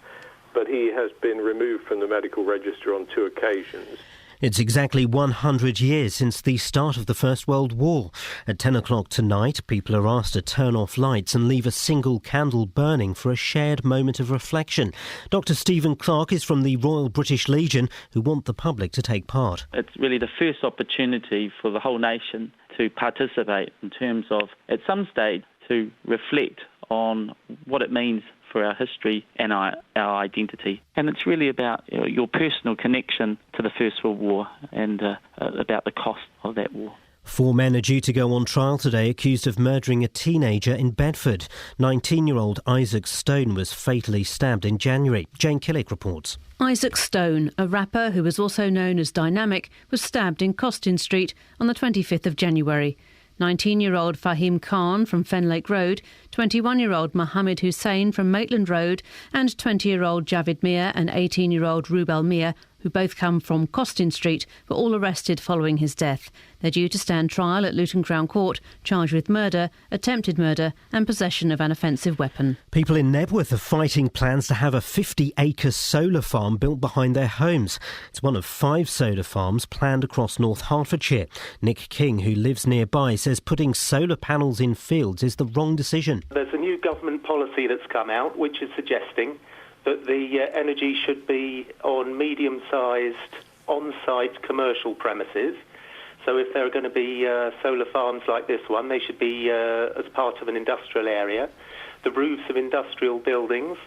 but he has been removed from the medical register on 2 occasions. It's exactly 100 years since the start of the First World War. At 10 o'clock tonight, people are asked to turn off lights and leave a single candle burning for a shared moment of reflection. Dr Stephen Clark is from the Royal British Legion, who want the public to take part. It's really the first opportunity for the whole nation to participate in terms of, at some stage, to reflect on what it means for our history and our identity. And it's really about your personal connection to the First World War and about the cost of that war. 4 men are due to go on trial today accused of murdering a teenager in Bedford. 19-year-old Isaac Stone was fatally stabbed in January. Jane Killick reports. Isaac Stone, a rapper who was also known as Dynamic, was stabbed in Costin Street on the 25th of January. 19-year-old Fahim Khan from Fenlake Road, 21-year-old Mohammed Hussein from Maitland Road and 20-year-old Javid Mir and 18-year-old Rubel Mir, who both come from Costin Street, were all arrested following his death. They're due to stand trial at Luton Crown Court, charged with murder, attempted murder and possession of an offensive weapon. People in Nebworth are fighting plans to have a 50-acre solar farm built behind their homes. It's one of 5 solar farms planned across North Hertfordshire. Nick King, who lives nearby, says putting solar panels in fields is the wrong decision. There's a new government policy that's come out which is suggesting that the energy should be on medium-sized on-site commercial premises. So if there are going to be solar farms like this one, they should be as part of an industrial area, the roofs of industrial buildings,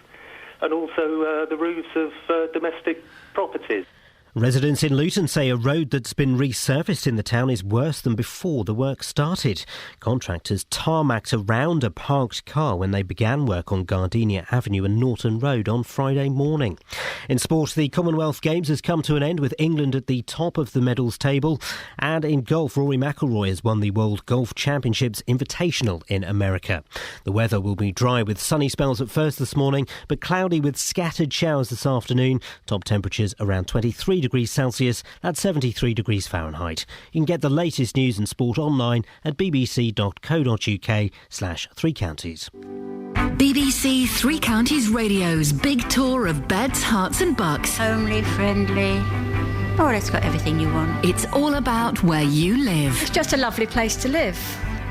and also the roofs of domestic properties. Residents in Luton say a road that's been resurfaced in the town is worse than before the work started. Contractors tarmacked around a parked car when they began work on Gardenia Avenue and Norton Road on Friday morning. In sport, the Commonwealth Games has come to an end with England at the top of the medals table. And in golf, Rory McIlroy has won the World Golf Championships Invitational in America. The weather will be dry with sunny spells at first this morning, but cloudy with scattered showers this afternoon. Top temperatures around 23 degrees Celsius, that's 73 degrees Fahrenheit. You can get the latest news and sport online at bbc.co.uk/Three Counties. BBC Three Counties Radio's big tour of beds, hearts and bucks. Homely, friendly. Oh, it's got everything you want. It's all about where you live. It's just a lovely place to live.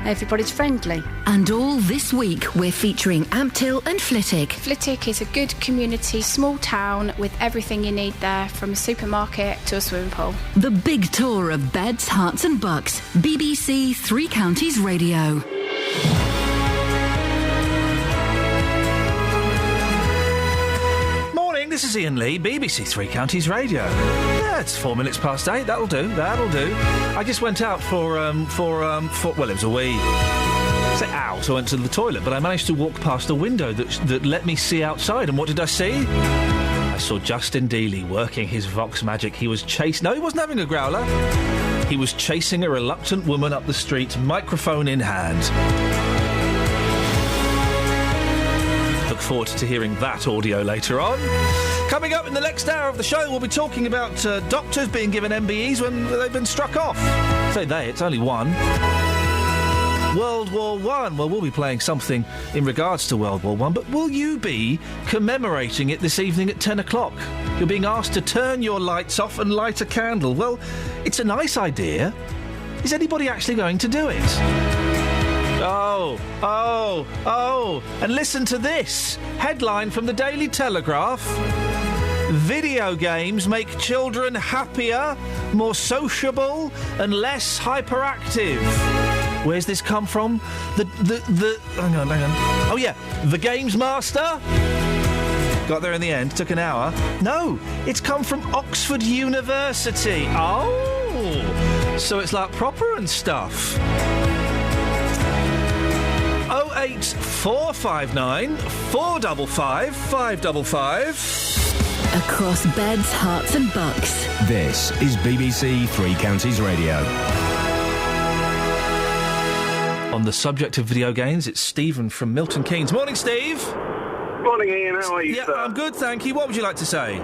Everybody's friendly. And all this week, we're featuring Amptill and Flitwick. Flitwick is a good community, small town with everything you need there, from a supermarket to a swimming pool. The big tour of beds, hearts and bucks. BBC Three Counties Radio. This is Iain Lee, BBC Three Counties Radio. Yeah, it's 4 minutes past 8. That'll do. I just went out for well, it was a wee. I say out, I went to the toilet, but I managed to walk past a window that let me see outside. And what did I see? I saw Justin Dealey working his Vox magic. He was no, he wasn't having a growler. He was chasing a reluctant woman up the street, microphone in hand. Look forward to hearing that audio later on. Coming up in the next hour of the show, we'll be talking about doctors being given MBEs when they've been struck off. Say they, it's only one. World War I. Well, we'll be playing something in regards to World War I, but will you be commemorating it this evening at 10 o'clock? You're being asked to turn your lights off and light a candle. Well, it's a nice idea. Is anybody actually going to do it? Oh, and listen to this. Headline from the Daily Telegraph. Video games make children happier, more sociable and less hyperactive. Where's this come from? Hang on. Oh, yeah, the Games Master. Got there in the end, took an hour. No, it's come from Oxford University. Oh, so it's like proper and stuff. 08459 455 555. Across beds, hearts and bucks. This is BBC Three Counties Radio. On the subject of video games, it's Stephen from Milton Keynes. Morning, Steve. Morning, Ian. How are you, Yeah, sir? I'm good, thank you. What would you like to say?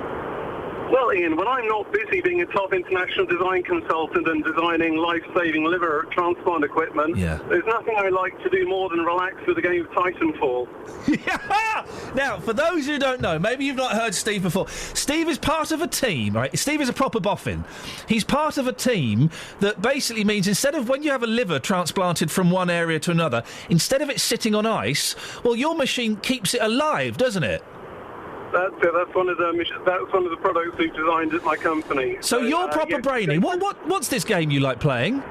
Well, Ian, when I'm not busy being a top international design consultant and designing life-saving liver transplant equipment, there's nothing I like to do more than relax with a game of Titanfall. Now, for those who don't know, maybe you've not heard Steve before. Steve is part of a team, right? Steve is a proper boffin. He's part of a team that basically means instead of when you have a liver transplanted from one area to another, instead of it sitting on ice, well, your machine keeps it alive, doesn't it? That's it. That's one of the products we've designed at my company. So you're proper brainy. What's this game you like playing?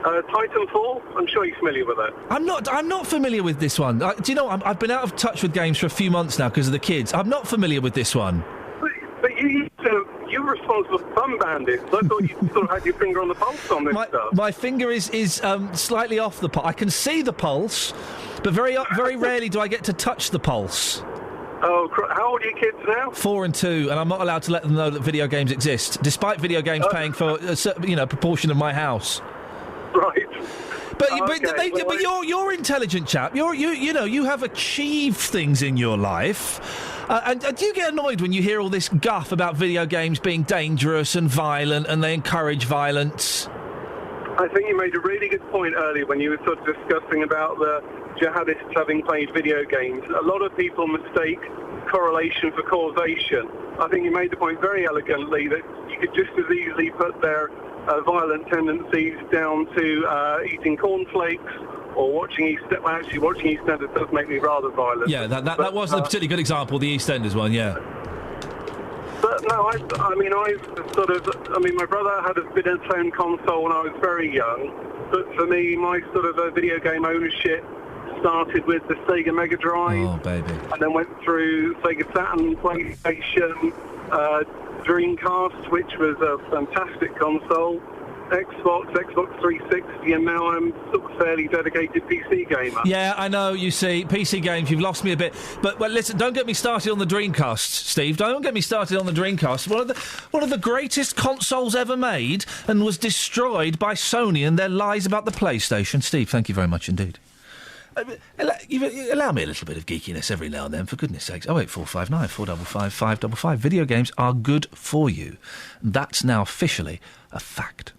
Titanfall. I'm sure you're familiar with it. I'm not familiar with this one. Do you know? I've been out of touch with games for a few months now because of the kids. I'm not familiar with this one. But you're responsible for Thumb Bandits. I thought you sort of had your finger on the pulse on this stuff. My finger is slightly off the pulse. I can see the pulse, but very rarely do I get to touch the pulse. Oh, how old are your kids now? 4 and 2, and I'm not allowed to let them know that video games exist, despite video games paying for a certain, proportion of my house. Right. But you're intelligent chap. You have achieved things in your life. And do you get annoyed when you hear all this guff about video games being dangerous and violent, and they encourage violence? I think you made a really good point earlier when you were sort of discussing about the jihadists having played video games. A lot of people mistake correlation for causation. I think you made the point very elegantly that you could just as easily put their violent tendencies down to eating cornflakes or watching EastEnders. Well, actually, watching EastEnders does make me rather violent. Yeah, that was a particularly good example, the EastEnders one, yeah. But no, my brother had a Videophone console when I was very young, but for me, my sort of video game ownership started with the Sega Mega Drive. Oh, baby. And then went through Sega Saturn, PlayStation, Dreamcast, which was a fantastic console, Xbox 360, and now I'm sort of fairly dedicated PC gamer. Yeah, I know, you see, PC games, you've lost me a bit. But listen, don't get me started on the Dreamcast, Steve. Don't get me started on the Dreamcast. One of the greatest consoles ever made and was destroyed by Sony and their lies about the PlayStation. Steve, thank you very much indeed. Allow me a little bit of geekiness every now and then, for goodness sakes. 08459 455 555. Video games are good for you. That's now officially a fact.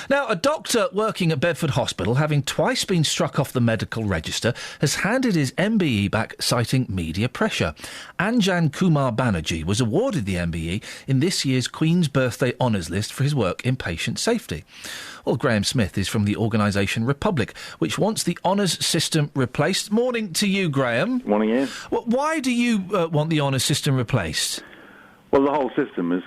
Now, a doctor working at Bedford Hospital, having twice been struck off the medical register, has handed his MBE back, citing media pressure. Anjan Kumar Banerjee was awarded the MBE in this year's Queen's Birthday Honours List for his work in patient safety. Well, Graham Smith is from the organisation Republic, which wants the honours system replaced. Morning to you, Graham. Morning, Ian. Why do you want the honours system replaced? Well, the whole system is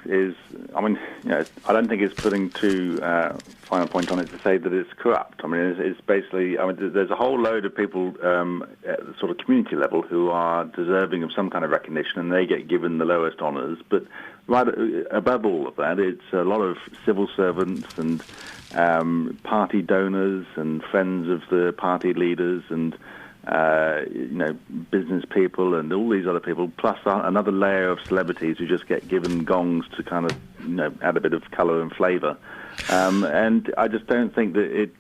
I don't think it's putting too fine a point on it to say that it's corrupt. I mean, it's basically, there's a whole load of people at the sort of community level who are deserving of some kind of recognition, and they get given the lowest honours. But right above all of that, it's a lot of civil servants and party donors and friends of the party leaders and business people and all these other people, plus another layer of celebrities who just get given gongs to kind of, add a bit of colour and flavour. And I just don't think that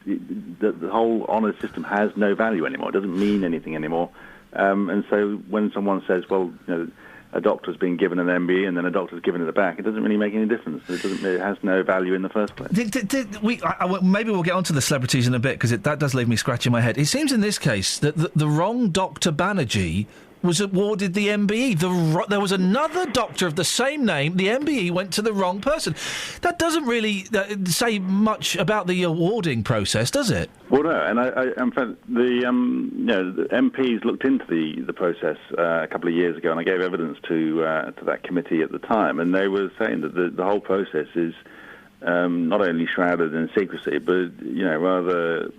that the whole honours system has no value anymore. It doesn't mean anything anymore. And so when someone says, well, a doctor's been given an MBE and then a doctor's given it back, it doesn't really make any difference. It has no value in the first place. Maybe we'll get onto the celebrities in a bit, because that does leave me scratching my head. It seems in this case that the wrong Dr. Banerjee was awarded the MBE. There was another doctor of the same name. The MBE went to the wrong person. That doesn't really say much about the awarding process, does it? Well, no. And in fact, the MPs looked into the process a couple of years ago, and I gave evidence to that committee at the time, and they were saying that the whole process is not only shrouded in secrecy, but rather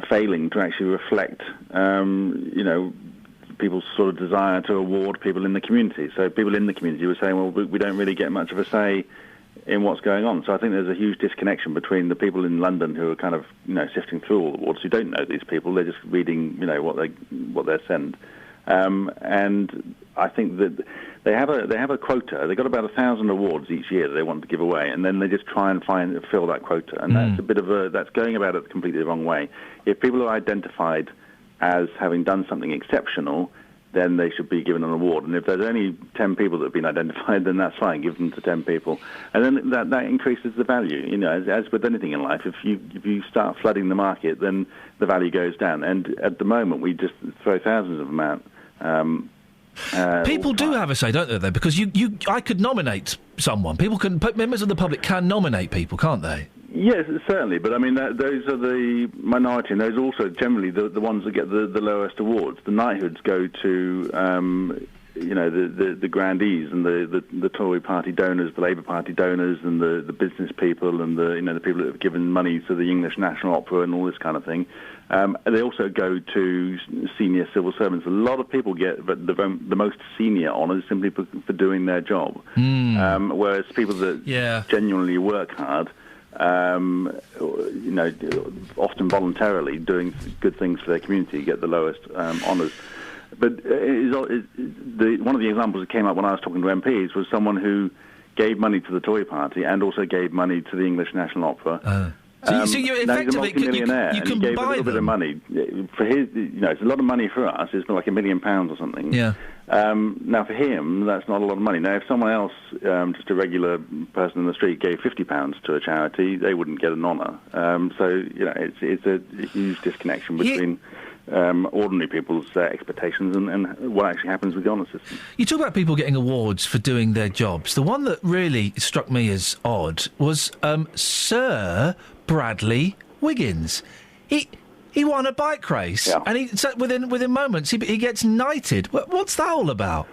failing to actually reflect people's sort of desire to award people in the community. So people in the community were saying, well, we don't really get much of a say in what's going on. So I think there's a huge disconnection between the people in London who are kind of sifting through all the awards, who don't know these people. They're just reading what they're sent. And I think that they have a quota. They've got about 1,000 awards each year that they want to give away, and then they just try and fill that quota. And that's going about it completely the wrong way. If people are identified as having done something exceptional, then they should be given an award. And if there's only 10 people that have been identified, then that's fine. Give them to 10 people, and then that increases the value. As with anything in life, if you start flooding the market, then the value goes down. And at the moment, we just throw thousands of them out. People do have a say, don't they? Though, because I could nominate someone. Members of the public can nominate people, can't they? Yes, certainly. But I mean, those are the minority, and those are also generally the ones that get the lowest awards. The knighthoods go to the grandees and the Tory party donors, the Labour Party donors, and the business people, and the people that have given money to the English National Opera and all this kind of thing. They also go to senior civil servants. A lot of people get the most senior honours simply for doing their job, whereas people that genuinely work hard, often voluntarily doing good things for their community, get the lowest honours. But one of the examples that came up when I was talking to MPs was someone who gave money to the Tory party and also gave money to the English National Opera. So you effectively you can gave a little bit of money for his. It's a lot of money for us. It's like £1 million or something. Yeah. Now for him, that's not a lot of money. Now if someone else, just a regular person in the street, gave £50 to a charity, they wouldn't get an honour. So it's a huge disconnection between ordinary people's expectations and what actually happens with the honour system. You talk about people getting awards for doing their jobs. The one that really struck me as odd was Sir Bradley Wiggins. He won a bike race, and within moments he gets knighted. What's that all about?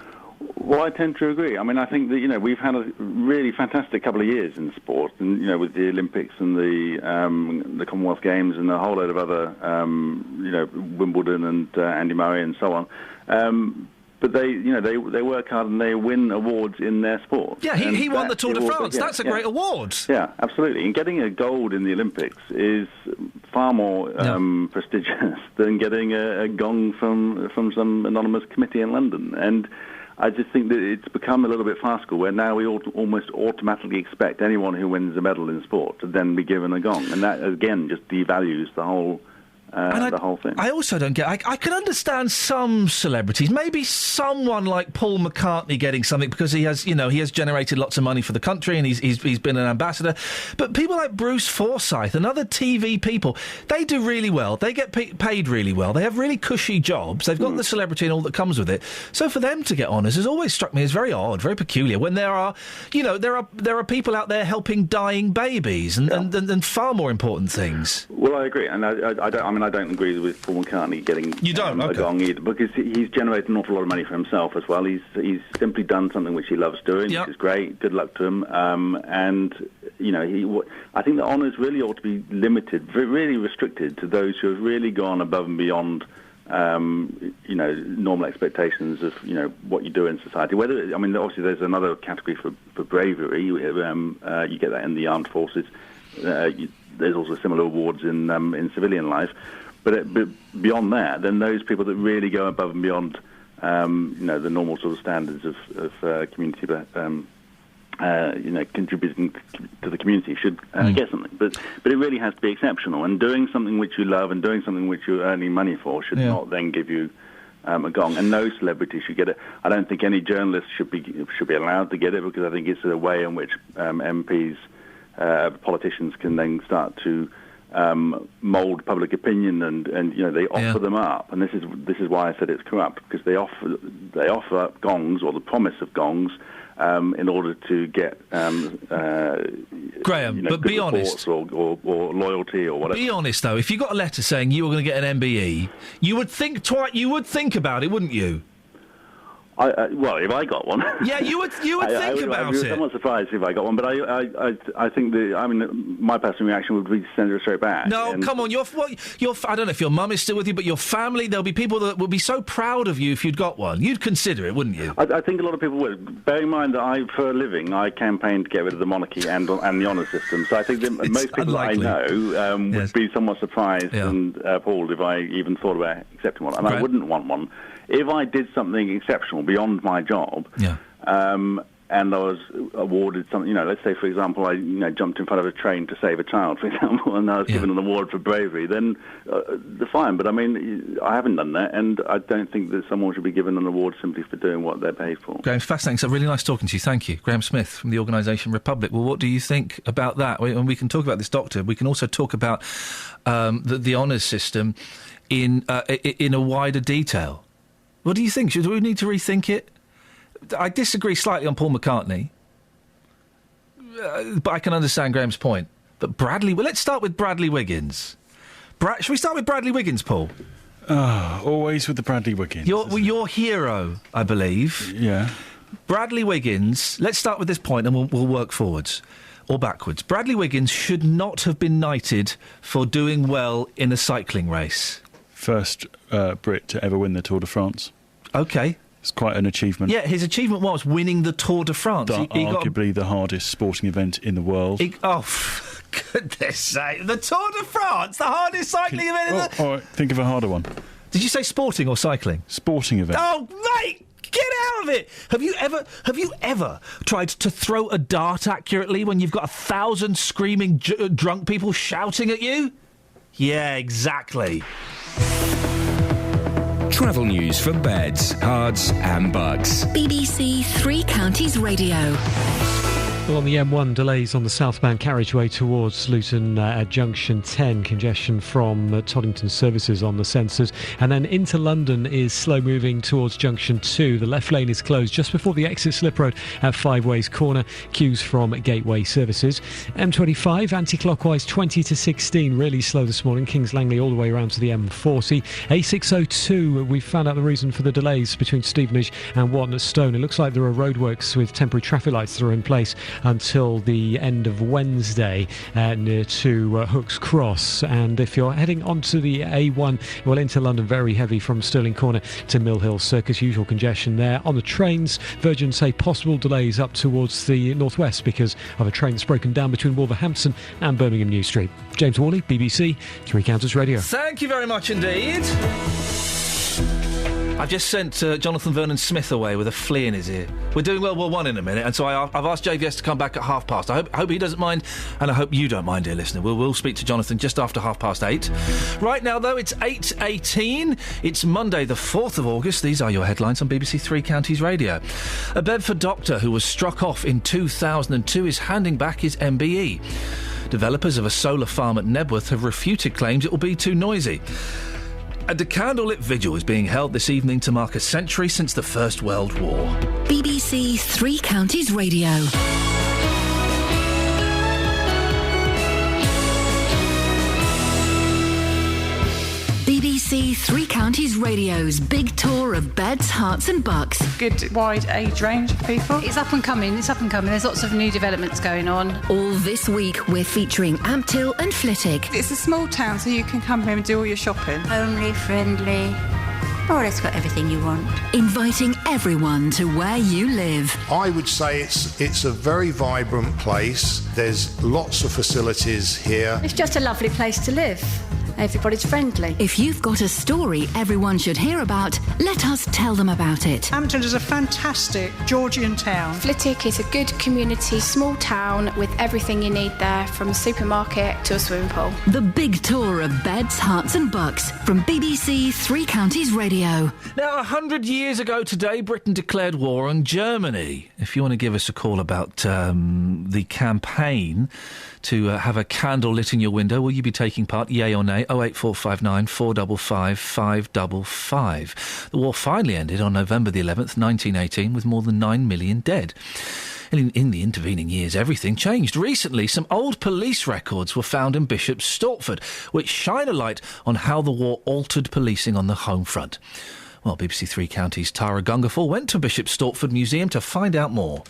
Well, I tend to agree. I mean, I think that we've had a really fantastic couple of years in sport, and with the Olympics and the Commonwealth Games and a whole load of other Wimbledon and Andy Murray and so on. But they work hard and they win awards in their sport. Yeah, he won the Tour de France. That's a great award. Yeah, absolutely. And getting a gold in the Olympics is far more prestigious than getting a gong from some anonymous committee in London. And I just think that it's become a little bit farcical, where now we almost automatically expect anyone who wins a medal in sport to then be given a gong, and that again just devalues the whole thing. I also don't get. I can understand some celebrities, maybe someone like Paul McCartney getting something because he has generated lots of money for the country and he's been an ambassador. But people like Bruce Forsyth and other TV people, they do really well. They get paid really well. They have really cushy jobs. They've got the celebrity and all that comes with it. So for them to get honours has always struck me as very odd, very peculiar. When there are people out there helping dying babies and far more important things. Well, I agree, and I don't agree with Paul McCartney getting a gong either, because he's generated an awful lot of money for himself as well. He's simply done something which he loves doing, which is great. Good luck to him. And I think the honours really ought to be limited, really restricted to those who have really gone above and beyond normal expectations of what you do in society. Obviously there's another category for bravery. You get that in the armed forces. There's also similar awards in civilian life, but beyond that, then those people that really go above and beyond, the normal sort of standards of community, contributing to the community should get something. But it really has to be exceptional, and doing something which you love and doing something which you're earning money for should not then give you a gong. And no celebrity should get it. I don't think any journalist should be allowed to get it, because I think it's a way in which MPs. Politicians can then start to mould public opinion, and they offer them up, and this is why I said it's corrupt, because they offer up gongs, or the promise of gongs, in order to get Graham, but be honest, or loyalty or whatever. Be honest though, if you got a letter saying you were going to get an MBE, you would think about it, wouldn't you? Well, if I got one, yeah, you would think about I'd it. be somewhat surprised if I got one, but I think my personal reaction would be to send her straight back. No, come on, I don't know if your mum is still with you, but your family, there'll be people that would be so proud of you if you'd got one. You'd consider it, wouldn't you? I think a lot of people would. Bear in mind that for a living, I campaigned to get rid of the monarchy and the honour system. So I think that most people unlikely. that I know would be somewhat surprised and appalled if I even thought about accepting one. And I wouldn't want one. If I did something exceptional beyond my job, and I was awarded something, let's say, for example, I jumped in front of a train to save a child, for example, and I was given an award for bravery, then fine. But, I mean, I haven't done that, and I don't think that someone should be given an award simply for doing what they're paid for. Graham, fascinating. So really nice talking to you. Thank you. Graham Smith from the organisation Republic. Well, what do you think about that? And we can talk about this, Doctor. We can also talk about the honours system in a wider detail. What do you think? Do we need to rethink it? I disagree slightly on Paul McCartney, but I can understand Graham's point. But let's start with Bradley Wiggins. Shall we start with Bradley Wiggins, Paul? Always with the Bradley Wiggins. Your hero, I believe. Yeah. Bradley Wiggins, let's start with this point and we'll work forwards or backwards. Bradley Wiggins should not have been knighted for doing well in a cycling race. First Brit to ever win the Tour de France. OK. It's quite an achievement. Yeah, his achievement was winning the Tour de France. Arguably the hardest sporting event in the world. Goodness sake. The Tour de France, the hardest cycling event in the... All right, think of a harder one. Did you say sporting or cycling? Sporting event. Oh, mate! Get out of it! Have you ever tried to throw a dart accurately when you've got 1,000 screaming drunk people shouting at you? Yeah, exactly. Travel news for beds, cards and bugs. BBC Three Counties Radio. Well, on the M1, delays on the southbound carriageway towards Luton at Junction 10. Congestion from Toddington services on the sensors. And then into London is slow moving towards Junction 2. The left lane is closed just before the exit slip road at Five Ways Corner. Queues from Gateway services. M25, anti-clockwise 20 to 16. Really slow this morning. Kings Langley all the way around to the M40. A602, we've found out the reason for the delays between Stevenage and Watnett-Stone. It looks like there are roadworks with temporary traffic lights that are in place until the end of Wednesday near to Hooks Cross. And if you're heading onto the A1, well, into London, very heavy from Stirling Corner to Mill Hill Circus. Usual congestion there. On the trains, Virgin say possible delays up towards the northwest because of a train that's broken down between Wolverhampton and Birmingham New Street. James Worley, BBC Three Counties Radio. Thank you very much indeed. I've just sent Jonathan Vernon-Smith away with a flea in his ear. We're doing World War I in a minute, and so I've asked JVS to come back at 8:30. I hope he doesn't mind, and I hope you don't mind, dear listener. We'll speak to Jonathan just after 8:30. Right now, though, it's 8:18. It's Monday, the 4th of August. These are your headlines on BBC Three Counties Radio. A Bedford doctor who was struck off in 2002 is handing back his MBE. Developers of a solar farm at Nebworth have refuted claims it will be too noisy. And a candlelit vigil is being held this evening to mark a century since the First World War. BBC Three Counties Radio. BBC Three Counties Radio's big tour of beds, hearts and bucks. Good wide age range of people. It's up and coming. There's lots of new developments going on. All this week we're featuring Ampthill and Flitwick. It's a small town, so you can come here and do all your shopping. Homely, friendly. Oh, it's got everything you want. Inviting everyone to where you live. I would say it's a very vibrant place. There's lots of facilities here. It's just a lovely place to live. Everybody's friendly. If you've got a story everyone should hear about, let us tell them about it. Ampthill is a fantastic Georgian town. Flitwick is a good community, small town with everything you need there, from a supermarket to a swimming pool. The big tour of beds, hearts and bucks from BBC Three Counties Radio. Now, 100 years ago today, Britain declared war on Germany. If you want to give us a call about the campaign to have a candle lit in your window, will you be taking part, yay or nay? 08459 455 555. The war finally ended on November the 11th, 1918, with more than 9 million dead. In the intervening years, everything changed. Recently, some old police records were found in Bishop's Stortford, which shine a light on how the war altered policing on the home front. Well, BBC Three Counties' Tara Gungerfall went to Bishop Stortford Museum to find out more.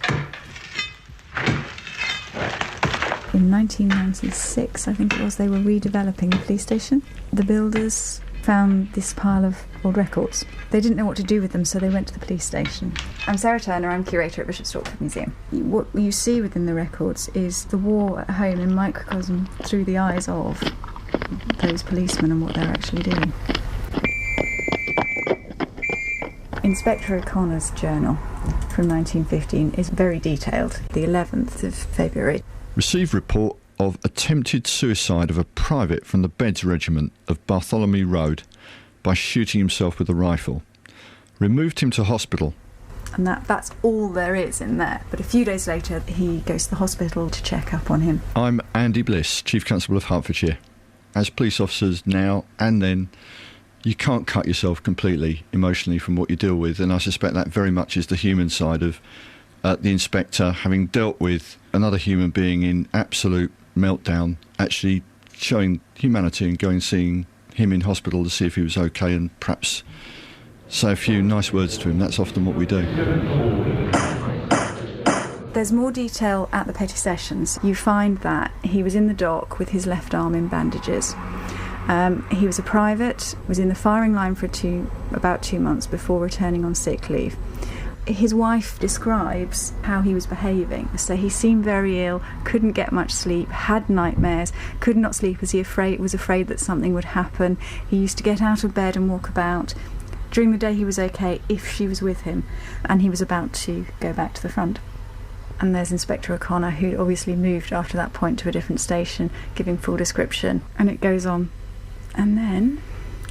In 1996, I think it was, they were redeveloping the police station. The builders found this pile of old records. They didn't know what to do with them, so they went to the police station. I'm Sarah Turner, I'm curator at Bishop Stortford Museum. What you see within the records is the war at home in microcosm through the eyes of those policemen and what they're actually doing. Inspector O'Connor's journal from 1915 is very detailed. The 11th of February. Received report of attempted suicide of a private from the Beds Regiment of Bartholomew Road by shooting himself with a rifle. Removed him to hospital. And that's all there is in there. But a few days later, he goes to the hospital to check up on him. I'm Andy Bliss, Chief Constable of Hertfordshire. As police officers now and then, you can't cut yourself completely emotionally from what you deal with, and I suspect that very much is the human side of the inspector, having dealt with another human being in absolute meltdown, actually showing humanity and going and seeing him in hospital to see if he was okay and perhaps say a few nice words to him. That's often what we do. There's more detail at the petty sessions. You find that he was in the dock with his left arm in bandages. He was a private, was in the firing line for about 2 months before returning on sick leave. His wife describes how he was behaving. So he seemed very ill, couldn't get much sleep, had nightmares, could not sleep as he was afraid that something would happen. He used to get out of bed and walk about. During the day he was okay if she was with him, and he was about to go back to the front. And there's Inspector O'Connor, who obviously moved after that point to a different station, giving full description, and it goes on. And then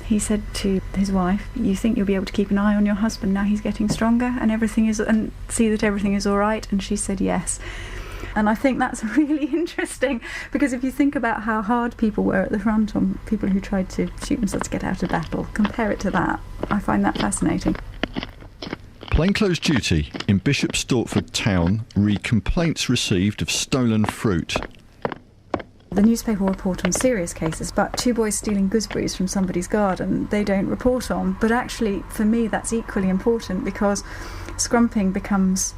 he said to his wife, "You think you'll be able to keep an eye on your husband now he's getting stronger and see that everything is all right?" And she said yes. And I think that's really interesting, because if you think about how hard people were at the front on people who tried to shoot themselves to get out of battle, compare it to that. I find that fascinating. Plainclothes duty in Bishop Stortford town re complaints received of stolen fruit. The newspaper will report on serious cases, but 2 boys stealing gooseberries from somebody's garden, they don't report on. But actually, for me, that's equally important, because scrumping becomes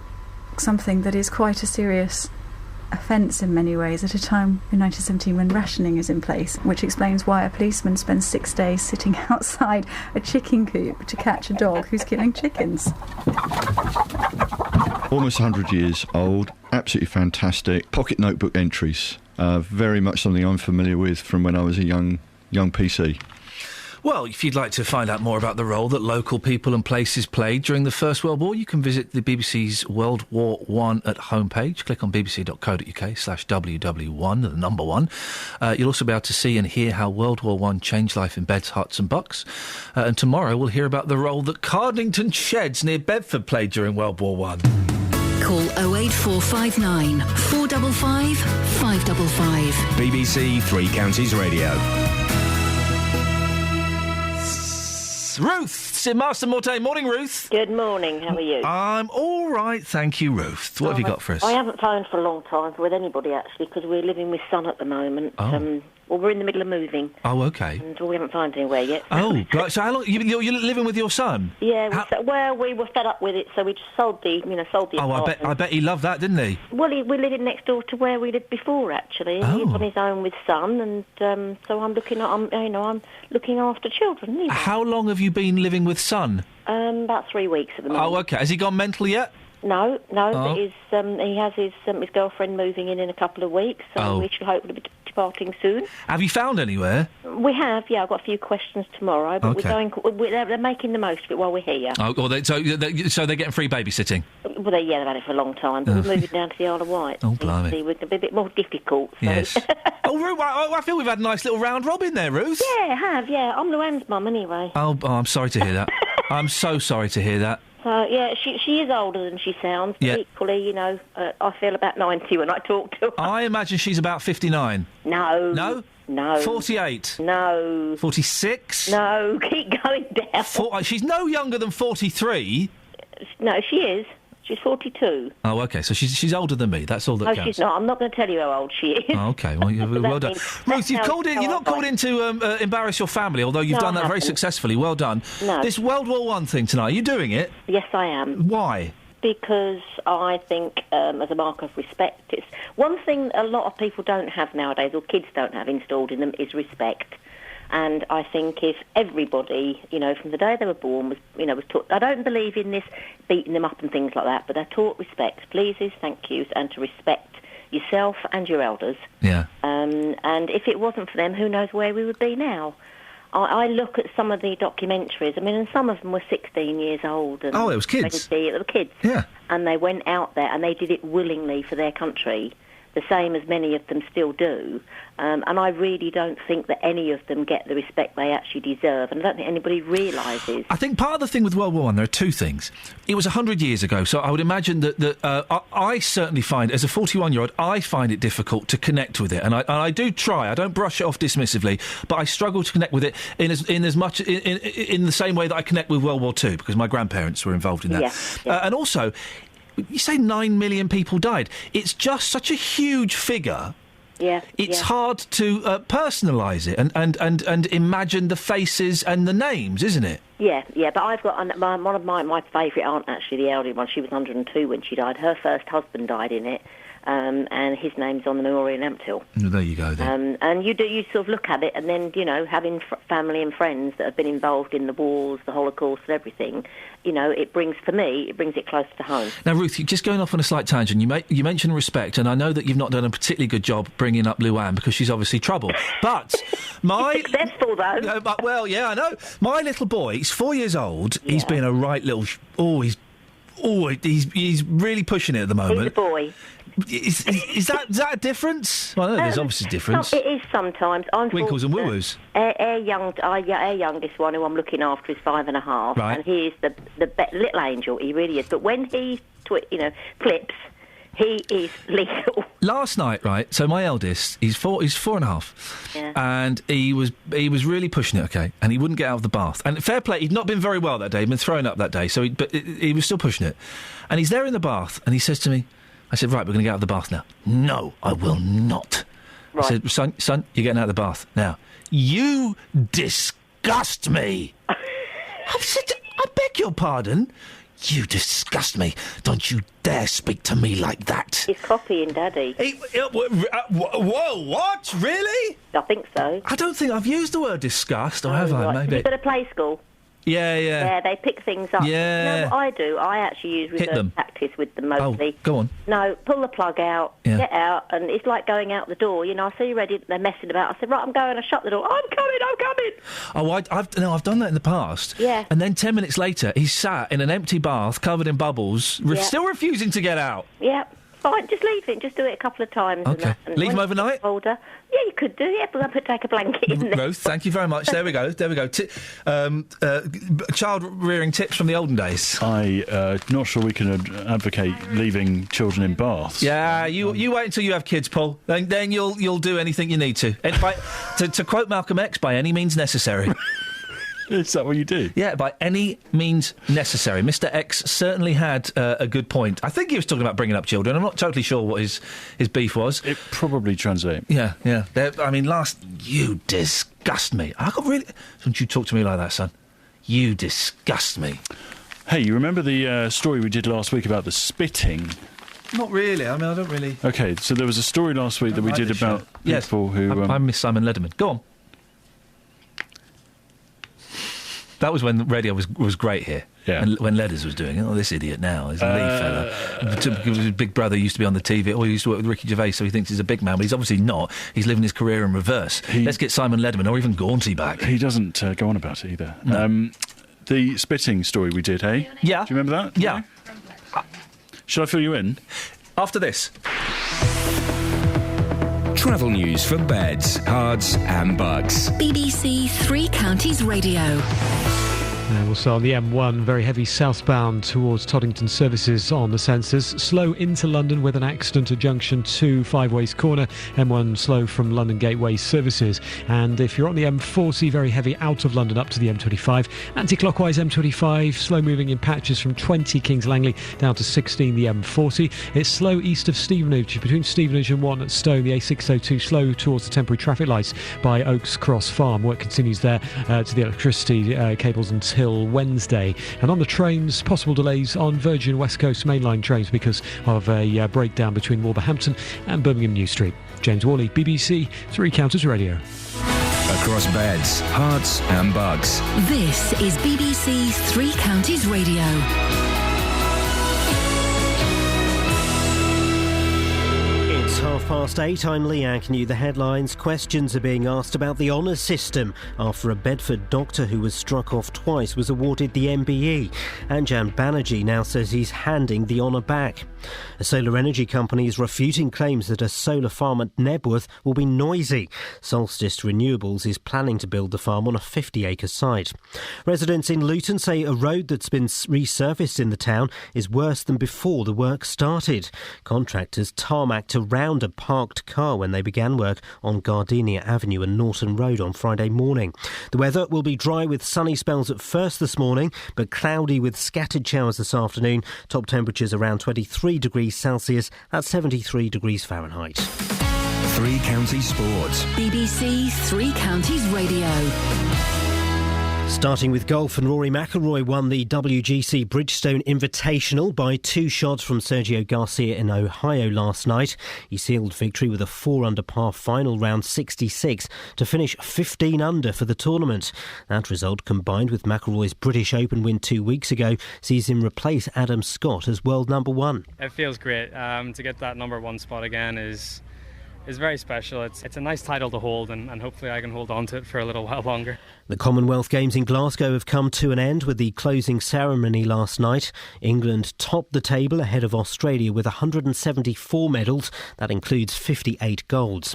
something that is quite a serious offence in many ways at a time in 1917 when rationing is in place, which explains why a policeman spends 6 days sitting outside a chicken coop to catch a dog who's killing chickens. Almost 100 years old, absolutely fantastic. Pocket notebook entries. Very much something I'm familiar with from when I was a young PC. Well, if you'd like to find out more about the role that local people and places played during the First World War, you can visit the BBC's World War I at homepage. Click on bbc.co.uk/WW1, the number 1. You'll also be able to see and hear how World War I changed life in Beds, Herts and Bucks. And tomorrow we'll hear about the role that Cardington Sheds near Bedford played during World War I. Call 08459 455 555. BBC Three Counties Radio. Ruth in Marston Mortain. Morning, Ruth. Good morning. How are you? I'm all right, thank you, Ruth. What have you got for us? I haven't phoned for a long time with anybody, actually, because we're living with son at the moment. Oh. Well, we're in the middle of moving. Oh, OK. And we haven't found anywhere yet. Oh, so how long... You're living with your son? Yeah, we were fed up with it, so we just sold the apartment. I bet he loved that, didn't he? Well, we're living next door to where we lived before, actually. Oh. He's on his own with son, and so I'm looking after children. You know. How long have you been living with son? About 3 weeks at the moment. Oh, OK. Has he gone mental yet? No, but he has his girlfriend moving in a couple of weeks, so we should hopefully be departing soon. Have you found anywhere? We have, yeah. I've got a few questions tomorrow, but they're making the most of it while we're here. Oh, well, so they're getting free babysitting? Well, they've had it for a long time, but we're moving down to the Isle of Wight. Oh, blimey. We're a bit more difficult. So. Yes. Oh, Ruth, I feel we've had a nice little round robin there, Ruth. Yeah, I have, yeah. I'm Luann's mum, anyway. Oh, I'm sorry to hear that. I'm so sorry to hear that. Yeah, she is older than she sounds, but equally, I feel about 90 when I talk to her. I imagine she's about 59. No. No? No. 48? No. 46? No, keep going down. She's no younger than 43. No, she is. She's 42. Oh, OK, so she's older than me. That's all that counts. No, she's not. I'm not going to tell you how old she is. Oh, OK, well, well done. Ruth, you've called in. You're not called in to embarrass your family, although you've done that very successfully. Well done. No. This World War I thing tonight, are you doing it? Yes, I am. Why? Because I think, as a mark of respect, it's one thing a lot of people don't have nowadays, or kids don't have installed in them, is respect. And I think if everybody, from the day they were born, was taught. I don't believe in this beating them up and things like that, but they're taught respect, pleases, thank yous, and to respect yourself and your elders. Yeah. And if it wasn't for them, who knows where we would be now? I look at some of the documentaries. I mean, and some of them were 16 years old. And it was kids. They were kids. Yeah. And they went out there and they did it willingly for their country, the same as many of them still do. And I really don't think that any of them get the respect they actually deserve. And I don't think anybody realises. I think part of the thing with World War I, there are two things. It was 100 years ago, so I would imagine that I certainly find, as a 41-year-old, I find it difficult to connect with it. And I do try. I don't brush it off dismissively, but I struggle to connect with it in the same way that I connect with World War II, because my grandparents were involved in that. Yeah. And also, you say 9 million people died. It's just such a huge figure. Yeah, it's hard to personalise it and imagine the faces and the names, isn't it? Yeah, but I've got one of my favourite aunt, actually, the elderly one. She was 102 when she died. Her first husband died in it, and his name's on the memorial in Ampthill. Well, there you go, then. And you sort of look at it, and then, having family and friends that have been involved in the wars, the Holocaust and everything, it brings it closer to home. Now, Ruth, just going off on a slight tangent, you mentioned respect, and I know that you've not done a particularly good job bringing up Luann because she's obviously trouble. But successful, though. Well, yeah, I know. My little boy, he's 4 years old. Yeah. He's been a right little... He's really pushing it at the moment. He's a boy. Is that a difference? Well, I know there's obviously a difference. It is sometimes. Winkles and woo-woos. Our youngest one, who I'm looking after, is 5.5, right. And he is the little angel. He really is. But when he flips, he is lethal. Last night, right? So my eldest, he's 4.5, yeah. And he was really pushing it. Okay, and he wouldn't get out of the bath. And fair play, he'd not been very well that day. He'd been throwing up that day, but he was still pushing it. And he's there in the bath, and he says to me, I said, right, we're going to get out of the bath now. No, I will not. Right. I said, son, you're getting out of the bath now. You disgust me. I said, I beg your pardon. You disgust me. Don't you dare speak to me like that. He's copying Daddy. Whoa, what? Really? I think so. I don't think I've used the word disgust, or have I? Maybe. You've got a play school. Yeah. Yeah, they pick things up. Yeah. You know what I do? I actually use reverse practice with them mostly. Oh, go on. No, pull the plug out, get out, and it's like going out the door. I see you ready, they're messing about. I said, right, I'm going, I shut the door. I'm coming. Oh, I've done that in the past. Yeah. And then 10 minutes later, he's sat in an empty bath, covered in bubbles, still refusing to get out. Yeah. Fine, just leave it. Just do it a couple of times. Okay. Leave him overnight? Older. Yeah, you could do. Yeah, but I'll take a blanket in there. Ruth, thank you very much. There we go. Child rearing tips from the olden days. I'm not sure we can advocate leaving children in baths. Yeah, you wait until you have kids, Paul. Then you'll do anything you need to. To quote Malcolm X, by any means necessary. Is that what you do? Yeah, by any means necessary. Mr. X certainly had a good point. I think he was talking about bringing up children. I'm not totally sure what his beef was. It probably translates. Yeah. You disgust me. I got really... Don't you talk to me like that, son. You disgust me. Hey, you remember the story we did last week about the spitting? Not really. I don't really... OK, so there was a story last week that we did about people who... I miss Simon Lederman. Go on. That was when the radio was great here. Yeah. And when Ledders was doing it. Oh, this idiot now is a Lee fella. His big brother used to be on the TV. He used to work with Ricky Gervais, so he thinks he's a big man, but he's obviously not. He's living his career in reverse. Let's get Simon Lederman or even Gaunty back. He doesn't go on about it either. No. The spitting story we did, hey? Yeah. Do you remember that? Yeah. Shall I fill you in? After this. Travel news for beds, cards and bugs. BBC Three Counties Radio. We'll start on the M1, very heavy southbound towards Toddington services on the sensors. Slow into London with an accident at junction 2, Five Ways Corner. M1 slow from London Gateway services. And if you're on the M40, very heavy out of London up to the M25. Anti-clockwise M25, slow moving in patches from 20 Kings Langley down to 16 the M40. It's slow east of Stevenage, between Stevenage and 1 at Stone. The A602 slow towards the temporary traffic lights by Oaks Cross Farm. Work continues there to the electricity cables until Wednesday. And on the trains, possible delays on Virgin West Coast mainline trains because of a breakdown between Wolverhampton and Birmingham New Street. James Worley, BBC Three Counties Radio. Across beds, hearts and bugs. This is BBC Three Counties Radio. It's 8:30. I'm Iain. Can you the headlines? Questions are being asked about the honours system after a Bedford doctor who was struck off twice was awarded the MBE. Anjan Banerjee now says he's handing the honour back. A solar energy company is refuting claims that a solar farm at Nebworth will be noisy. Solstice Renewables is planning to build the farm on a 50-acre site. Residents in Luton say a road that's been resurfaced in the town is worse than before the work started. Contractors tarmacked around a parked car when they began work on Gardenia Avenue and Norton Road on Friday morning. The weather will be dry with sunny spells at first this morning, but cloudy with scattered showers this afternoon. Top temperatures around 23 degrees Celsius, that's 73 degrees Fahrenheit. Three Counties Sports. BBC Three Counties Radio. Starting with golf, and Rory McIlroy won the WGC Bridgestone Invitational by 2 shots from Sergio Garcia in Ohio last night. He sealed victory with a 4-under par final round 66 to finish 15 under for the tournament. That result, combined with McIlroy's British Open win 2 weeks ago, sees him replace Adam Scott as world number 1. It feels great. To get that number 1 spot again is very special. It's a nice title to hold, and hopefully I can hold on to it for a little while longer. The Commonwealth Games in Glasgow have come to an end with the closing ceremony last night. England topped the table ahead of Australia with 174 medals. That includes 58 golds.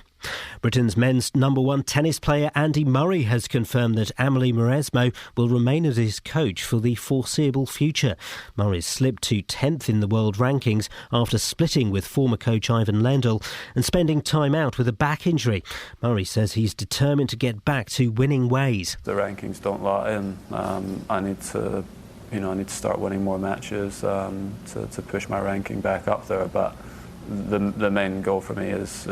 Britain's men's number 1 tennis player Andy Murray has confirmed that Amelie Mauresmo will remain as his coach for the foreseeable future. Murray slipped to 10th in the world rankings after splitting with former coach Ivan Lendl and spending time out with a back injury. Murray says he's determined to get back to winning ways. The rankings don't lie in. I need to start winning more matches to push my ranking back up there. But the main goal for me is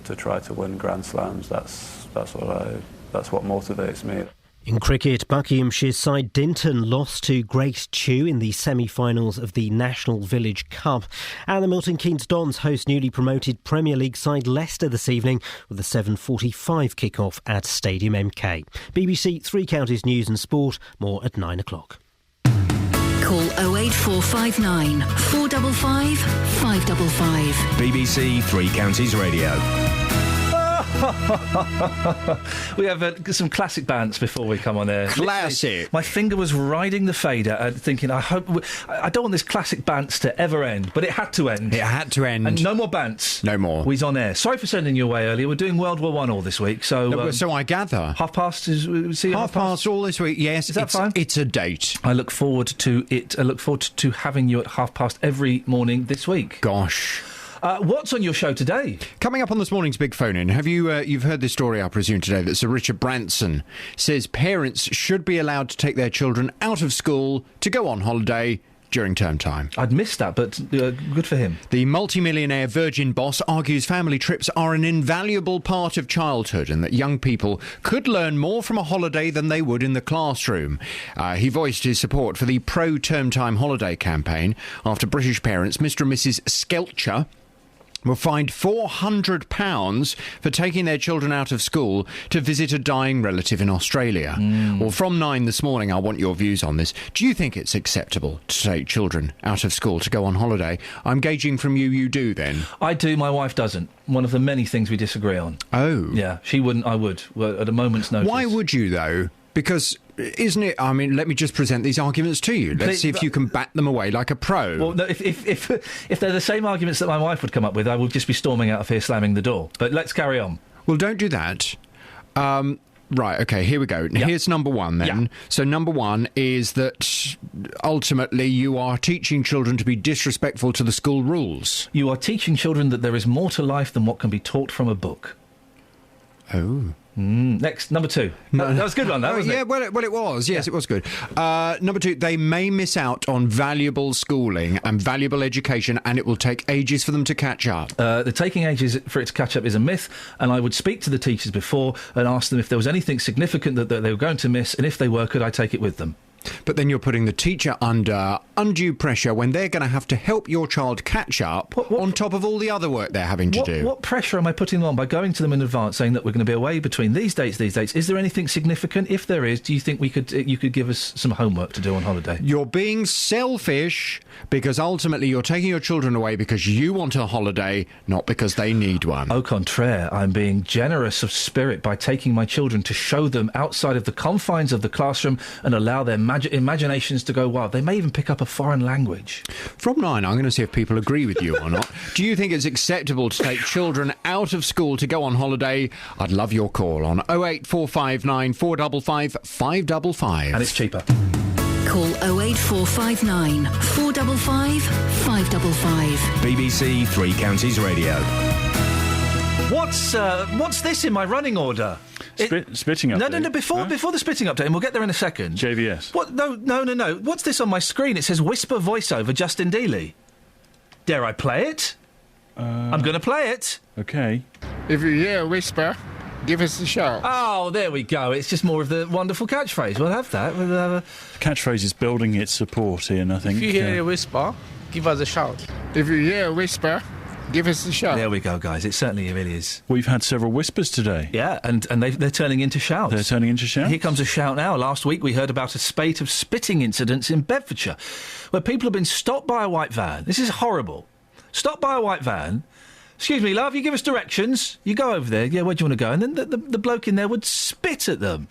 to try to win Grand Slams. That's what motivates me. In cricket, Buckinghamshire's side Dinton lost to Grace Chew in the semi-finals of the National Village Cup. And the Milton Keynes Dons host newly promoted Premier League side Leicester this evening with a 7:45 kick-off at Stadium MK. BBC Three Counties News and Sport, more at 9 o'clock. Call 08459 455 555. BBC Three Counties Radio. We have some classic bands before we come on air. Classic. My finger was riding the fader, thinking, I don't want this classic bants to ever end, but it had to end. It had to end. And no more bants. No more. We's on air. Sorry for sending you away earlier. We're doing World War I all this week, so so I gather. Half past is see half past all this week. Yes, is that fine? It's a date. I look forward to it. I look forward to having you at 1:30 every morning this week. Gosh. What's on your show today? Coming up on this morning's Big Phone In, have you you've heard this story, I presume, today, that Sir Richard Branson says parents should be allowed to take their children out of school to go on holiday during term time. I'd missed that, but good for him. The multimillionaire Virgin boss argues family trips are an invaluable part of childhood and that young people could learn more from a holiday than they would in the classroom. He voiced his support for the pro-term time holiday campaign after British parents, Mr. and Mrs. Skelcher, were fined £400 for taking their children out of school to visit a dying relative in Australia. Well, from 9 this morning, I want your views on this. Do you think it's acceptable to take children out of school to go on holiday? I'm gauging from you do then. I do, my wife doesn't. One of the many things we disagree on. Oh. Yeah, she wouldn't, I would, at a moment's notice. Why would you, though? Because, isn't it... I mean, let me just present these arguments to you. Let's see if you can bat them away like a pro. Well, no, if they're the same arguments that my wife would come up with, I would just be storming out of here slamming the door. But let's carry on. Well, don't do that. Right, OK, here we go. Here's number one, then. Yeah. So number one is that ultimately you are teaching children to be disrespectful to the school rules. You are teaching children that there is more to life than what can be taught from a book. Oh. Next, number two. That was a good one, wasn't it? Well, it was. Yes, it was good. Number two, they may miss out on valuable schooling and valuable education, and it will take ages for them to catch up. The taking ages for it to catch up is a myth, and I would speak to the teachers before and ask them if there was anything significant that they were going to miss, and if they were, could I take it with them? But then you're putting the teacher under undue pressure when they're going to have to help your child catch up on top of all the other work they're having to do. What pressure am I putting them on by going to them in advance saying that we're going to be away between these dates? Is there anything significant? If there is, do you think you could give us some homework to do on holiday? You're being selfish because ultimately you're taking your children away because you want a holiday, not because they need one. Au contraire, I'm being generous of spirit by taking my children to show them outside of the confines of the classroom and allow their imaginations to go wild. They may even pick up a foreign language. From 9, I'm going to see if people agree with you or not. Do you think it's acceptable to take children out of school to go on holiday? I'd love your call on 08459 455 555. And it's cheaper. Call 08459 455 555. BBC Three Counties Radio. What's this in my running order? Spitting update. No. Before the spitting update, and we'll get there in a second. JVS. What? No. What's this on my screen? It says Whisper voiceover Justin Dealey. Dare I play it? I'm going to play it. Okay. If you hear a whisper, give us a shout. Oh, there we go. It's just more of the wonderful catchphrase. We'll have that. Catchphrase is building its support, Ian, I think. If you hear a whisper, give us a shout. If you hear a whisper, give us a shout. There we go, guys. It certainly really is. We've had several whispers today. Yeah, and they're turning into shouts. They're turning into shouts? Here comes a shout now. Last week we heard about a spate of spitting incidents in Bedfordshire where people have been stopped by a white van. This is horrible. Stopped by a white van. Excuse me, love, you give us directions. You go over there. Yeah, where do you want to go? And then the bloke in there would spit at them.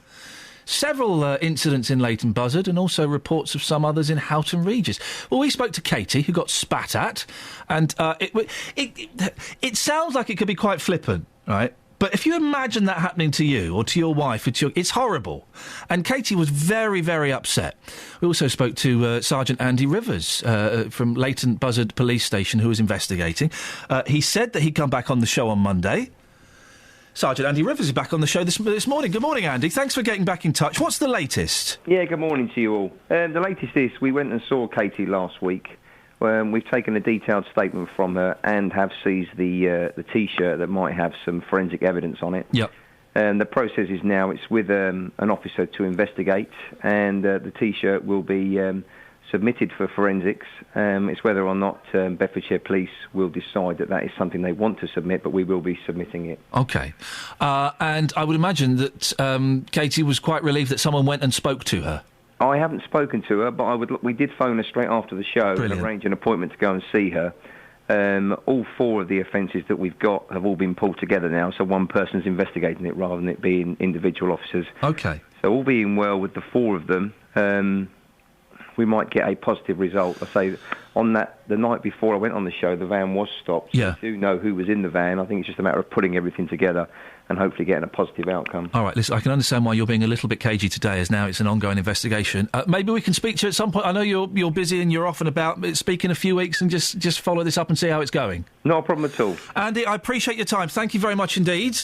Several incidents in Leighton Buzzard and also reports of some others in Houghton Regis. Well, we spoke to Katie, who got spat at, and it sounds like it could be quite flippant, right? But if you imagine that happening to you or to your wife, it's horrible. And Katie was very, very upset. We also spoke to Sergeant Andy Rivers from Leighton Buzzard Police Station, who was investigating. He said that he'd come back on the show on Monday. Sergeant Andy Rivers is back on the show this morning. Good morning, Andy. Thanks for getting back in touch. What's the latest? Yeah, good morning to you all. The latest is we went and saw Katie last week. We've taken a detailed statement from her and have seized the T-shirt that might have some forensic evidence on it. Yep. And the process is now it's with an officer to investigate, and the T-shirt will be submitted for forensics. It's whether or not Bedfordshire Police will decide that is something they want to submit, but we will be submitting it. OK. And I would imagine that Katie was quite relieved that someone went and spoke to her. I haven't spoken to her, but we did phone her straight after the show. Brilliant. And arrange an appointment to go and see her. All 4 of the offences that we've got have all been pulled together now, so one person's investigating it rather than it being individual officers. OK. So all being well with the 4 of them, we might get a positive result. I say, on the night before I went on the show, the van was stopped. Yeah. We do know who was in the van. I think it's just a matter of putting everything together and hopefully getting a positive outcome. All right, listen, I can understand why you're being a little bit cagey today, as now it's an ongoing investigation. Maybe we can speak to you at some point. I know you're busy and you're off and about, but speak in a few weeks and just follow this up and see how it's going. Not a problem at all. Andy, I appreciate your time. Thank you very much indeed.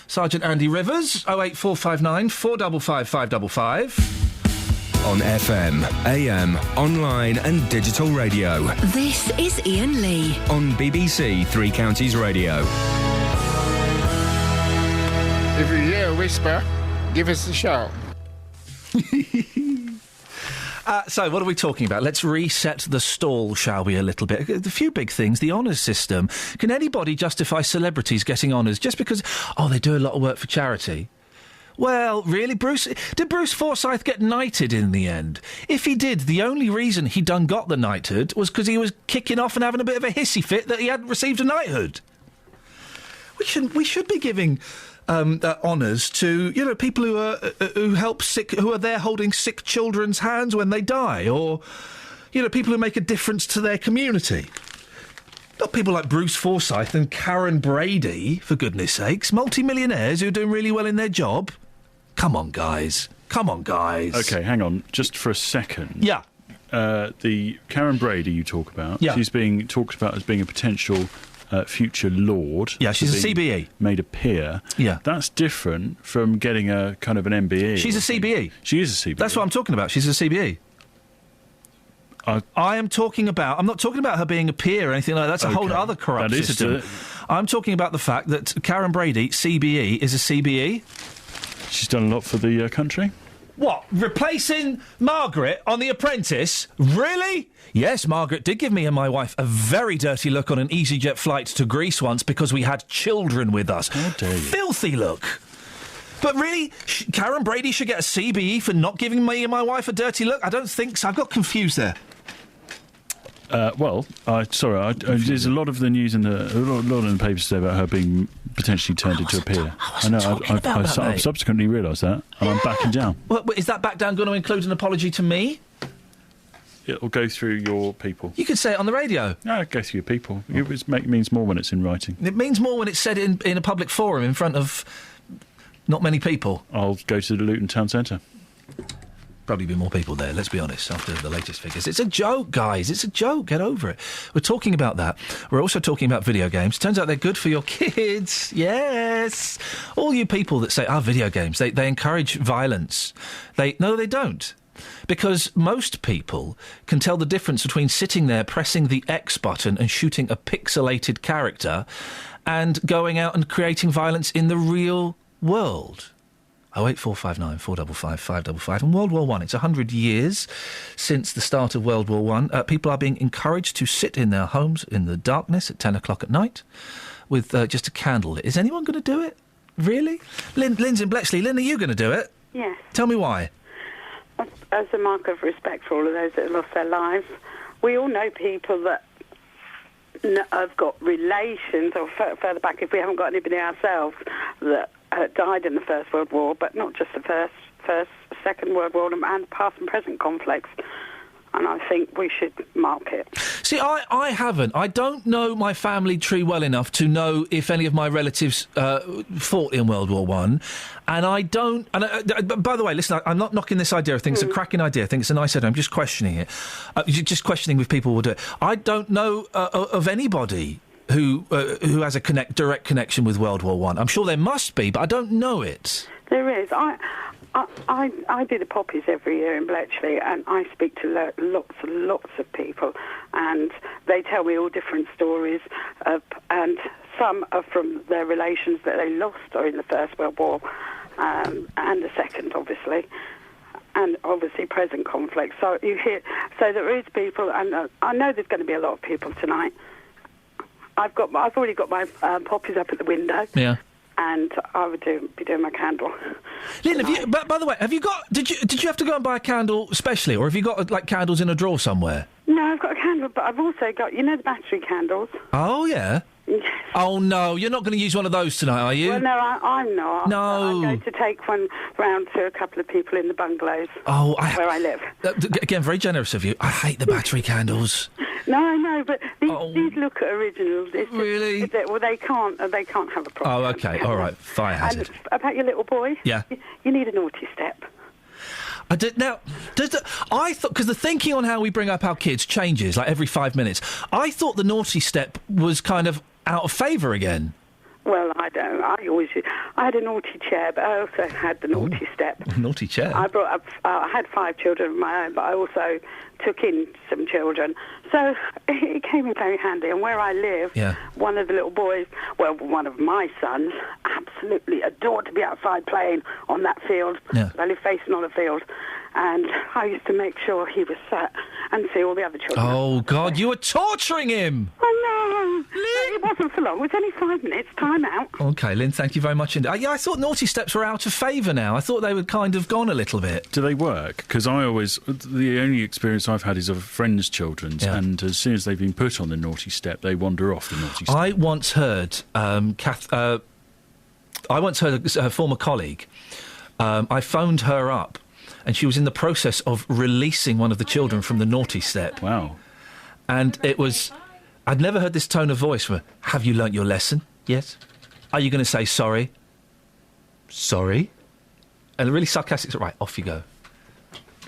Sergeant Andy Rivers, 08459 455 555. On FM, AM, online and digital radio. This is Iain Lee. On BBC Three Counties Radio. If you hear a whisper, give us a shout. So, what are we talking about? Let's reset the stall, shall we, a little bit? A few big things. The honours system. Can anybody justify celebrities getting honours just because, they do a lot of work for charity? Well, really, did Bruce Forsyth get knighted in the end? If he did, the only reason he done got the knighthood was because he was kicking off and having a bit of a hissy fit that he hadn't received a knighthood. We should be giving honours to people who are there holding sick children's hands when they die, or people who make a difference to their community. Not people like Bruce Forsyth and Karen Brady, for goodness sakes, multi-millionaires who are doing really well in their job. Come on, guys. OK, hang on, just for a second. Yeah. The Karen Brady you talk about, Yeah. she's being talked about as being a potential future Lord. Yeah, she's a being CBE. Made a peer. Yeah. That's different from getting a kind of an MBE. She's a CBE. She is a CBE. That's what I'm talking about. She's a CBE. I am talking about... I'm not talking about her being a peer or anything like that. That's a whole other corrupt That is system. I'm talking about the fact that Karen Brady, CBE, is a CBE. She's done a lot for the country. What? Replacing Margaret on The Apprentice? Really? Yes, Margaret did give me and my wife a very dirty look on an EasyJet flight to Greece once because we had children with us. How dare you? Filthy look. But really, Karen Brady should get a CBE for not giving me and my wife a dirty look? I don't think so. I've got confused there. There's a lot of the news a lot in the papers today about her being potentially turned into a peer. I know. I've subsequently realised that, and I'm backing down. Well, is that back down going to include an apology to me? It'll go through your people. You could say it on the radio. No, it'll go through your people. It means more when it's in writing. It means more when it's said in a public forum in front of not many people. I'll go to the Luton Town Centre. Probably be more people there, let's be honest, after the latest figures. It's a joke, guys. It's a joke. Get over it. We're talking about that. We're also talking about video games. Turns out they're good for your kids. Yes. All you people that say, video games, they encourage violence. No, they don't. Because most people can tell the difference between sitting there pressing the X button and shooting a pixelated character and going out and creating violence in the real world. 08459 455 555. And World War I, it's 100 years since the start of World War I. People are being encouraged to sit in their homes in the darkness at 10 o'clock at night with just a candle lit. Is anyone going to do it? Really? Lynn's in Bletchley. Lynn, are you going to do it? Yes. Tell me why. As a mark of respect for all of those that have lost their lives, we all know people that have got relations, or further back, if we haven't got anybody ourselves, that died in the First World War, but not just the first, Second World War, and past and present conflicts. And I think we should mark it. See, I haven't. I don't know my family tree well enough to know if any of my relatives fought in World War I. And I don't... And by the way, listen, I'm not knocking this idea. I think it's a cracking idea. I think it's a nice idea. I'm just questioning it. Just questioning if people will do it. I don't know of anybody who has a direct connection with World War I. I'm sure there must be, but I don't know it. There is. I do the poppies every year in Bletchley, and I speak to lots of people, and they tell me all different stories, and some are from their relations that they lost during the First World War, and the Second, obviously, and obviously present conflict. So you hear, so there is people, and I know there's going to be a lot of people tonight. I've already got my poppies up at the window. Yeah. And I would be doing my candle. Lynn, by the way, have you got? Did you have to go and buy a candle specially, or have you got like candles in a drawer somewhere? No, I've got a candle, but I've also got the battery candles. Oh yeah. Yes. Oh no, you're not going to use one of those tonight, are you? Well, no, I'm not. No. I'm going to take one round to a couple of people in the bungalows. Oh, where I live. Again, very generous of you. I hate the battery candles. No, but these look at originals. Really? They can't have a problem. Oh, okay, all right, fire hazard. And about your little boy. Yeah. You need a naughty step. I thought, because the thinking on how we bring up our kids changes like every 5 minutes. I thought the naughty step was kind of out of favour again. Well, I don't. I had a naughty chair, but I also had the naughty step. Naughty chair. I brought up. I had 5 children of my own, but I also took in some children, so it came in very handy. And where I live, one of the little boys, one of my sons, absolutely adored to be outside playing on that field. Yeah. I live facing on a field, and I used to make sure he was sat and see all the other children. Oh God, you were torturing him. I know. It wasn't for long. It was only 5 minutes. Time out. Okay, Lynn, thank you very much indeed. I thought naughty steps were out of favour now. I thought they were kind of gone a little bit. Do they work? Because the only experience I've had is of friends' children's, and as soon as they've been put on the naughty step, they wander off the naughty step. I once heard a former colleague. I phoned her up, and she was in the process of releasing one of the children from the naughty step. Wow. And it was... I'd never heard this tone of voice from her. Have you learnt your lesson? Yes. Are you going to say sorry? Sorry? And a really sarcastic... Right, off you go.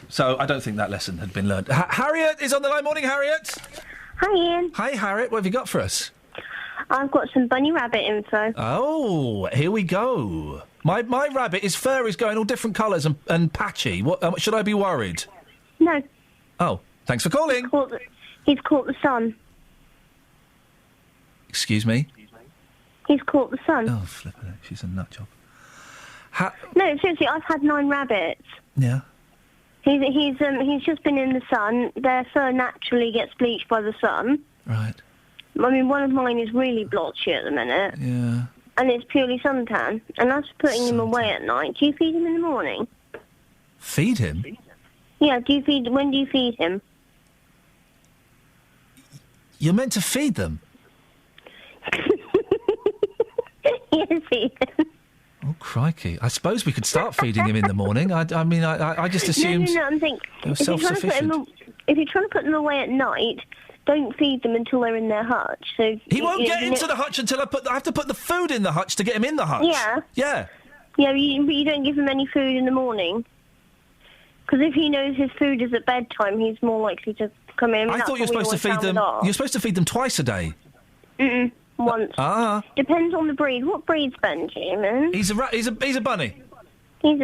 So I don't think that lesson had been learned. Harriet is on the line. Morning, Harriet. Hi, Ian. Hi, Harriet. What have you got for us? I've got some bunny rabbit info. Oh, here we go. My rabbit, his fur is going all different colours and patchy. What should I be worried? No. Oh, thanks for calling. He's caught the sun. Excuse me? He's caught the sun. Oh, flippin' it. She's a nut job. No, seriously, I've had 9 rabbits. Yeah. He's just been in the sun. Their fur naturally gets bleached by the sun. Right. I mean, one of mine is really blotchy at the minute. Yeah. And it's purely suntan. And as for putting him away at night, do you feed him in the morning? Feed him? Yeah, when do you feed him? You're meant to feed them? Yes, feed him. Oh, crikey. I suppose we could start feeding him in the morning. I just assumed No, I'm thinking, they were self-sufficient. if you're trying to put them away at night, don't feed them until they're in their hutch. So He won't get into the hutch until I have to put the food in the hutch to get him in the hutch. Yeah. Yeah. Yeah, but you don't give him any food in the morning. Because if he knows his food is at bedtime, he's more likely to come in. I thought you were supposed to feed them... You're supposed to feed them twice a day. Mm-mm, once. Ah. Depends on the breed. What breed's Benjamin? He's a bunny. He's a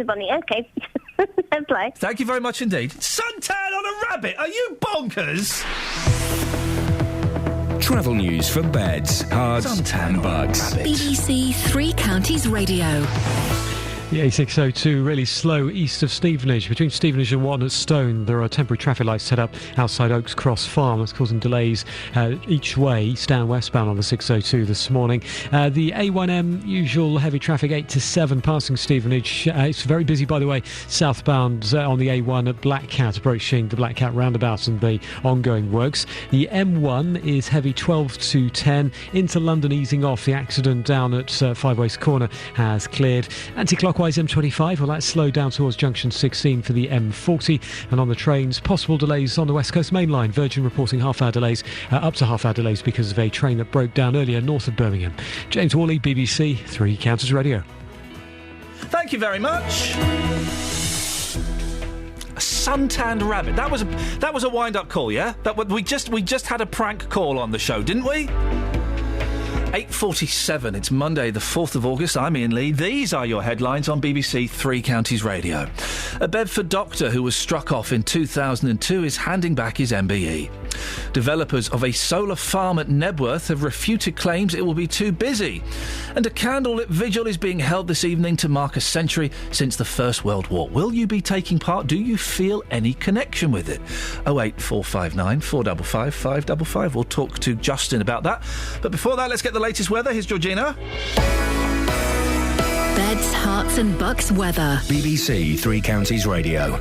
bunny. Okay. Fair play. Thank you very much indeed. Suntan on a rabbit! Are you bonkers? Travel news for beds, cards and bugs. BBC Three Counties Radio. The A602 really slow east of Stevenage. Between Stevenage and Walnut Stone, there are temporary traffic lights set up outside Oaks Cross Farm. That's causing delays each way, east and westbound on the 602 this morning. The A1M, usual heavy traffic, 8 to 7, passing Stevenage. It's very busy, by the way, southbound on the A1 at Black Cat, approaching the Black Cat roundabout and the ongoing works. The M1 is heavy 12 to 10. Into London, easing off. The accident down at Five Ways Corner has cleared. Anti-clockwise M25, well, that's slowed down towards junction 16 for the M40. And on the trains, possible delays on the West Coast Main Line. Virgin reporting half-hour delays, up to half-hour delays because of a train that broke down earlier north of Birmingham. James Worley, BBC Three Counties Radio. Thank you very much. A suntanned rabbit. That was a wind-up call, yeah? We just had a prank call on the show, didn't we? 8:47. It's Monday, the 4th of August. I'm Iain Lee. These are your headlines on BBC Three Counties Radio. A Bedford doctor who was struck off in 2002 is handing back his MBE. Developers of a solar farm at Nebworth have refuted claims it will be too busy. And a candlelit vigil is being held this evening to mark a century since the First World War. Will you be taking part? Do you feel any connection with it? 08459 455 555. We'll talk to Justin about that. But before that, let's get the latest weather. Here's Georgina. Beds, Herts and Bucks weather. BBC Three Counties Radio.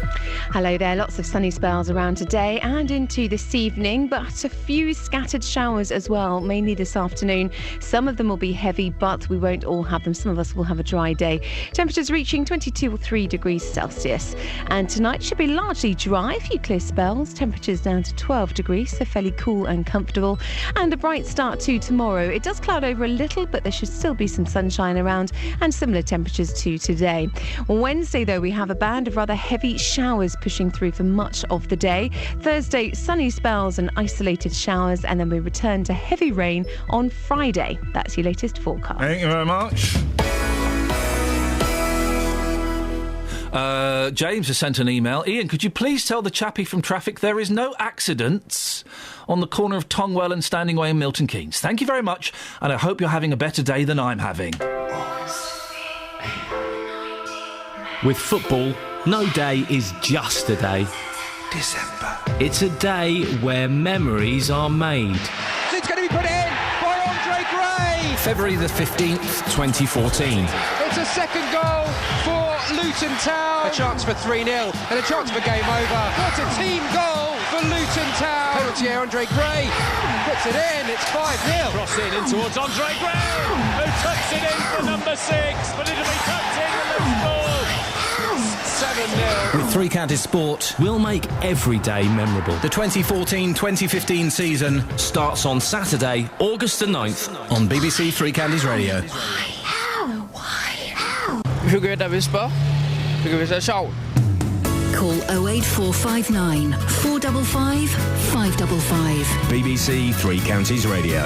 Hello there, lots of sunny spells around today and into this evening, but a few scattered showers as well, mainly this afternoon. Some of them will be heavy, but we won't all have them. Some of us will have a dry day. Temperatures reaching 22 or 3 degrees Celsius. And tonight should be largely dry, a few clear spells. Temperatures down to 12 degrees, so fairly cool and comfortable. And a bright start to tomorrow. It does cloud over a little, but there should still be some sunshine around and similar temperatures to today. On Wednesday, though, we have a band of rather heavy showers pushing through for much of the day. Thursday, sunny spells and isolated showers, and then we return to heavy rain on Friday. That's your latest forecast. Thank you very much. James has sent an email. Ian, could you please tell the chappie from traffic there is no accidents on the corner of Tongwell and Standing Way in Milton Keynes? Thank you very much, and I hope you're having a better day than I'm having. With football, no day is just a day. December. It's a day where memories are made. It's going to be put in by Andre Gray. February the 15th, 2014. It's a second goal for Luton Town. A chance for 3-0 and a chance for game over. What a team goal for Luton Town. Penalty, Andre Gray puts it in. It's 5-0. Cross in towards Andre Gray, who tucks it in for number 6, but it'll be tucked in with Liverpool. 7-0. With Three Counties Sport, we'll make every day memorable. The 2014-2015 season starts on Saturday, August the 9th on BBC Three Counties Radio. Vi får gå ut og whisper. Det kan være sjovt. Call 08459 455 555. BBC Three Counties Radio.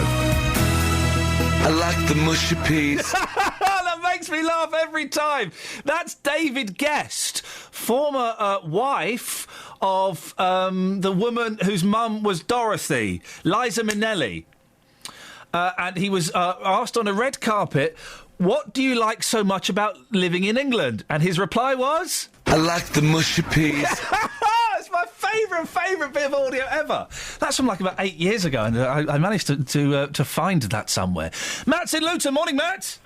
I like the mushy peas. That makes me laugh every time. That's David Guest, former wife of the woman whose mum was Dorothy, Liza Minnelli. And he was asked on a red carpet, what do you like so much about living in England? And his reply was... I like the mushy peas. It's my favourite bit of audio ever. That's from like about 8 years ago, and I managed to find that somewhere. Matt's in Luton. Morning, Matt.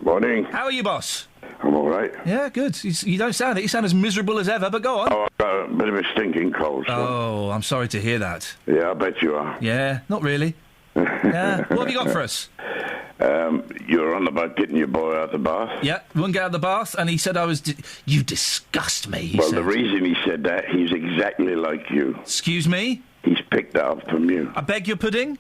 Morning. How are you, boss? I'm all right. Yeah, good. You don't sound it. You sound as miserable as ever, but go on. Oh, I've got a bit of a stinking cold. So. Oh, I'm sorry to hear that. Yeah, I bet you are. Yeah, not really. Yeah. What have you got for us? You were on about getting your boy out of the bath. Yeah, wouldn't get out of the bath, and he said I was... you disgust me, he Well, said. the reason he said that, he's exactly like you. Excuse me? He's picked that up from you. I beg your pudding?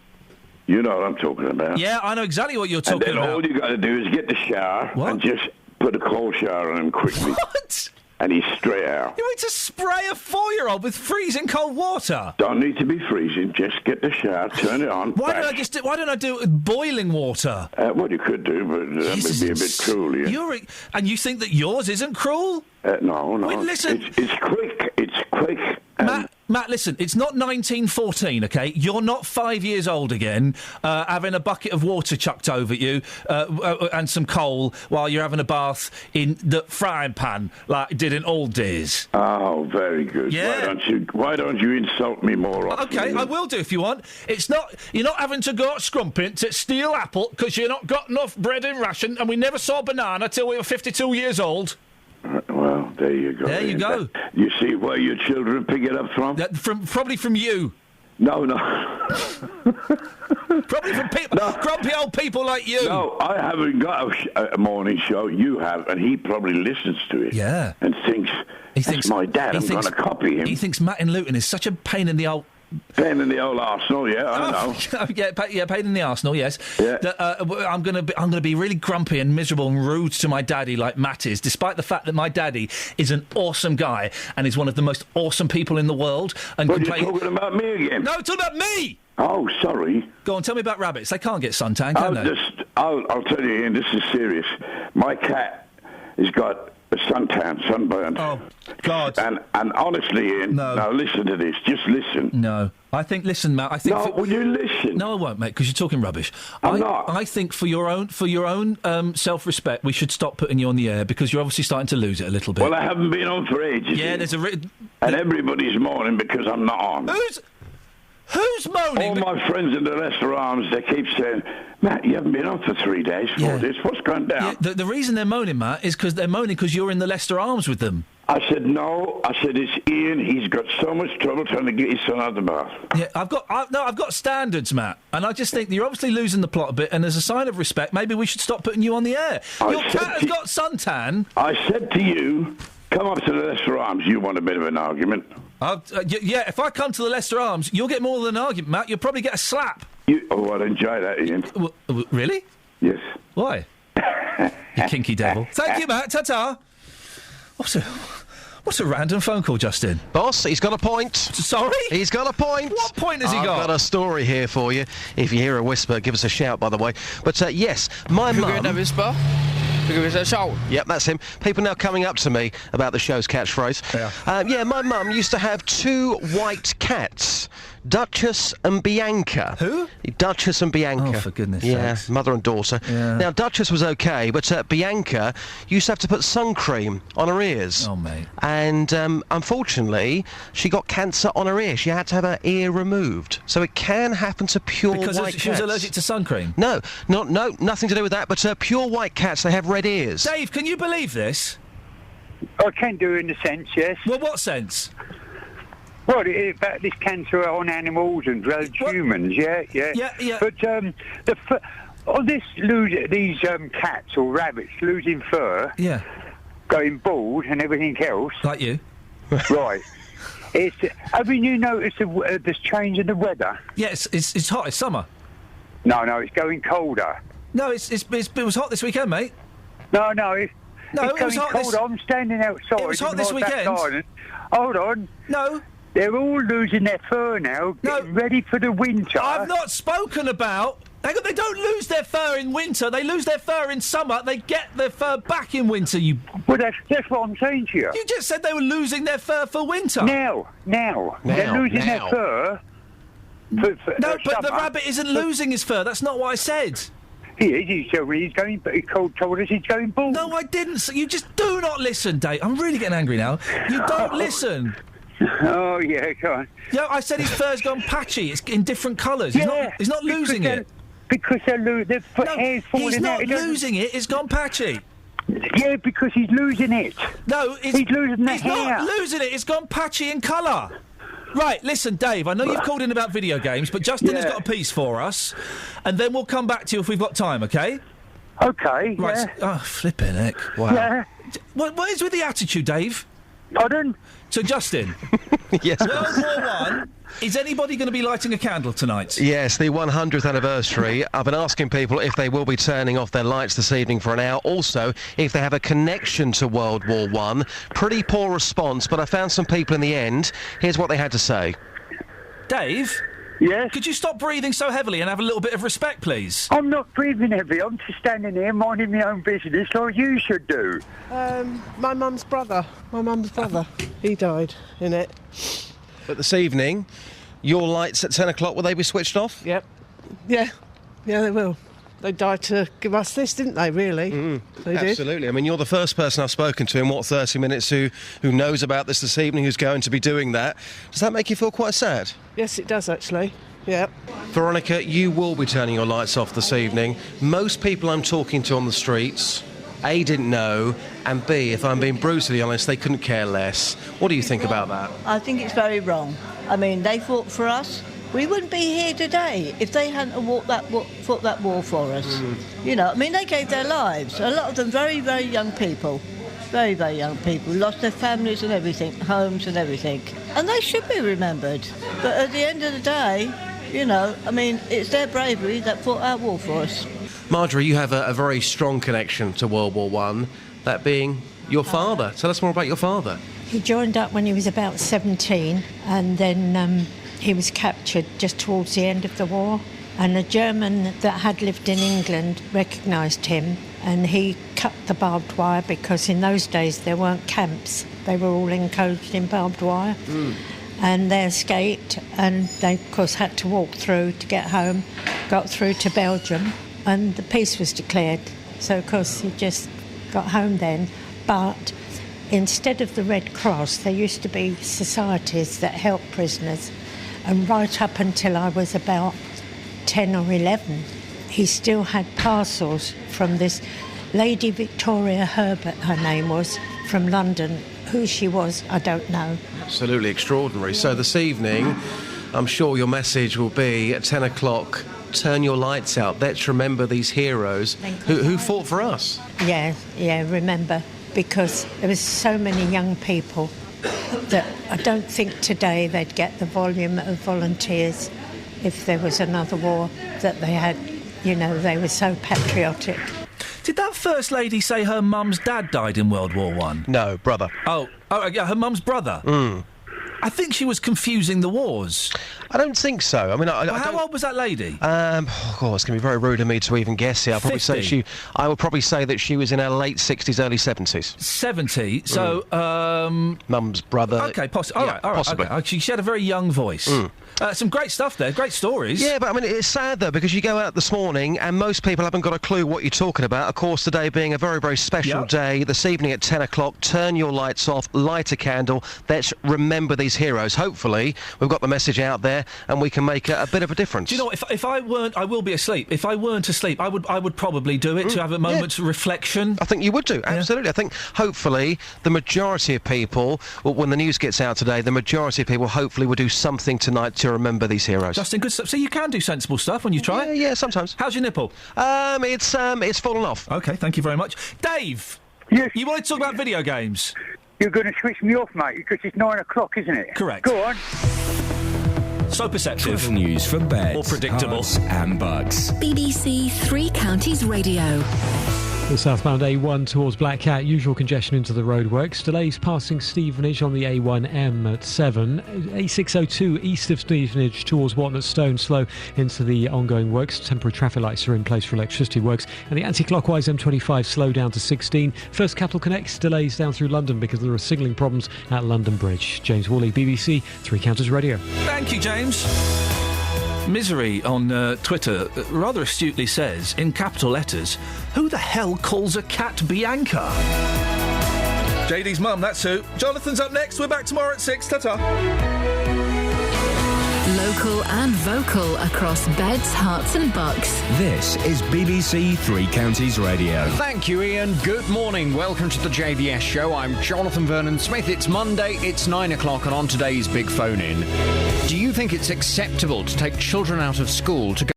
You know what I'm talking about. Yeah, I know exactly what you're talking and then about. all you got to do is get the shower and just put a cold shower on him quickly. What? And he's straight out. You need to spray a 4-year-old with freezing cold water? Don't need to be freezing. Just get the shower, turn it on. Why don't I do it with boiling water? Well, you could do, but that would be a bit cruel. Yeah. And you think that yours isn't cruel? No. Wait, listen. It's quick. It's quick. Matt, listen, it's not 1914, OK? You're not 5 years old again, having a bucket of water chucked over you and some coal while you're having a bath in the frying pan like you did in old days. Oh, very good. Yeah. Why don't you insult me more often? OK, I will do if you want. You're not having to go scrumping to steal apple because you've not got enough bread in ration and we never saw banana till we were 52 years old. Well, there you go. There you go. You see where your children pick it up from? Probably from you. No. Probably from grumpy old people like you. No, I haven't got a morning show. You have, and he probably listens to it. Yeah. And thinks, that's my dad. I'm going to copy him. He thinks Matt in Luton is such a pain in the old... Pain in the old arsenal, yeah, I know. Yeah, pain in the arsenal, yes. Yeah. I'm gonna be really grumpy and miserable and rude to my daddy like Matt is, despite the fact that my daddy is an awesome guy and is one of the most awesome people in the world. And you're talking about me again? No, talking about me! Oh, sorry. Go on, tell me about rabbits. They can't get suntan, can they? I'll tell you, Ian, this is serious. My cat has got a sunburn. Oh, God. And honestly, Ian, now listen to this. Just listen. No. Listen, Matt, I think... will you listen? No, I won't, mate, because you're talking rubbish. I'm not. I think for your own self-respect, we should stop putting you on the air, because you're obviously starting to lose it a little bit. Well, I haven't been on for ages. Yeah, Ian. there's a... And everybody's mourning because I'm not on. Who's moaning? All my friends in the Leicester Arms, they keep saying, Matt, you haven't been on for 3 days, 4 days. What's going down? Yeah, the reason they're moaning, Matt, is because they're moaning because you're in the Leicester Arms with them. I said, no. I said, it's Ian. He's got so much trouble trying to get his son out of the bath. Yeah, I've got standards, Matt. And I just think that you're obviously losing the plot a bit, and as a sign of respect, maybe we should stop putting you on the air. Your cat has got suntan. I said to you, come up to the Leicester Arms. You want a bit of an argument. Yeah, if I come to the Leicester Arms, you'll get more than an argument, Matt. You'll probably get a slap. I'd enjoy that, Ian. Really? Yes. Why? You kinky devil. Thank you, Matt. Ta-ta. What's a random phone call, Justin? Boss, he's got a point. Sorry? He's got a point. What point has he got? I've got a story here for you. If you hear a whisper, give us a shout, by the way. But, yes, my mum... Hugger whisper. Give us a shout. Yep, that's him. People now coming up to me about the show's catchphrase. Yeah, my mum used to have 2 white cats, Duchess and Bianca. Who? Duchess and Bianca. Oh, for goodness sakes. Mother and daughter. Yeah. Now, Duchess was okay, but Bianca used to have to put sun cream on her ears. Oh, mate. And, unfortunately, she got cancer on her ear. She had to have her ear removed. So it can happen to pure white cats. Because she was allergic to sun cream? No, nothing to do with that, but pure white cats, they have red ears. Dave, can you believe this? I can do in a sense, yes. Well, what sense? Well, about this cancer on animals and humans, yeah. But on these cats or rabbits losing fur, going bald and everything else, like you, right? Haven't you noticed this change in the weather? Yes, it's hot. It's summer. No, it's going colder. No, it was hot this weekend, mate. No, No, it was hot cold. I'm standing outside. It was hot this weekend. Garden. Hold on. No. They're all losing their fur now, getting ready for the winter. I've not spoken about... They don't lose their fur in winter. They lose their fur in summer. They get their fur back in winter, Well, that's what I'm saying to you. You just said they were losing their fur for winter. Now. They're losing their fur for No, but summer. the rabbit isn't losing his fur. That's not what I said. He is. He's going. He told us he's going bald. No, I didn't. You just do not listen, Dave. I'm really getting angry now. You don't listen. Oh, yeah, go on. Yeah, I said his fur's gone patchy. It's in different colours. He's not losing it. Because their hair's falling out. He's not losing it. It's gone patchy. Yeah, because he's losing it. No, he's losing the hair. He's not losing it. It's gone patchy in colour. Right, listen, Dave, I know you've called in about video games, but Justin has got a piece for us, and then we'll come back to you if we've got time, OK? OK, right, yeah. Oh, flipping heck. Wow. Yeah. What is with the attitude, Dave? Pardon? So, Justin. Yes. World War I. Is anybody going to be lighting a candle tonight? Yes, the 100th anniversary. I've been asking people if they will be turning off their lights this evening for an hour. Also, if they have a connection to World War I. Pretty poor response, but I found some people in the end. Here's what they had to say. Dave? Yes? Could you stop breathing so heavily and have a little bit of respect, please? I'm not breathing heavy. I'm just standing here minding my own business like you should do. My mum's brother. He died in it. But this evening, your lights at 10 o'clock, will they be switched off? Yep. Yeah, they will. They died to give us this, didn't they, really? They did. Absolutely. I mean, you're the first person I've spoken to in, 30 minutes who knows about this evening, who's going to be doing that. Does that make you feel quite sad? Yes, it does, actually. Yeah. Veronica, you will be turning your lights off this evening. Most people I'm talking to on the streets, A, didn't know, and B, if I'm being brutally honest, they couldn't care less. What do you think about that? I think it's very wrong. I mean, they fought for us. We wouldn't be here today if they hadn't fought that war for us. You know, I mean, they gave their lives. A lot of them very, very young people. Very, very young people. Lost their families and everything, homes and everything. And they should be remembered. But at the end of the day, you know, I mean, it's their bravery that fought our war for us. Marjorie, you have a very strong connection to World War I, that being your father. Tell us more about your father. He joined up when he was about 17, and then he was captured just towards the end of the war. And a German that had lived in England recognised him, and he cut the barbed wire because in those days there weren't camps. They were all enclosed in barbed wire. And they escaped, and they, of course, had to walk through to get home, got through to Belgium, and the peace was declared. So, of course, he just got home then. But instead of the Red Cross, there used to be societies that helped prisoners. And right up until I was about 10 or 11, he still had parcels from this Lady Victoria Herbert, her name was, from London. Who she was, I don't know. Absolutely extraordinary. So this evening, I'm sure your message will be at 10 o'clock, turn your lights out. Let's remember these heroes who fought for us. Yeah, remember. Because there was so many young people that I don't think today they'd get the volume of volunteers if there was another war that they had. You know, they were so patriotic. Did that First Lady say her mum's dad died in World War I? No, brother. Oh, yeah, her mum's brother? I think she was confusing the wars. I don't think so. I mean, how old was that lady? Oh, God, it's going to be very rude of me to even guess here. I would probably say that she was in her late 60s, early 70s. 70? So, Mum's brother. OK, possibly. All right, possibly. Okay. She had a very young voice. Some great stuff there, great stories. Yeah, but I mean, it's sad, though, because you go out this morning and most people haven't got a clue what you're talking about. Of course, today being a very, very special day, this evening at 10 o'clock, turn your lights off, light a candle. Let's remember these heroes. Hopefully, we've got the message out there and we can make a bit of a difference. Do you know what? If I weren't, I will be asleep. If I weren't asleep, I would probably do it to have a moment's reflection. I think you would do, absolutely. I think, hopefully, the majority of people, when the news gets out today, the majority of people hopefully will do something tonight to remember these heroes. Justin, good stuff. So you can do sensible stuff when you try? Yeah, sometimes. How's your nipple? It's fallen off. OK, thank you very much. Dave! Yes? You wanted to talk about video games? You're going to switch me off, mate, because it's 9 o'clock, isn't it? Correct. Go on. So perceptive. Travel news for beds, or predictable. Herts and bucks. BBC Three Counties Radio. The southbound A1 towards Black Cat, usual congestion into the roadworks. Delays passing Stevenage on the A1M at 7. A602 east of Stevenage towards Watton Stone, slow into the ongoing works. Temporary traffic lights are in place for electricity works. And the anti-clockwise M25 slow down to 16. First Capital connects delays down through London because there are signalling problems at London Bridge. James Woolley, BBC Three Counties Radio. Thank you, James. Misery on Twitter rather astutely says, in capital letters, who the hell calls a cat Bianca? JD's mum, that's who. Jonathan's up next. We're back tomorrow at 6. Ta-ta. Local and vocal across beds, hearts and bucks. This is BBC Three Counties Radio. Thank you, Iain. Good morning. Welcome to the JVS show. I'm Jonathan Vernon-Smith. It's Monday, it's 9 o'clock, and on today's Big Phone In, do you think it's acceptable to take children out of school to go